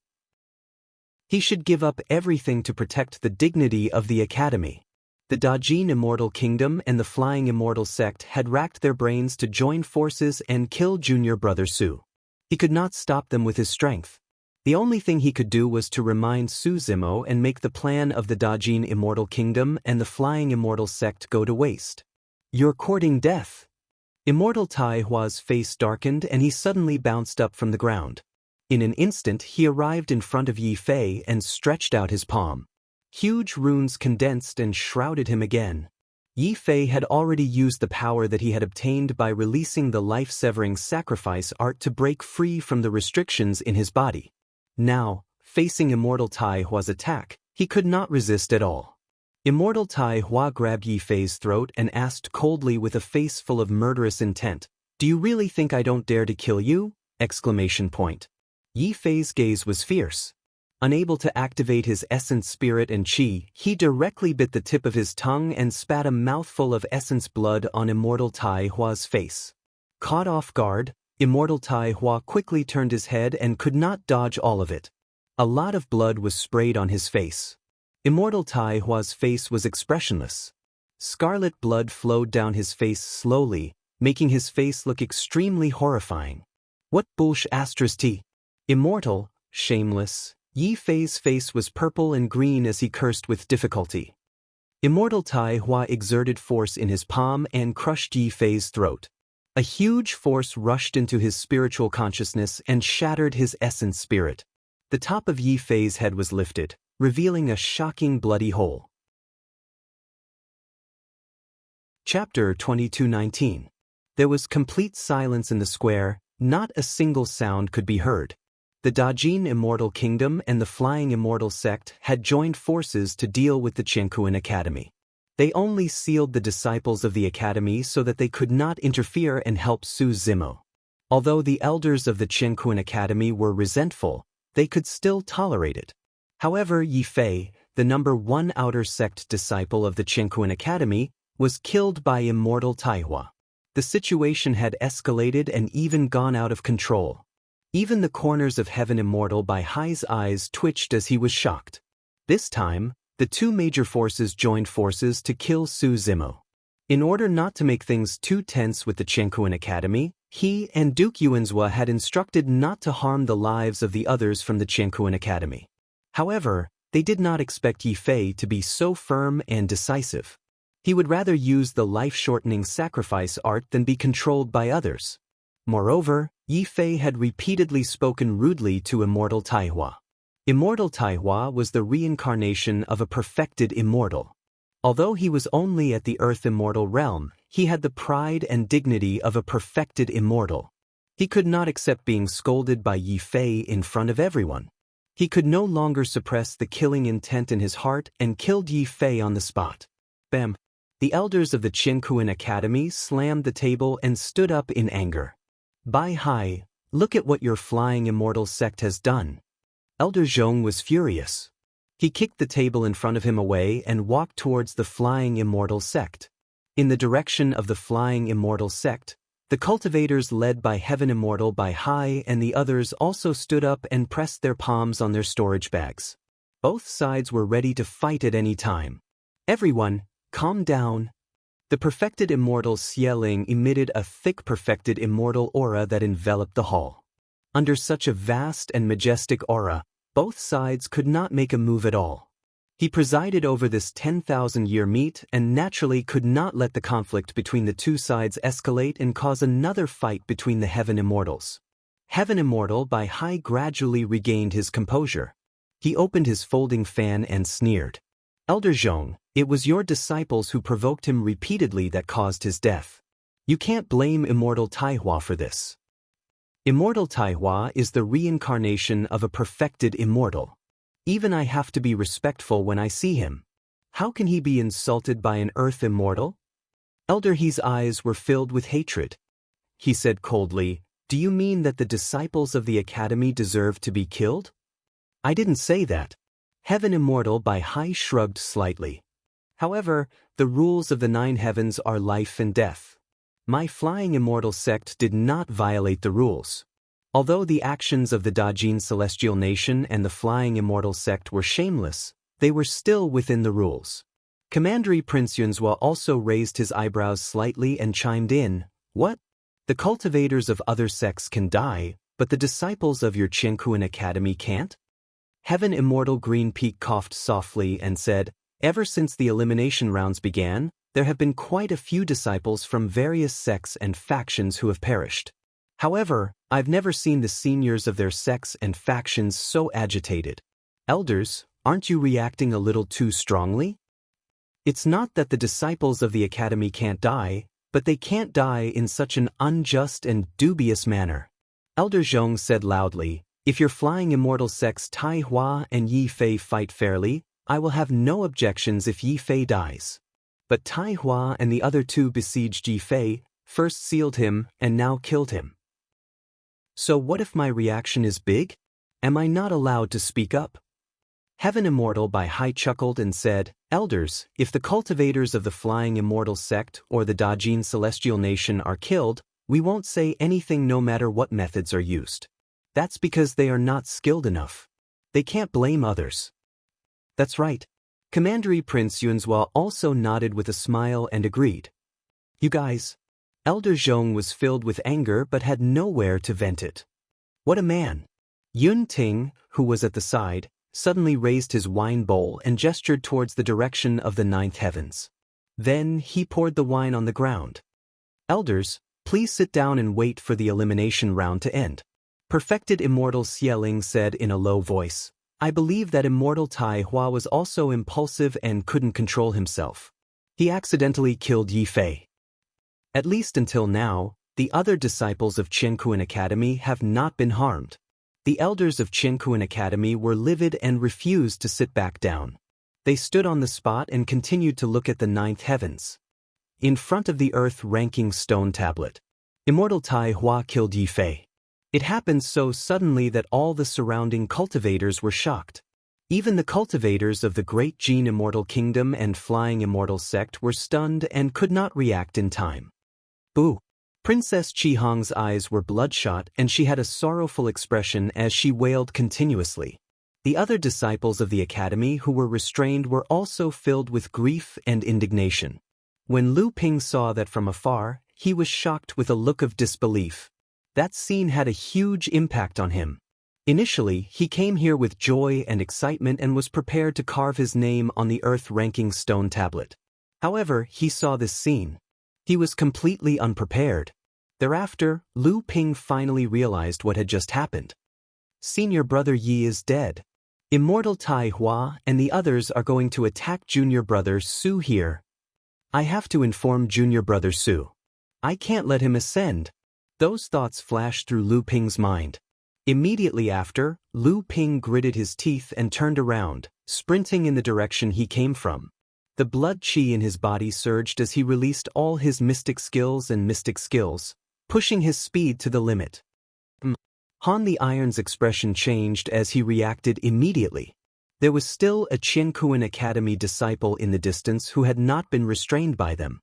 He should give up everything to protect the dignity of the Academy. The Dajin Immortal Kingdom and the Flying Immortal Sect had racked their brains to join forces and kill Junior Brother Su. He could not stop them with his strength. The only thing he could do was to remind Su Zimo and make the plan of the Dajin Immortal Kingdom and the Flying Immortal Sect go to waste. "You're courting death." Immortal Tai Hua's face darkened and he suddenly bounced up from the ground. In an instant he arrived in front of Yi Fei and stretched out his palm. Huge runes condensed and shrouded him again. Yi Fei had already used the power that he had obtained by releasing the life-severing sacrifice art to break free from the restrictions in his body. Now, facing Immortal Tai Hua's attack, he could not resist at all. Immortal Tai Hua grabbed Yi Fei's throat and asked coldly with a face full of murderous intent, "Do you really think I don't dare to kill you?" Yi Fei's gaze was fierce. Unable to activate his essence spirit and chi, he directly bit the tip of his tongue and spat a mouthful of essence blood on Immortal Tai Hua's face. Caught off guard, Immortal Tai Hua quickly turned his head and could not dodge all of it. A lot of blood was sprayed on his face. Immortal Tai Hua's face was expressionless. Scarlet blood flowed down his face slowly, making his face look extremely horrifying. "What bullsh***? Immortal, shameless." Yi Fei's face was purple and green as he cursed with difficulty. Immortal Tai Hua exerted force in his palm and crushed Yi Fei's throat. A huge force rushed into his spiritual consciousness and shattered his essence spirit. The top of Yi Fei's head was lifted, revealing a shocking bloody hole. Chapter 22:19. There was complete silence in the square, not a single sound could be heard. The Dajin Immortal Kingdom and the Flying Immortal Sect had joined forces to deal with the Qianquan Academy. They only sealed the disciples of the academy so that they could not interfere and help Su Zimo. Although the elders of the Qianquan Academy were resentful, they could still tolerate it. However, Yi Fei, the #1 outer sect disciple of the Qianquan Academy, was killed by Immortal Tai Hua. The situation had escalated and even gone out of control. Even the corners of Heaven Immortal by Hai's eyes twitched as he was shocked. This time, the two major forces joined forces to kill Su Zimo. In order not to make things too tense with the Qianquan Academy, he and Duke Yuanzhua had instructed not to harm the lives of the others from the Qianquan Academy. However, they did not expect Yi Fei to be so firm and decisive. He would rather use the life-shortening sacrifice art than be controlled by others. Moreover, Yi Fei had repeatedly spoken rudely to Immortal Tai Hua. Immortal Tai Hua was the reincarnation of a perfected immortal. Although he was only at the Earth Immortal realm, he had the pride and dignity of a perfected immortal. He could not accept being scolded by Yi Fei in front of everyone. He could no longer suppress the killing intent in his heart and killed Yi Fei on the spot. Bam! The elders of the Qianquan Academy slammed the table and stood up in anger. "Bai Hai, look at what your Flying Immortal Sect has done." Elder Zhong was furious. He kicked the table in front of him away and walked towards the Flying Immortal Sect. In the direction of the Flying Immortal Sect, the cultivators led by Heaven Immortal Bai Hai and the others also stood up and pressed their palms on their storage bags. Both sides were ready to fight at any time. "Everyone, calm down." The perfected immortal Xieling emitted a thick perfected immortal aura that enveloped the hall. Under such a vast and majestic aura, both sides could not make a move at all. He presided over this 10,000-year meet and naturally could not let the conflict between the two sides escalate and cause another fight between the Heaven Immortals. Heaven Immortal Bai Hai gradually regained his composure. He opened his folding fan and sneered. "Elder Zhong, it was your disciples who provoked him repeatedly that caused his death. You can't blame Immortal Tai Hua for this. Immortal Tai Hua is the reincarnation of a perfected immortal. Even I have to be respectful when I see him. How can he be insulted by an Earth Immortal?" Elder He's eyes were filled with hatred. He said coldly, "Do you mean that the disciples of the Academy deserve to be killed?" "I didn't say that." Heaven Immortal Bai Hai shrugged slightly. "However, the rules of the 9 heavens are life and death. My Flying Immortal Sect did not violate the rules. Although the actions of the Dajin Celestial Nation and the Flying Immortal Sect were shameless, they were still within the rules." Commandery Prince Yuanzhua also raised his eyebrows slightly and chimed in, "What? The cultivators of other sects can die, but the disciples of your Qiankuan Academy can't? Heaven Immortal Green Peak coughed softly and said, ever since the elimination rounds began, there have been quite a few disciples from various sects and factions who have perished. However, I've never seen the seniors of their sects and factions so agitated. Elders, aren't you reacting a little too strongly? It's not that the disciples of the Academy can't die, but they can't die in such an unjust and dubious manner. Elder Zhong said loudly, if your flying immortal sects Tai Hua and Yi Fei fight fairly, I will have no objections if Yi Fei dies. But Tai Hua and the other two besieged Yi Fei, first sealed him and now killed him. So what if my reaction is big? Am I not allowed to speak up? Heaven Immortal Bai Hai chuckled and said, Elders, if the cultivators of the Flying Immortal Sect or the Dajin Celestial Nation are killed, we won't say anything no matter what methods are used. That's because they are not skilled enough. They can't blame others. That's right. Commandery Prince Yunzhua also nodded with a smile and agreed. You guys. Elder Zhong was filled with anger but had nowhere to vent it. What a man. Yun Ting, who was at the side, suddenly raised his wine bowl and gestured towards the direction of the ninth heavens. Then he poured the wine on the ground. Elders, please sit down and wait for the elimination round to end. Perfected Immortal Xieling said in a low voice, I believe that Immortal Tai Hua was also impulsive and couldn't control himself. He accidentally killed Yi Fei. At least until now, the other disciples of Qiankuan Academy have not been harmed. The elders of Qiankuan Academy were livid and refused to sit back down. They stood on the spot and continued to look at the ninth heavens. In front of the earth-ranking stone tablet, Immortal Tai Hua killed Yi Fei. It happened so suddenly that all the surrounding cultivators were shocked. Even the cultivators of the Great Gene Immortal Kingdom and Flying Immortal Sect were stunned and could not react in time. Boo! Princess Qihong's eyes were bloodshot and she had a sorrowful expression as she wailed continuously. The other disciples of the academy who were restrained were also filled with grief and indignation. When Lu Ping saw that from afar, he was shocked with a look of disbelief. That scene had a huge impact on him. Initially, he came here with joy and excitement and was prepared to carve his name on the earth-ranking stone tablet. However, he saw this scene. He was completely unprepared. Thereafter, Lu Ping finally realized what had just happened. Senior brother Yi is dead. Immortal Tai Hua and the others are going to attack junior brother Su here. I have to inform junior brother Su. I can't let him ascend. Those thoughts flashed through Lu Ping's mind. Immediately after, Lu Ping gritted his teeth and turned around, sprinting in the direction he came from. The blood qi in his body surged as he released all his mystic skills, pushing his speed to the limit. Han the Iron's expression changed as he reacted immediately. There was still a Qiankuan Academy disciple in the distance who had not been restrained by them.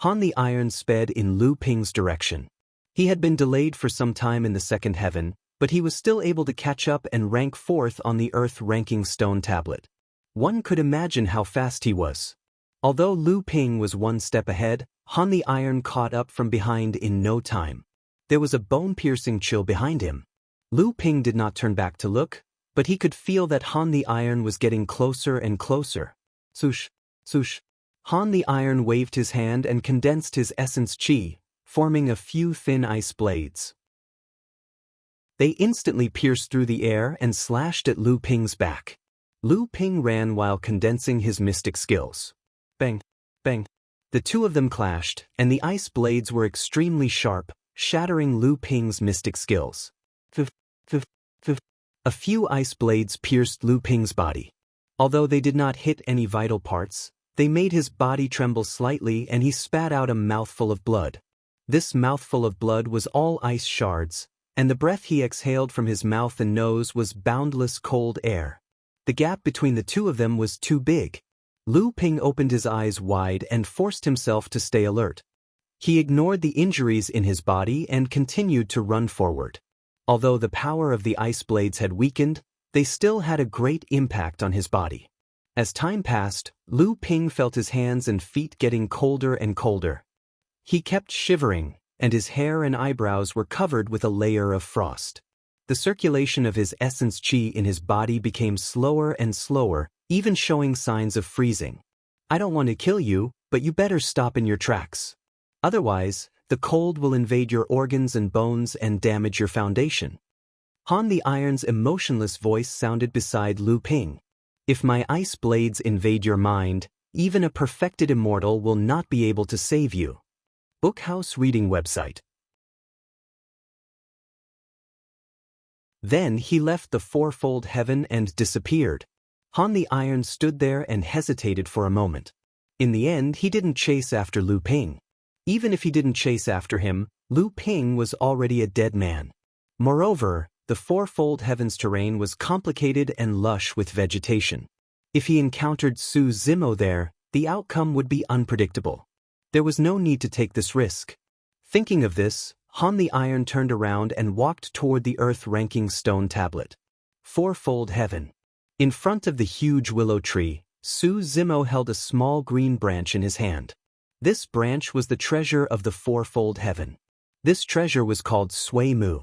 Han the Iron sped in Lu Ping's direction. He had been delayed for some time in the second heaven, but he was still able to catch up and rank fourth on the earth-ranking stone tablet. One could imagine how fast he was. Although Lu Ping was one step ahead, Han the Iron caught up from behind in no time. There was a bone-piercing chill behind him. Lu Ping did not turn back to look, but he could feel that Han the Iron was getting closer and closer. Swoosh, swoosh. Han the Iron waved his hand and condensed his essence qi, forming a few thin ice blades. They instantly pierced through the air and slashed at Lu Ping's back. Lu Ping ran while condensing his mystic skills. Bang, bang. The two of them clashed, and the ice blades were extremely sharp, shattering Lu Ping's mystic skills. A few ice blades pierced Lu Ping's body. Although they did not hit any vital parts, they made his body tremble slightly and he spat out a mouthful of blood. This mouthful of blood was all ice shards, and the breath he exhaled from his mouth and nose was boundless cold air. The gap between the two of them was too big. Lu Ping opened his eyes wide and forced himself to stay alert. He ignored the injuries in his body and continued to run forward. Although the power of the ice blades had weakened, they still had a great impact on his body. As time passed, Lu Ping felt his hands and feet getting colder and colder. He kept shivering, and his hair and eyebrows were covered with a layer of frost. The circulation of his essence qi in his body became slower and slower, even showing signs of freezing. I don't want to kill you, but you better stop in your tracks. Otherwise, the cold will invade your organs and bones and damage your foundation. Han the Iron's emotionless voice sounded beside Lu Ping. If my ice blades invade your mind, even a perfected immortal will not be able to save you. Bookhouse reading website. Then he left the fourfold heaven and disappeared. Han the Iron stood there and hesitated for a moment. In the end, he didn't chase after Lu Ping. Even if he didn't chase after him, Lu Ping was already a dead man. Moreover, the fourfold heavens terrain was complicated and lush with vegetation. If he encountered Su Zimo there, the outcome would be unpredictable. There was no need to take this risk. Thinking of this, Han the Iron turned around and walked toward the earth-ranking stone tablet. Fourfold heaven. In front of the huge willow tree, Su Zimo held a small green branch in his hand. This branch was the treasure of the fourfold heaven. This treasure was called Sui Mu.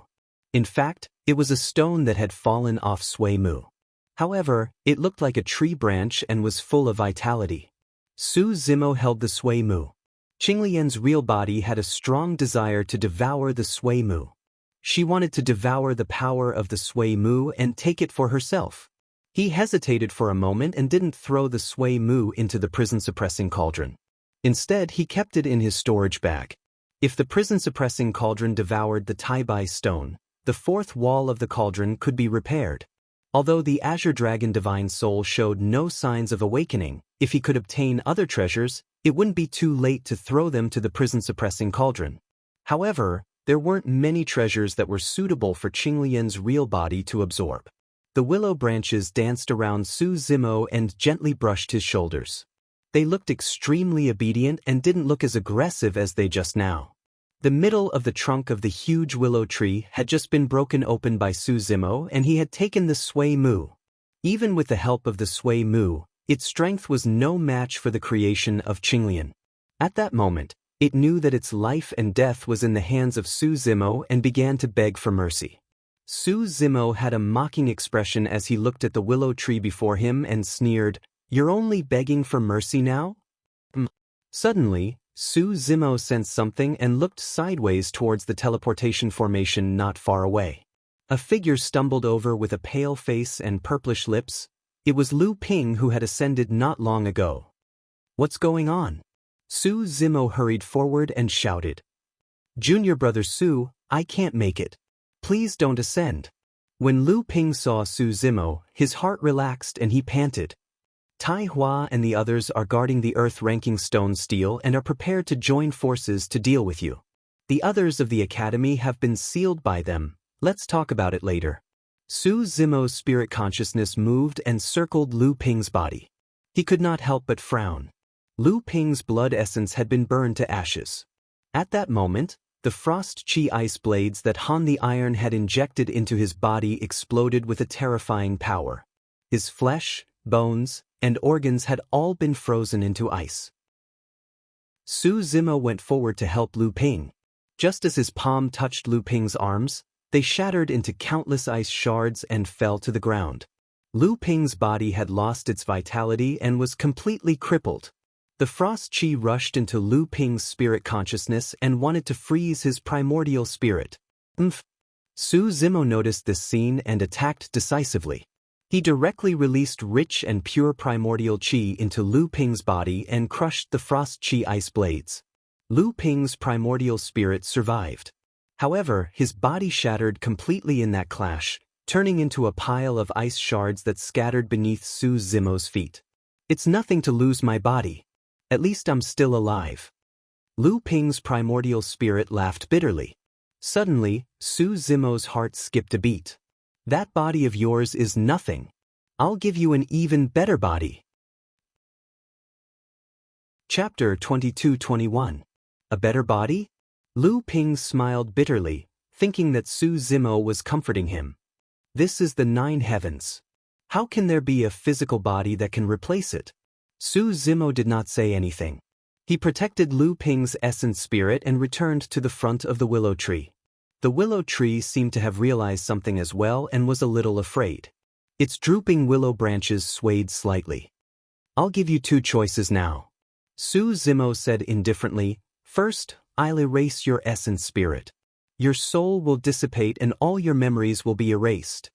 In fact, it was a stone that had fallen off Sui Mu. However, it looked like a tree branch and was full of vitality. Su Zimo held the Sui Mu. Qinglian's real body had a strong desire to devour the Sui Mu. She wanted to devour the power of the Sui Mu and take it for herself. He hesitated for a moment and didn't throw the Sui Mu into the prison-suppressing cauldron. Instead, he kept it in his storage bag. If the prison-suppressing cauldron devoured the Tai Bai stone, the fourth wall of the cauldron could be repaired. Although the Azure Dragon Divine Soul showed no signs of awakening, if he could obtain other treasures, it wouldn't be too late to throw them to the prison-suppressing cauldron. However, there weren't many treasures that were suitable for Qinglian's real body to absorb. The willow branches danced around Su Zimo and gently brushed his shoulders. They looked extremely obedient and didn't look as aggressive as they just now. The middle of the trunk of the huge willow tree had just been broken open by Su Zimo, and he had taken the Sui Mu. Even with the help of the Sui Mu, its strength was no match for the creation of Qinglian. At that moment, it knew that its life and death was in the hands of Su Zimo and began to beg for mercy. Su Zimo had a mocking expression as he looked at the willow tree before him and sneered, "You're only begging for mercy now?" Suddenly, Su Zimo sensed something and looked sideways towards the teleportation formation not far away. A figure stumbled over with a pale face and purplish lips. It was Lu Ping, who had ascended not long ago. "What's going on?" Su Zimo hurried forward and shouted. "Junior brother Su, I can't make it. Please don't ascend." When Lu Ping saw Su Zimo, his heart relaxed and he panted. Tai Hua and the others are guarding the earth-ranking stone steel and are prepared to join forces to deal with you. The others of the academy have been sealed by them. Let's talk about it later. Su Zimo's spirit consciousness moved and circled Lu Ping's body. He could not help but frown. Lu Ping's blood essence had been burned to ashes. At that moment, the frost chi ice blades that Han the Iron had injected into his body exploded with a terrifying power. His flesh, bones, and organs had all been frozen into ice. Su Zimo went forward to help Lu Ping. Just as his palm touched Lu Ping's arms, they shattered into countless ice shards and fell to the ground. Lu Ping's body had lost its vitality and was completely crippled. The frost chi rushed into Lu Ping's spirit consciousness and wanted to freeze his primordial spirit. Su Zimo noticed this scene and attacked decisively. He directly released rich and pure primordial chi into Lu Ping's body and crushed the frost chi ice blades. Lu Ping's primordial spirit survived. However, his body shattered completely in that clash, turning into a pile of ice shards that scattered beneath Su Zimo's feet. "It's nothing to lose my body. At least I'm still alive." Lu Ping's primordial spirit laughed bitterly. Suddenly, Su Zimo's heart skipped a beat. "That body of yours is nothing. I'll give you an even better body." Chapter 22-21. A better body? Lu Ping smiled bitterly, thinking that Su Zimo was comforting him. This is the 9 heavens. How can there be a physical body that can replace it? Su Zimo did not say anything. He protected Lu Ping's essence spirit and returned to the front of the willow tree. The willow tree seemed to have realized something as well and was a little afraid. Its drooping willow branches swayed slightly. "I'll give you two choices now," Su Zimo said indifferently. "First, I'll erase your essence spirit. Your soul will dissipate and all your memories will be erased.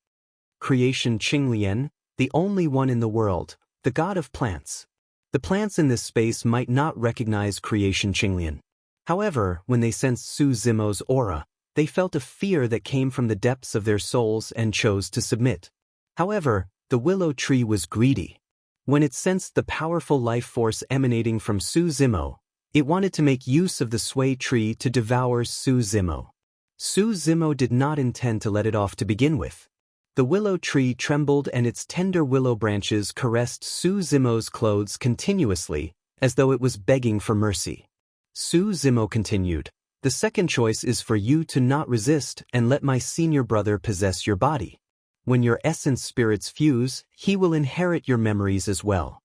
Creation Qinglian, the only one in the world, the god of plants. The plants in this space might not recognize Creation Qinglian. However, when they sensed Su Zimo's aura, they felt a fear that came from the depths of their souls and chose to submit. However, the willow tree was greedy. When it sensed the powerful life force emanating from Su Zimo, it wanted to make use of the sway tree to devour Su Zimo. Su Zimo did not intend to let it off to begin with. The willow tree trembled and its tender willow branches caressed Su Zimo's clothes continuously, as though it was begging for mercy. Su Zimo continued, "The second choice is for you to not resist and let my senior brother possess your body. When your essence spirits fuse, he will inherit your memories as well.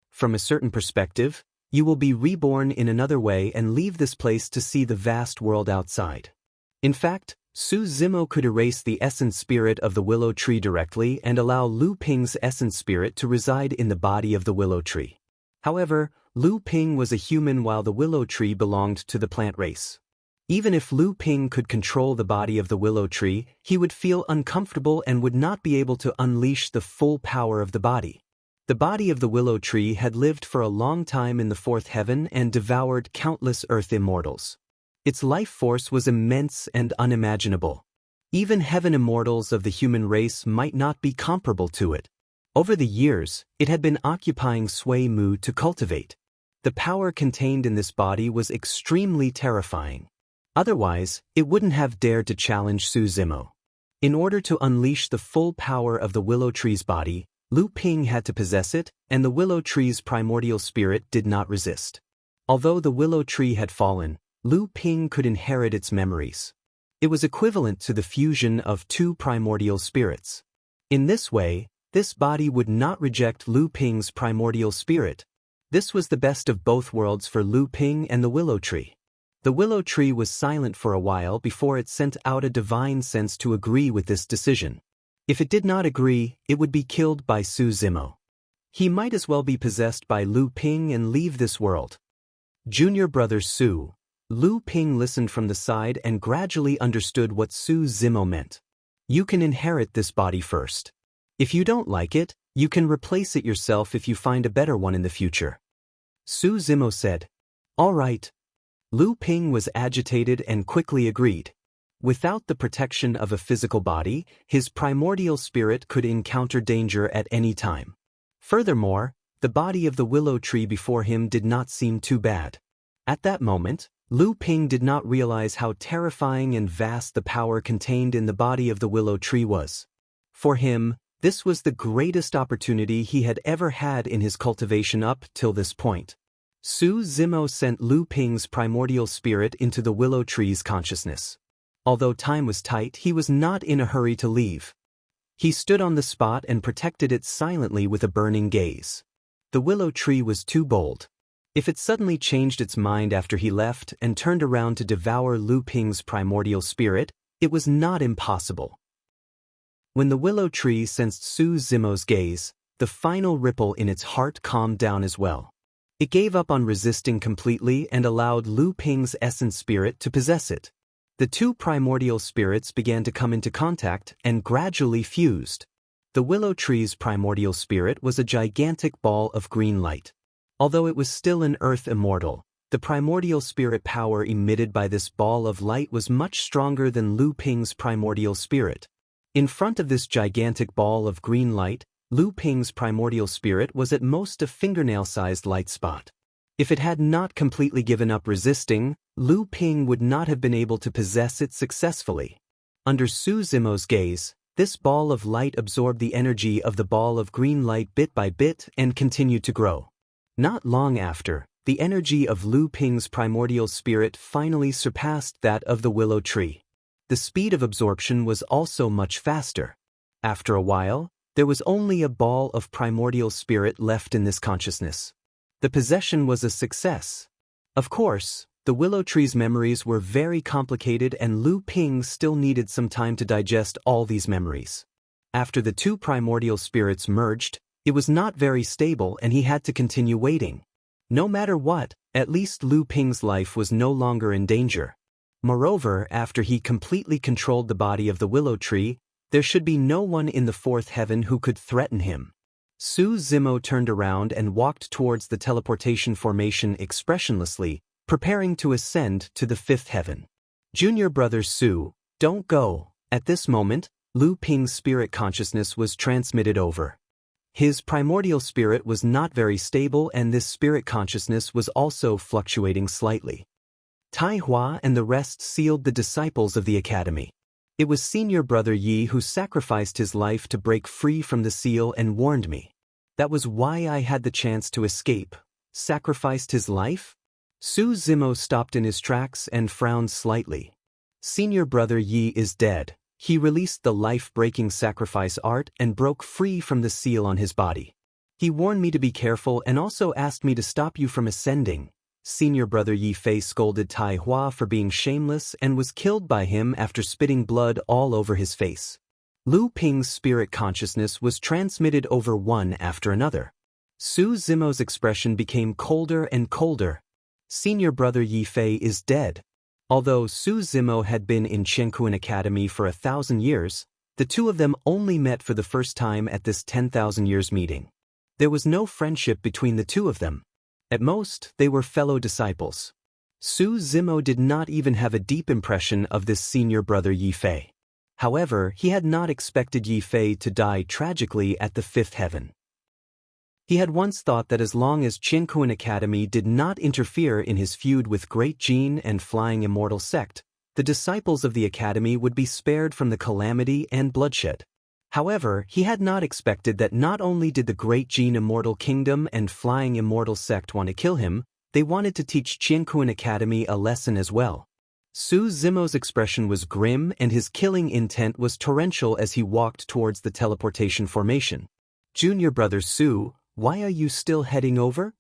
From a certain perspective, you will be reborn in another way and leave this place to see the vast world outside." In fact, Su Zimo could erase the essence spirit of the willow tree directly and allow Lu Ping's essence spirit to reside in the body of the willow tree. However, Lu Ping was a human while the willow tree belonged to the plant race. Even if Lu Ping could control the body of the willow tree, he would feel uncomfortable and would not be able to unleash the full power of the body. The body of the willow tree had lived for a long time in the fourth heaven and devoured countless earth immortals. Its life force was immense and unimaginable. Even heaven immortals of the human race might not be comparable to it. Over the years, it had been occupying Sui Mu to cultivate. The power contained in this body was extremely terrifying. Otherwise, it wouldn't have dared to challenge Su Zimo. In order to unleash the full power of the willow tree's body, Lu Ping had to possess it, and the willow tree's primordial spirit did not resist. Although the willow tree had fallen, Lu Ping could inherit its memories. It was equivalent to the fusion of two primordial spirits. In this way, this body would not reject Lu Ping's primordial spirit. This was the best of both worlds for Lu Ping and the willow tree. The willow tree was silent for a while before it sent out a divine sense to agree with this decision. If it did not agree, it would be killed by Su Zimo. He might as well be possessed by Lu Ping and leave this world. Junior brother Su. Lu Ping listened from the side and gradually understood what Su Zimo meant. "You can inherit this body first. If you don't like it, you can replace it yourself if you find a better one in the future." Su Zimo said, "All right." Lu Ping was agitated and quickly agreed. Without the protection of a physical body, his primordial spirit could encounter danger at any time. Furthermore, the body of the willow tree before him did not seem too bad. At that moment, Lu Ping did not realize how terrifying and vast the power contained in the body of the willow tree was. For him, this was the greatest opportunity he had ever had in his cultivation up till this point. Su Zimo sent Lu Ping's primordial spirit into the willow tree's consciousness. Although time was tight, he was not in a hurry to leave. He stood on the spot and protected it silently with a burning gaze. The willow tree was too bold. If it suddenly changed its mind after he left and turned around to devour Lu Ping's primordial spirit, it was not impossible. When the willow tree sensed Su Zimo's gaze, the final ripple in its heart calmed down as well. It gave up on resisting completely and allowed Lu Ping's essence spirit to possess it. The two primordial spirits began to come into contact and gradually fused. The willow tree's primordial spirit was a gigantic ball of green light. Although it was still an earth immortal, the primordial spirit power emitted by this ball of light was much stronger than Lu Ping's primordial spirit. In front of this gigantic ball of green light, Lu Ping's primordial spirit was at most a fingernail-sized light spot. If it had not completely given up resisting, Lu Ping would not have been able to possess it successfully. Under Su Zimo's gaze, this ball of light absorbed the energy of the ball of green light bit by bit and continued to grow. Not long after, the energy of Lu Ping's primordial spirit finally surpassed that of the willow tree. The speed of absorption was also much faster. After a while, there was only a ball of primordial spirit left in this consciousness. The possession was a success. Of course, The willow tree's memories were very complicated and Lu Ping still needed some time to digest all these memories. After the two primordial spirits merged, it was not very stable and he had to continue waiting. No matter what, at least Lu Ping's life was no longer in danger. Moreover, after he completely controlled the body of the willow tree, there should be no one in the fourth heaven who could threaten him. Su Zimo turned around and walked towards the teleportation formation expressionlessly, preparing to ascend to the fifth heaven. Junior brother Su, don't go. At this moment, Lu Ping's spirit consciousness was transmitted over. His primordial spirit was not very stable and this spirit consciousness was also fluctuating slightly. Tai Hua and the rest sealed the disciples of the academy. It was senior brother Yi who sacrificed his life to break free from the seal and warned me. That was why I had the chance to escape. Sacrificed his life? Su Zimo stopped in his tracks and frowned slightly. Senior brother Yi is dead. He released the life-breaking sacrifice art and broke free from the seal on his body. He warned me to be careful and also asked me to stop you from ascending. Senior brother Yi Fei scolded Tai Hua for being shameless and was killed by him after spitting blood all over his face. Lu Ping's spirit consciousness was transmitted over one after another. Su Zimo's expression became colder and colder. Senior brother Yi Fei is dead. Although Su Zimo had been in Qiankuan Academy for 1,000 years, the two of them only met for the first time at this 10,000 years meeting. There was no friendship between the two of them. At most, they were fellow disciples. Su Zimo did not even have a deep impression of this senior brother Yi Fei. However, he had not expected Yi Fei to die tragically at the fifth heaven. He had once thought that as long as Qiankuan Academy did not interfere in his feud with Great Jin and Flying Immortal Sect, the disciples of the Academy would be spared from the calamity and bloodshed. However, he had not expected that not only did the Great Jin Immortal Kingdom and Flying Immortal Sect want to kill him, they wanted to teach Qiankuan Academy a lesson as well. Su Zimo's expression was grim and his killing intent was torrential as he walked towards the teleportation formation. Junior brother Su, why are you still heading over?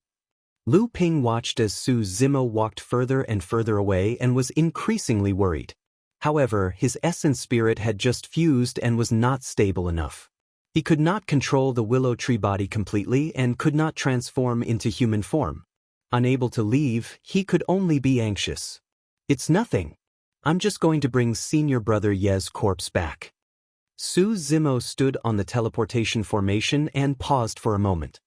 Lu Ping watched as Su Zimo walked further and further away and was increasingly worried. However, his essence spirit had just fused and was not stable enough. He could not control the willow tree body completely and could not transform into human form. Unable to leave, he could only be anxious. It's nothing. I'm just going to bring senior brother Ye's corpse back. Su Zimo stood on the teleportation formation and paused for a moment.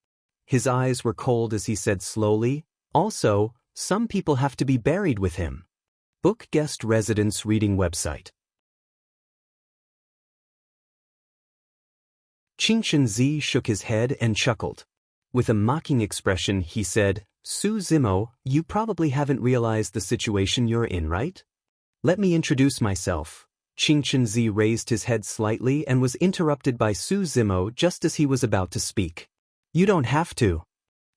His eyes were cold as he said slowly, also, some people have to be buried with him. Book Guest Residence Reading Website. Qingchen Zi shook his head and chuckled. With a mocking expression, he said, Su Zimo, you probably haven't realized the situation you're in, right? Let me introduce myself. Qingchen Zi raised his head slightly and was interrupted by Su Zimo just as he was about to speak. You don't have to.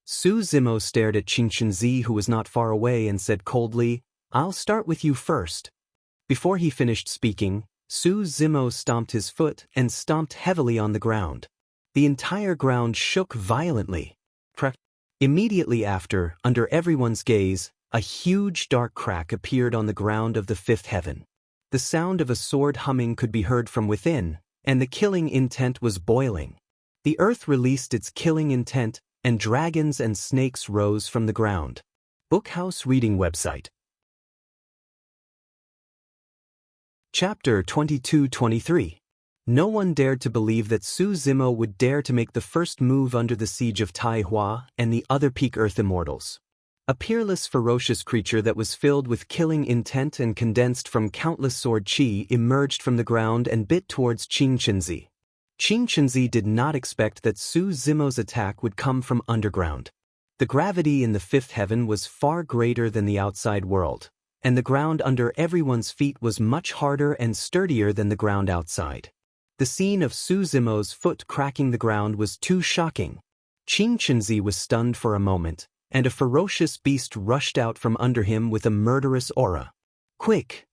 Su Zimo stared at Qingchen Zi, who was not far away, and said coldly, I'll start with you first. Before he finished speaking, Su Zimo stomped his foot and stomped heavily on the ground. The entire ground shook violently. Immediately after, under everyone's gaze, a huge dark crack appeared on the ground of the fifth heaven. The sound of a sword humming could be heard from within, and the killing intent was boiling. The earth released its killing intent, and dragons and snakes rose from the ground. Bookhouse Reading Website. Chapter 22-23. No one dared to believe that Su Zimo would dare to make the first move under the siege of Tai Hua and the other peak earth immortals. A peerless, ferocious creature that was filled with killing intent and condensed from countless sword chi emerged from the ground and bit towards Qingchen Zi. Qingchen Zi did not expect that Su Zimo's attack would come from underground. The gravity in the fifth heaven was far greater than the outside world, and the ground under everyone's feet was much harder and sturdier than the ground outside. The scene of Su Zimo's foot cracking the ground was too shocking. Qingchen Zi was stunned for a moment, and a ferocious beast rushed out from under him with a murderous aura. Quick!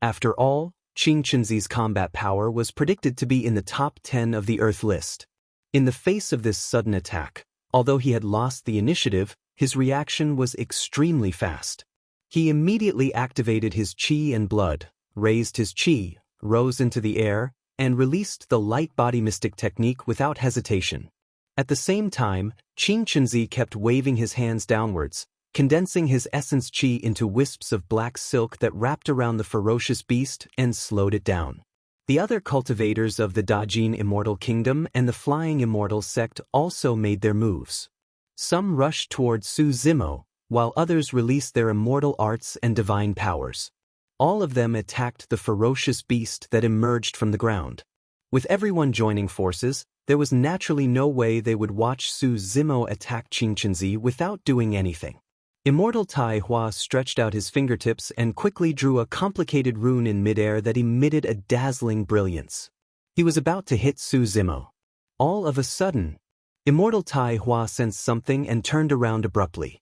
After all, Qingchen Zi's combat power was predicted to be in the top 10 of the Earth list. In the face of this sudden attack, although he had lost the initiative, his reaction was extremely fast. He immediately activated his qi and blood, raised his qi, rose into the air, and released the light body mystic technique without hesitation. At the same time, Qin Chenzi kept waving his hands downwards, condensing his essence qi into wisps of black silk that wrapped around the ferocious beast and slowed it down. The other cultivators of the Dajin Immortal Kingdom and the Flying Immortal sect also made their moves. Some rushed toward Su Zimo, while others released their immortal arts and divine powers. All of them attacked the ferocious beast that emerged from the ground. With everyone joining forces, there was naturally no way they would watch Su Zimo attack Qin Chenzi without doing anything. Immortal Tai Hua stretched out his fingertips and quickly drew a complicated rune in midair that emitted a dazzling brilliance. He was about to hit Su Zimo. All of a sudden, Immortal Tai Hua sensed something and turned around abruptly.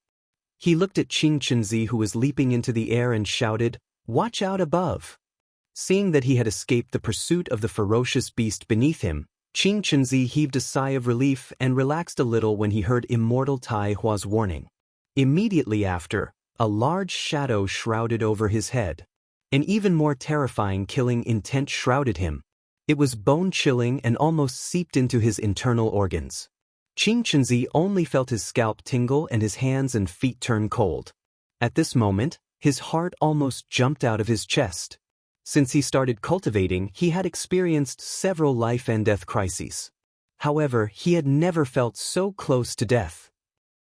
He looked at Qin Chenzi, who was leaping into the air, and shouted, "Watch out above!" Seeing that he had escaped the pursuit of the ferocious beast beneath him, Qin Chenzi heaved a sigh of relief and relaxed a little when he heard Immortal Tai Hua's warning. Immediately after, a large shadow shrouded over his head. An even more terrifying killing intent shrouded him. It was bone-chilling and almost seeped into his internal organs. Qin Chenzi only felt his scalp tingle and his hands and feet turn cold. At this moment, his heart almost jumped out of his chest. Since he started cultivating, he had experienced several life and death crises. However, he had never felt so close to death.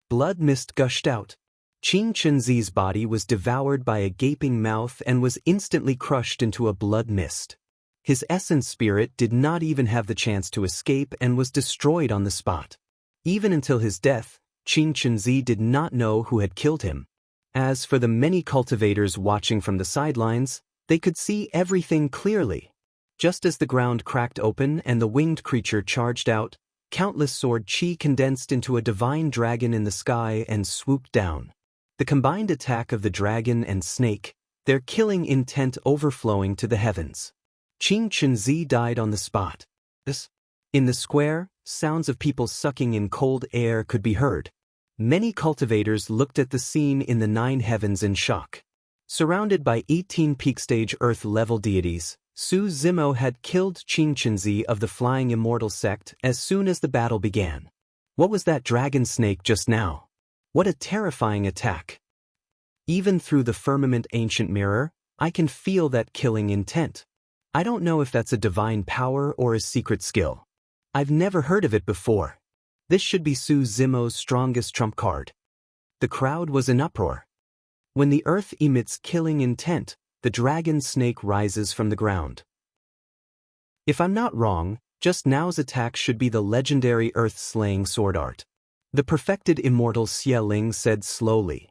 Blood mist gushed out. Qin Chenzi's body was devoured by a gaping mouth and was instantly crushed into a blood mist. His essence spirit did not even have the chance to escape and was destroyed on the spot. Even until his death, Qin Chenzi did not know who had killed him. As for the many cultivators watching from the sidelines, they could see everything clearly. Just as the ground cracked open and the winged creature charged out, countless sword qi condensed into a divine dragon in the sky and swooped down. The combined attack of the dragon and snake, their killing intent overflowing to the heavens. Qin Chenzi died on the spot. In the square, sounds of people sucking in cold air could be heard. Many cultivators looked at the scene in the 9 heavens in shock. Surrounded by 18 peak-stage Earth-level deities, Su Zimo had killed Qin Chenzi of the Flying Immortal sect as soon as the battle began. What was that dragon snake just now? What a terrifying attack! Even through the firmament ancient mirror, I can feel that killing intent. I don't know if that's a divine power or a secret skill. I've never heard of it before. This should be Su Zimo's strongest trump card. The crowd was in uproar. When the earth emits killing intent, the dragon snake rises from the ground. If I'm not wrong, just now's attack should be the legendary earth-slaying sword art. The perfected immortal Xie Ling said slowly.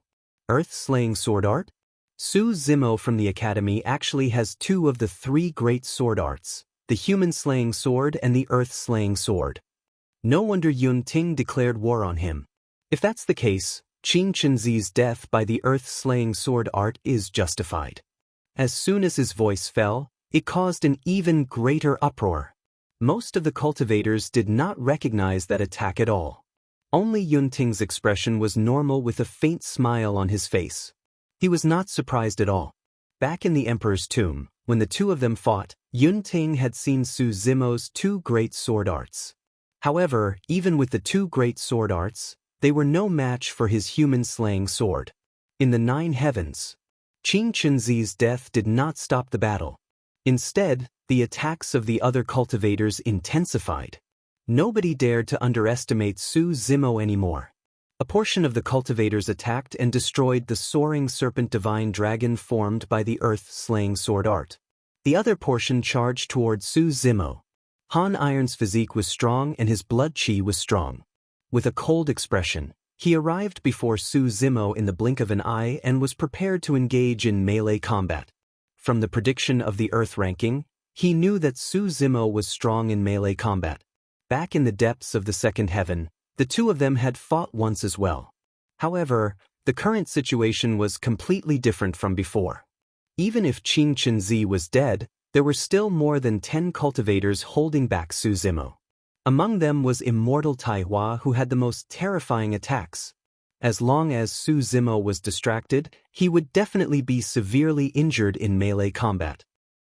Earth-slaying sword art? Su Zimo from the academy actually has 2 of the 3 great sword arts, the human-slaying sword and the earth-slaying sword. No wonder Yun Ting declared war on him. If that's the case, Qin Chenzi's death by the earth-slaying sword art is justified. As soon as his voice fell, it caused an even greater uproar. Most of the cultivators did not recognize that attack at all. Only Yun Ting's expression was normal with a faint smile on his face. He was not surprised at all. Back in the Emperor's tomb, when the 2 of them fought, Yun Ting had seen Su Zimo's 2 great sword arts. However, even with the 2 great sword arts, they were no match for his human-slaying sword. In the 9 heavens, Qin Chenzi's death did not stop the battle. Instead, the attacks of the other cultivators intensified. Nobody dared to underestimate Su Zimo anymore. A portion of the cultivators attacked and destroyed the soaring serpent divine dragon formed by the earth-slaying sword art. The other portion charged toward Su Zimo. Han Iron's physique was strong and his blood qi was strong. With a cold expression, he arrived before Su Zimo in the blink of an eye and was prepared to engage in melee combat. From the prediction of the Earth ranking, he knew that Su Zimo was strong in melee combat. Back in the depths of the 2nd heaven, the 2 of them had fought once as well. However, the current situation was completely different from before. Even if Qin Chenzi was dead, there were still more than 10 cultivators holding back Su Zimo. Among them was Immortal Tai Hua, who had the most terrifying attacks. As long as Su Zimo was distracted, he would definitely be severely injured in melee combat.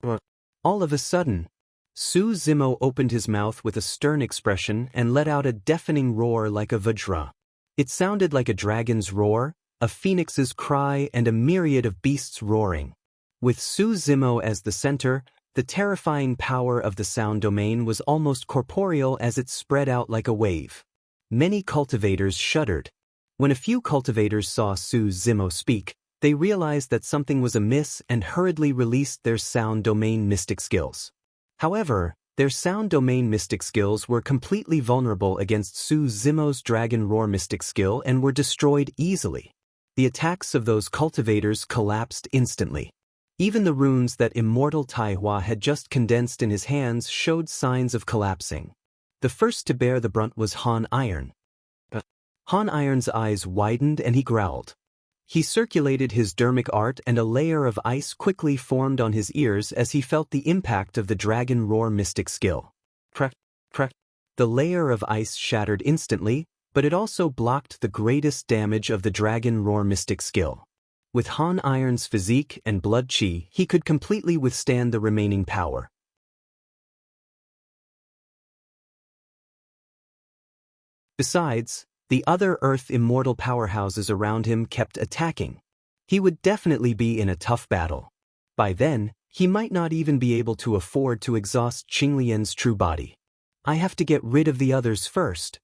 What?
All of a sudden, Su Zimo opened his mouth with a stern expression and let out a deafening roar like a vajra. It sounded like a dragon's roar, a phoenix's cry, and a myriad of beasts roaring. With Su Zimo as the center, the terrifying power of the sound domain was almost corporeal as it spread out like a wave. Many cultivators shuddered. When a few cultivators saw Su Zimo speak, they realized that something was amiss and hurriedly released their sound domain mystic skills. However, their sound domain mystic skills were completely vulnerable against Su Zimo's dragon roar mystic skill and were destroyed easily. The attacks of those cultivators collapsed instantly. Even the runes that immortal Taihua had just condensed in his hands showed signs of collapsing. The first to bear the brunt was Han Iron. Han Iron's eyes widened and he growled. He circulated his dermic art and a layer of ice quickly formed on his ears as he felt the impact of the dragon roar mystic skill. Crack, crack. The layer of ice shattered instantly, but it also blocked the greatest damage of the dragon roar mystic skill. With Han Iron's physique and blood chi, he could completely withstand the remaining power. Besides, the other Earth immortal powerhouses around him kept attacking. He would definitely be in a tough battle. By then, he might not even be able to afford to exhaust Qinglian's true body. I have to get rid of the others first.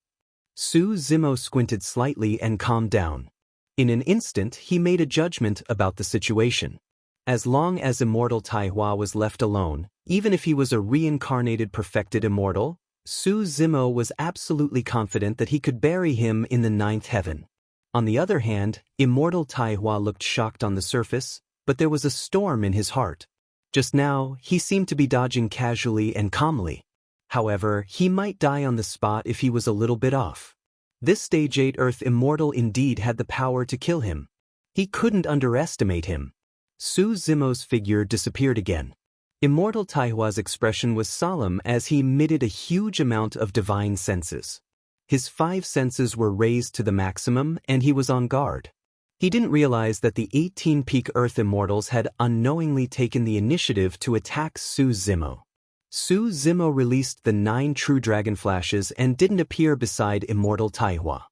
Su Zimo squinted slightly and calmed down. In an instant, he made a judgment about the situation. As long as immortal Taihua was left alone, even if he was a reincarnated perfected immortal, Su Zimo was absolutely confident that he could bury him in the ninth heaven. On the other hand, immortal Taihua looked shocked on the surface, but there was a storm in his heart. Just now, he seemed to be dodging casually and calmly. However, he might die on the spot if he was a little bit off. This Stage 8 Earth Immortal indeed had the power to kill him. He couldn't underestimate him. Su Zimo's figure disappeared again. Immortal Taihua's expression was solemn as he emitted a huge amount of divine senses. His 5 senses were raised to the maximum and he was on guard. He didn't realize that the 18 peak Earth Immortals had unknowingly taken the initiative to attack Su Zimo. Su Zimo released the 9 true dragon flashes and didn't appear beside immortal Taihua.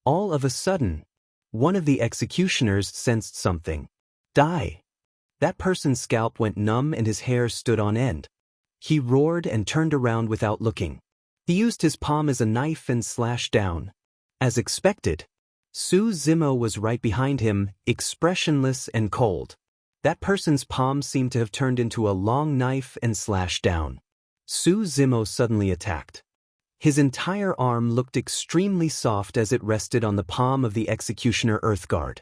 All of a sudden, one of the executioners sensed something. Die! That person's scalp went numb and his hair stood on end. He roared and turned around without looking. He used his palm as a knife and slashed down. As expected, Su Zimo was right behind him, expressionless and cold. That person's palm seemed to have turned into a long knife and slashed down. Su Zimo suddenly attacked. His entire arm looked extremely soft as it rested on the palm of the executioner Earthguard.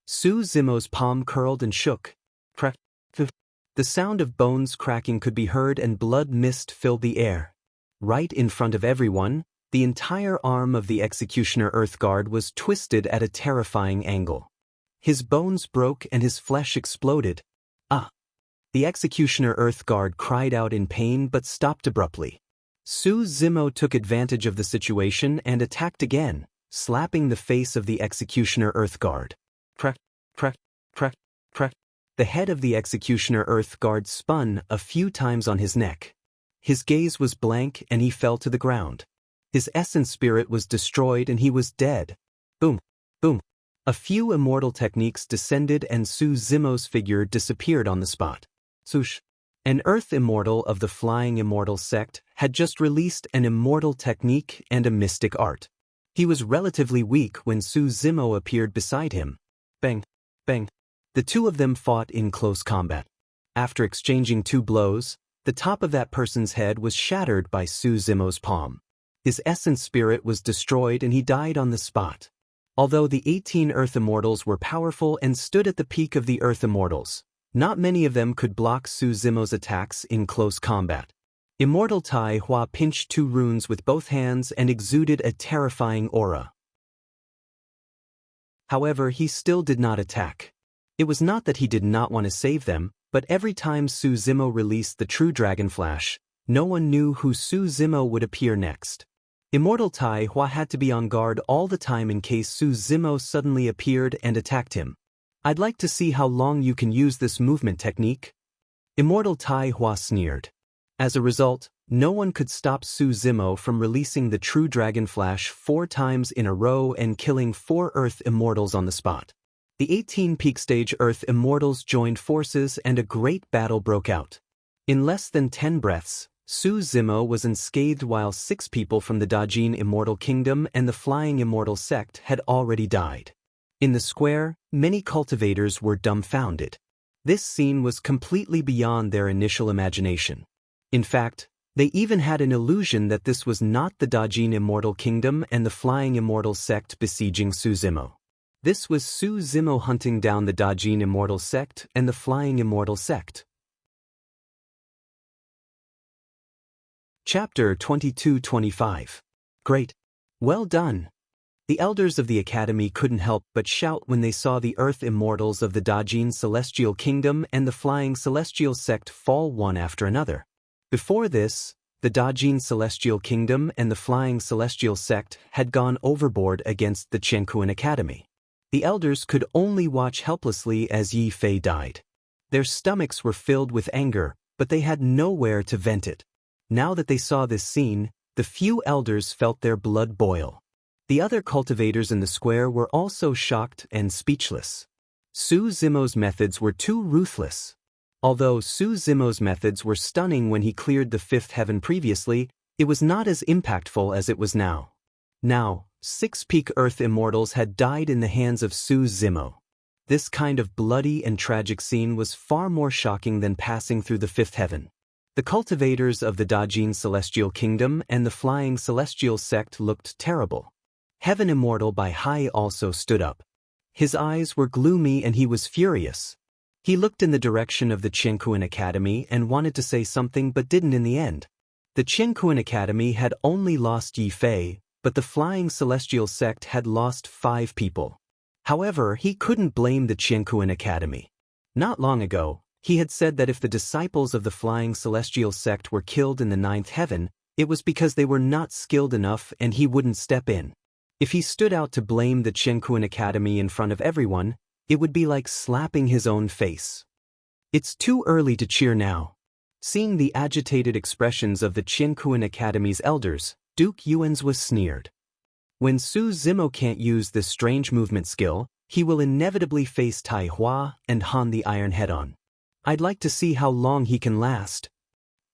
Su Zimo's palm curled and shook. Crack. The sound of bones cracking could be heard and blood mist filled the air. Right in front of everyone, the entire arm of the executioner Earthguard was twisted at a terrifying angle. His bones broke and his flesh exploded. Ah! The executioner Earthguard cried out in pain but stopped abruptly. Su Zimo took advantage of the situation and attacked again, slapping the face of the executioner Earthguard. Crack, crack, crack, crack. The head of the executioner Earthguard spun a few times on his neck. His gaze was blank and he fell to the ground. His essence spirit was destroyed and he was dead. Boom, boom. A few immortal techniques descended and Su Zimo's figure disappeared on the spot. Swoosh. An Earth Immortal of the Flying Immortal sect had just released an immortal technique and a mystic art. He was relatively weak when Su Zimo appeared beside him. Bang, bang. The two of them fought in close combat. After exchanging 2 blows, the top of that person's head was shattered by Su Zimo's palm. His essence spirit was destroyed and he died on the spot. Although the 18 Earth Immortals were powerful and stood at the peak of the Earth Immortals, not many of them could block Su Zimo's attacks in close combat. Immortal Taihua pinched 2 runes with both hands and exuded a terrifying aura. However, he still did not attack. It was not that he did not want to save them, but every time Su Zimo released the true Dragon Flash, no one knew who Su Zimo would appear next. Immortal Tai Hua had to be on guard all the time in case Su Zimo suddenly appeared and attacked him. I'd like to see how long you can use this movement technique. Immortal Tai Hua sneered. As a result, no one could stop Su Zimo from releasing the True Dragon Flash 4 times in a row and killing 4 Earth Immortals on the spot. The 18 peak stage Earth Immortals joined forces and a great battle broke out. In less than 10 breaths, Su Zimo was unscathed while 6 people from the Dajin Immortal Kingdom and the Flying Immortal Sect had already died. In the square, many cultivators were dumbfounded. This scene was completely beyond their initial imagination. In fact, they even had an illusion that this was not the Dajin Immortal Kingdom and the Flying Immortal Sect besieging Su Zimo. This was Su Zimo hunting down the Dajin Immortal Sect and the Flying Immortal Sect. Chapter 22-25. Great. Well done. The elders of the Academy couldn't help but shout when they saw the Earth Immortals of the Dajin Celestial Kingdom and the Flying Celestial Sect fall one after another. Before this, the Dajin Celestial Kingdom and the Flying Celestial Sect had gone overboard against the Qianquan Academy. The elders could only watch helplessly as Yi Fei died. Their stomachs were filled with anger, but they had nowhere to vent it. Now that they saw this scene, the few elders felt their blood boil. The other cultivators in the square were also shocked and speechless. Su Zimo's methods were too ruthless. Although Su Zimo's methods were stunning when he cleared the 5th heaven previously, it was not as impactful as it was now. Now, 6 peak Earth Immortals had died in the hands of Su Zimo. This kind of bloody and tragic scene was far more shocking than passing through the 5th heaven. The cultivators of the Dajin Celestial Kingdom and the Flying Celestial Sect looked terrible. Heaven Immortal Bai Hai also stood up. His eyes were gloomy and he was furious. He looked in the direction of the Qianquan Academy and wanted to say something but didn't in the end. The Qianquan Academy had only lost Yi Fei, but the Flying Celestial Sect had lost 5 people. However, he couldn't blame the Qianquan Academy. Not long ago, he had said that if the disciples of the Flying Celestial Sect were killed in the 9th heaven, it was because they were not skilled enough and he wouldn't step in. If he stood out to blame the Qianquan Academy in front of everyone, it would be like slapping his own face. It's too early to cheer now. Seeing the agitated expressions of the Qianquan Academy's elders, Duke Yuan's was sneered. When Su Zimo can't use this strange movement skill, he will inevitably face Tai Hua and Han the Iron head-on. I'd like to see how long he can last.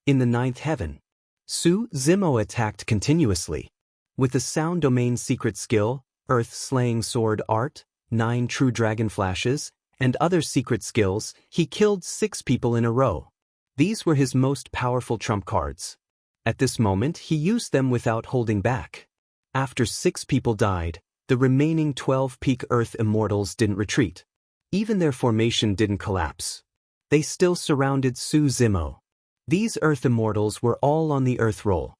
In the 9th heaven, Su Zimo attacked continuously. With the Sound Domain secret skill, Earth-Slaying Sword Art, 9 True Dragon Flashes, and other secret skills, he killed 6 people in a row. These were his most powerful trump cards. At this moment, he used them without holding back. After 6 people died, the remaining 12 peak Earth Immortals didn't retreat. Even their formation didn't collapse. They still surrounded Su Zimo. These Earth Immortals were all on the Earth roll.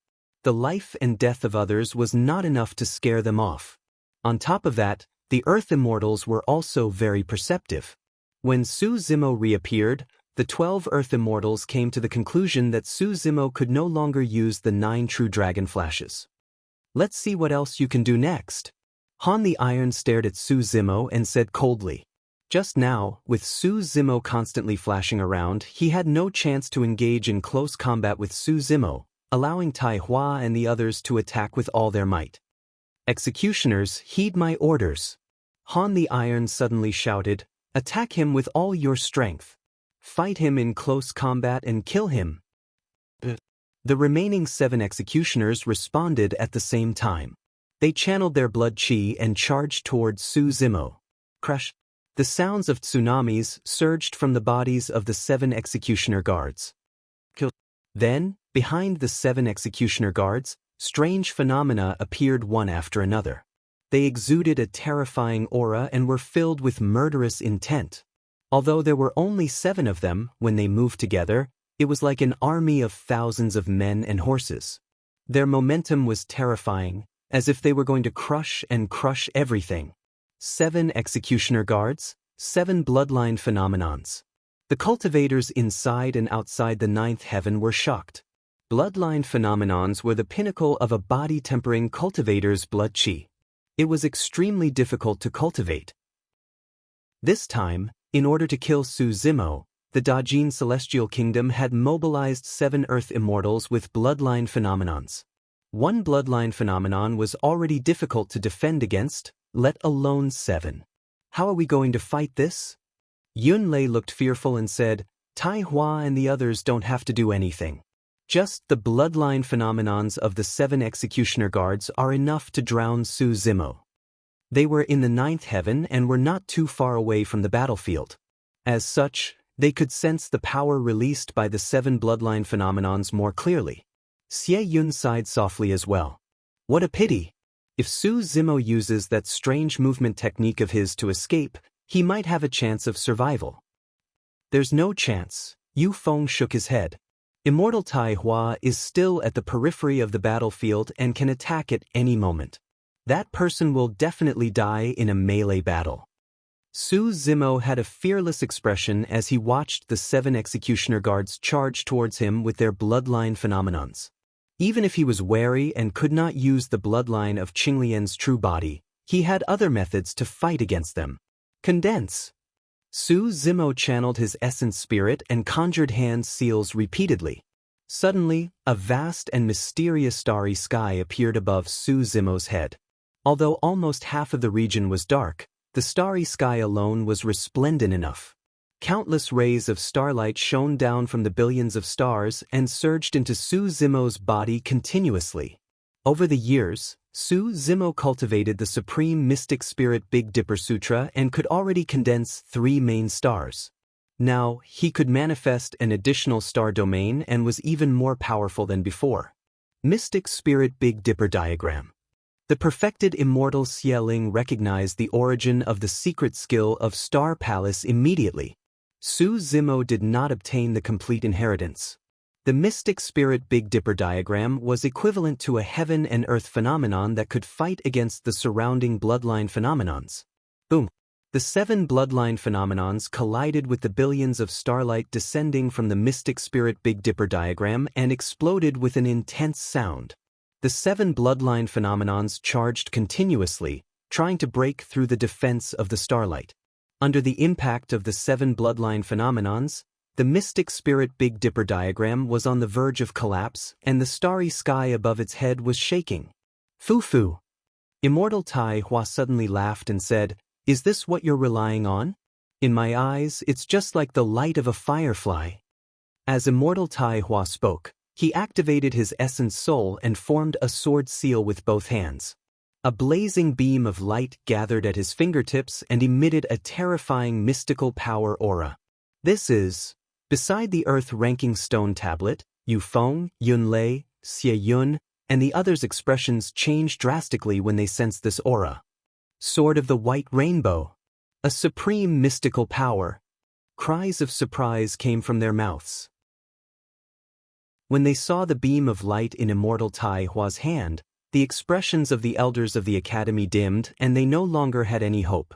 The life and death of others was not enough to scare them off. On top of that, the Earth Immortals were also very perceptive. When Su Zimo reappeared, the 12 Earth Immortals came to the conclusion that Su Zimo could no longer use the 9 True Dragon Flashes. Let's see what else you can do next. Han the Iron stared at Su Zimo and said coldly. Just now, with Su Zimo constantly flashing around, he had no chance to engage in close combat with Su Zimo, allowing Tai Hua and the others to attack with all their might. Executioners, heed my orders. Han the Iron suddenly shouted, attack him with all your strength. Fight him in close combat and kill him. The remaining 7 executioners responded at the same time. They channeled their blood chi and charged towards Su Zimo. Crash! The sounds of tsunamis surged from the bodies of the 7 executioner guards. Then, behind the 7 executioner guards, strange phenomena appeared one after another. They exuded a terrifying aura and were filled with murderous intent. Although there were only 7 of them, when they moved together, it was like an army of thousands of men and horses. Their momentum was terrifying, as if they were going to crush everything. 7 executioner guards, 7 bloodline phenomenons. The cultivators inside and outside the 9th heaven were shocked. Bloodline phenomenons were the pinnacle of a body-tempering cultivator's blood qi. It was extremely difficult to cultivate. This time, in order to kill Su Zimo, the Dajin Celestial Kingdom had mobilized 7 Earth Immortals with bloodline phenomenons. One bloodline phenomenon was already difficult to defend against, let alone 7. How are we going to fight this? Yunlei looked fearful and said, Tai Hua and the others don't have to do anything. Just the bloodline phenomenons of the 7 executioner guards are enough to drown Su Zimo. They were in the 9th heaven and were not too far away from the battlefield. As such, they could sense the power released by the 7 bloodline phenomenons more clearly. Xie Yun sighed softly as well. What a pity! If Su Zimo uses that strange movement technique of his to escape, he might have a chance of survival. There's no chance, Yu Feng shook his head. Immortal Tai Hua is still at the periphery of the battlefield and can attack at any moment. That person will definitely die in a melee battle. Su Zimo had a fearless expression as he watched the 7 executioner guards charge towards him with their bloodline phenomenons. Even if he was wary and could not use the bloodline of Qinglian's true body, he had other methods to fight against them. Condense. Su Zimo channeled his essence spirit and conjured hand seals repeatedly. Suddenly, a vast and mysterious starry sky appeared above Su Zimo's head. Although almost half of the region was dark, the starry sky alone was resplendent enough. Countless rays of starlight shone down from the billions of stars and surged into Su Zimo's body continuously. Over the years, Su Zimo cultivated the Supreme Mystic Spirit Big Dipper Sutra and could already condense 3 main stars. Now, he could manifest an additional star domain and was even more powerful than before. Mystic Spirit Big Dipper Diagram. The perfected immortal Xie Ling recognized the origin of the secret skill of Star Palace immediately. Su Zimo did not obtain the complete inheritance. The Mystic Spirit Big Dipper diagram was equivalent to a heaven and earth phenomenon that could fight against the surrounding bloodline phenomenons. Boom! The 7 bloodline phenomenons collided with the billions of starlight descending from the Mystic Spirit Big Dipper diagram and exploded with an intense sound. The 7 bloodline phenomenons charged continuously, trying to break through the defense of the starlight. Under the impact of the 7 bloodline phenomenons, the Mystic Spirit Big Dipper diagram was on the verge of collapse and the starry sky above its head was shaking. Foo-foo! Immortal Tai Hua suddenly laughed and said, "Is this what you're relying on? In my eyes, it's just like the light of a firefly." As Immortal Tai Hua spoke, he activated his essence soul and formed a sword seal with both hands. A blazing beam of light gathered at his fingertips and emitted a terrifying mystical power aura. This is, beside the earth-ranking stone tablet, Yu Feng, Yunlei, Xie Yun, and the others' expressions changed drastically when they sensed this aura. Sword of the White Rainbow. A supreme mystical power. Cries of surprise came from their mouths. When they saw the beam of light in Immortal Tai Hua's hand, the expressions of the elders of the academy dimmed and they no longer had any hope.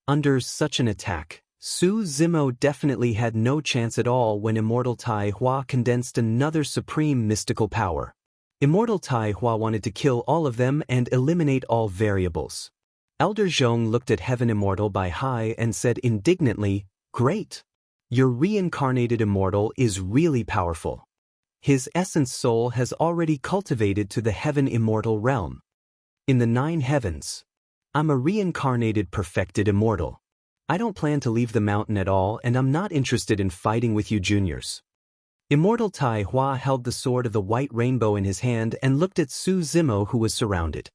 Under such an attack, Su Zimo definitely had no chance at all when Immortal Tai Hua condensed another supreme mystical power. Immortal Tai Hua wanted to kill all of them and eliminate all variables. Elder Zhong looked at Heaven Immortal Bai Hai and said indignantly, "Great! Your reincarnated immortal is really powerful. His essence soul has already cultivated to the Heaven Immortal realm. In the 9 heavens, I'm a reincarnated perfected immortal. I don't plan to leave the mountain at all and I'm not interested in fighting with you juniors." Immortal Tai Hua held the sword of the White Rainbow in his hand and looked at Su Zimo who was surrounded.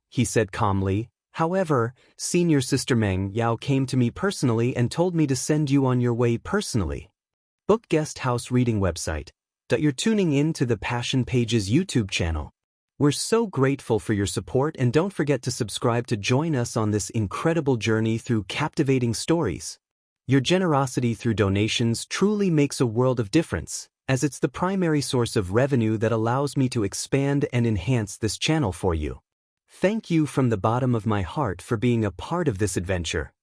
He said calmly, "However, Senior Sister Meng Yao came to me personally and told me to send you on your way personally." Book Guest House Reading Website. You're tuning in to the Passion Pages YouTube channel. We're so grateful for your support and don't forget to subscribe to join us on this incredible journey through captivating stories. Your generosity through donations truly makes a world of difference, as it's the primary source of revenue that allows me to expand and enhance this channel for you. Thank you from the bottom of my heart for being a part of this adventure.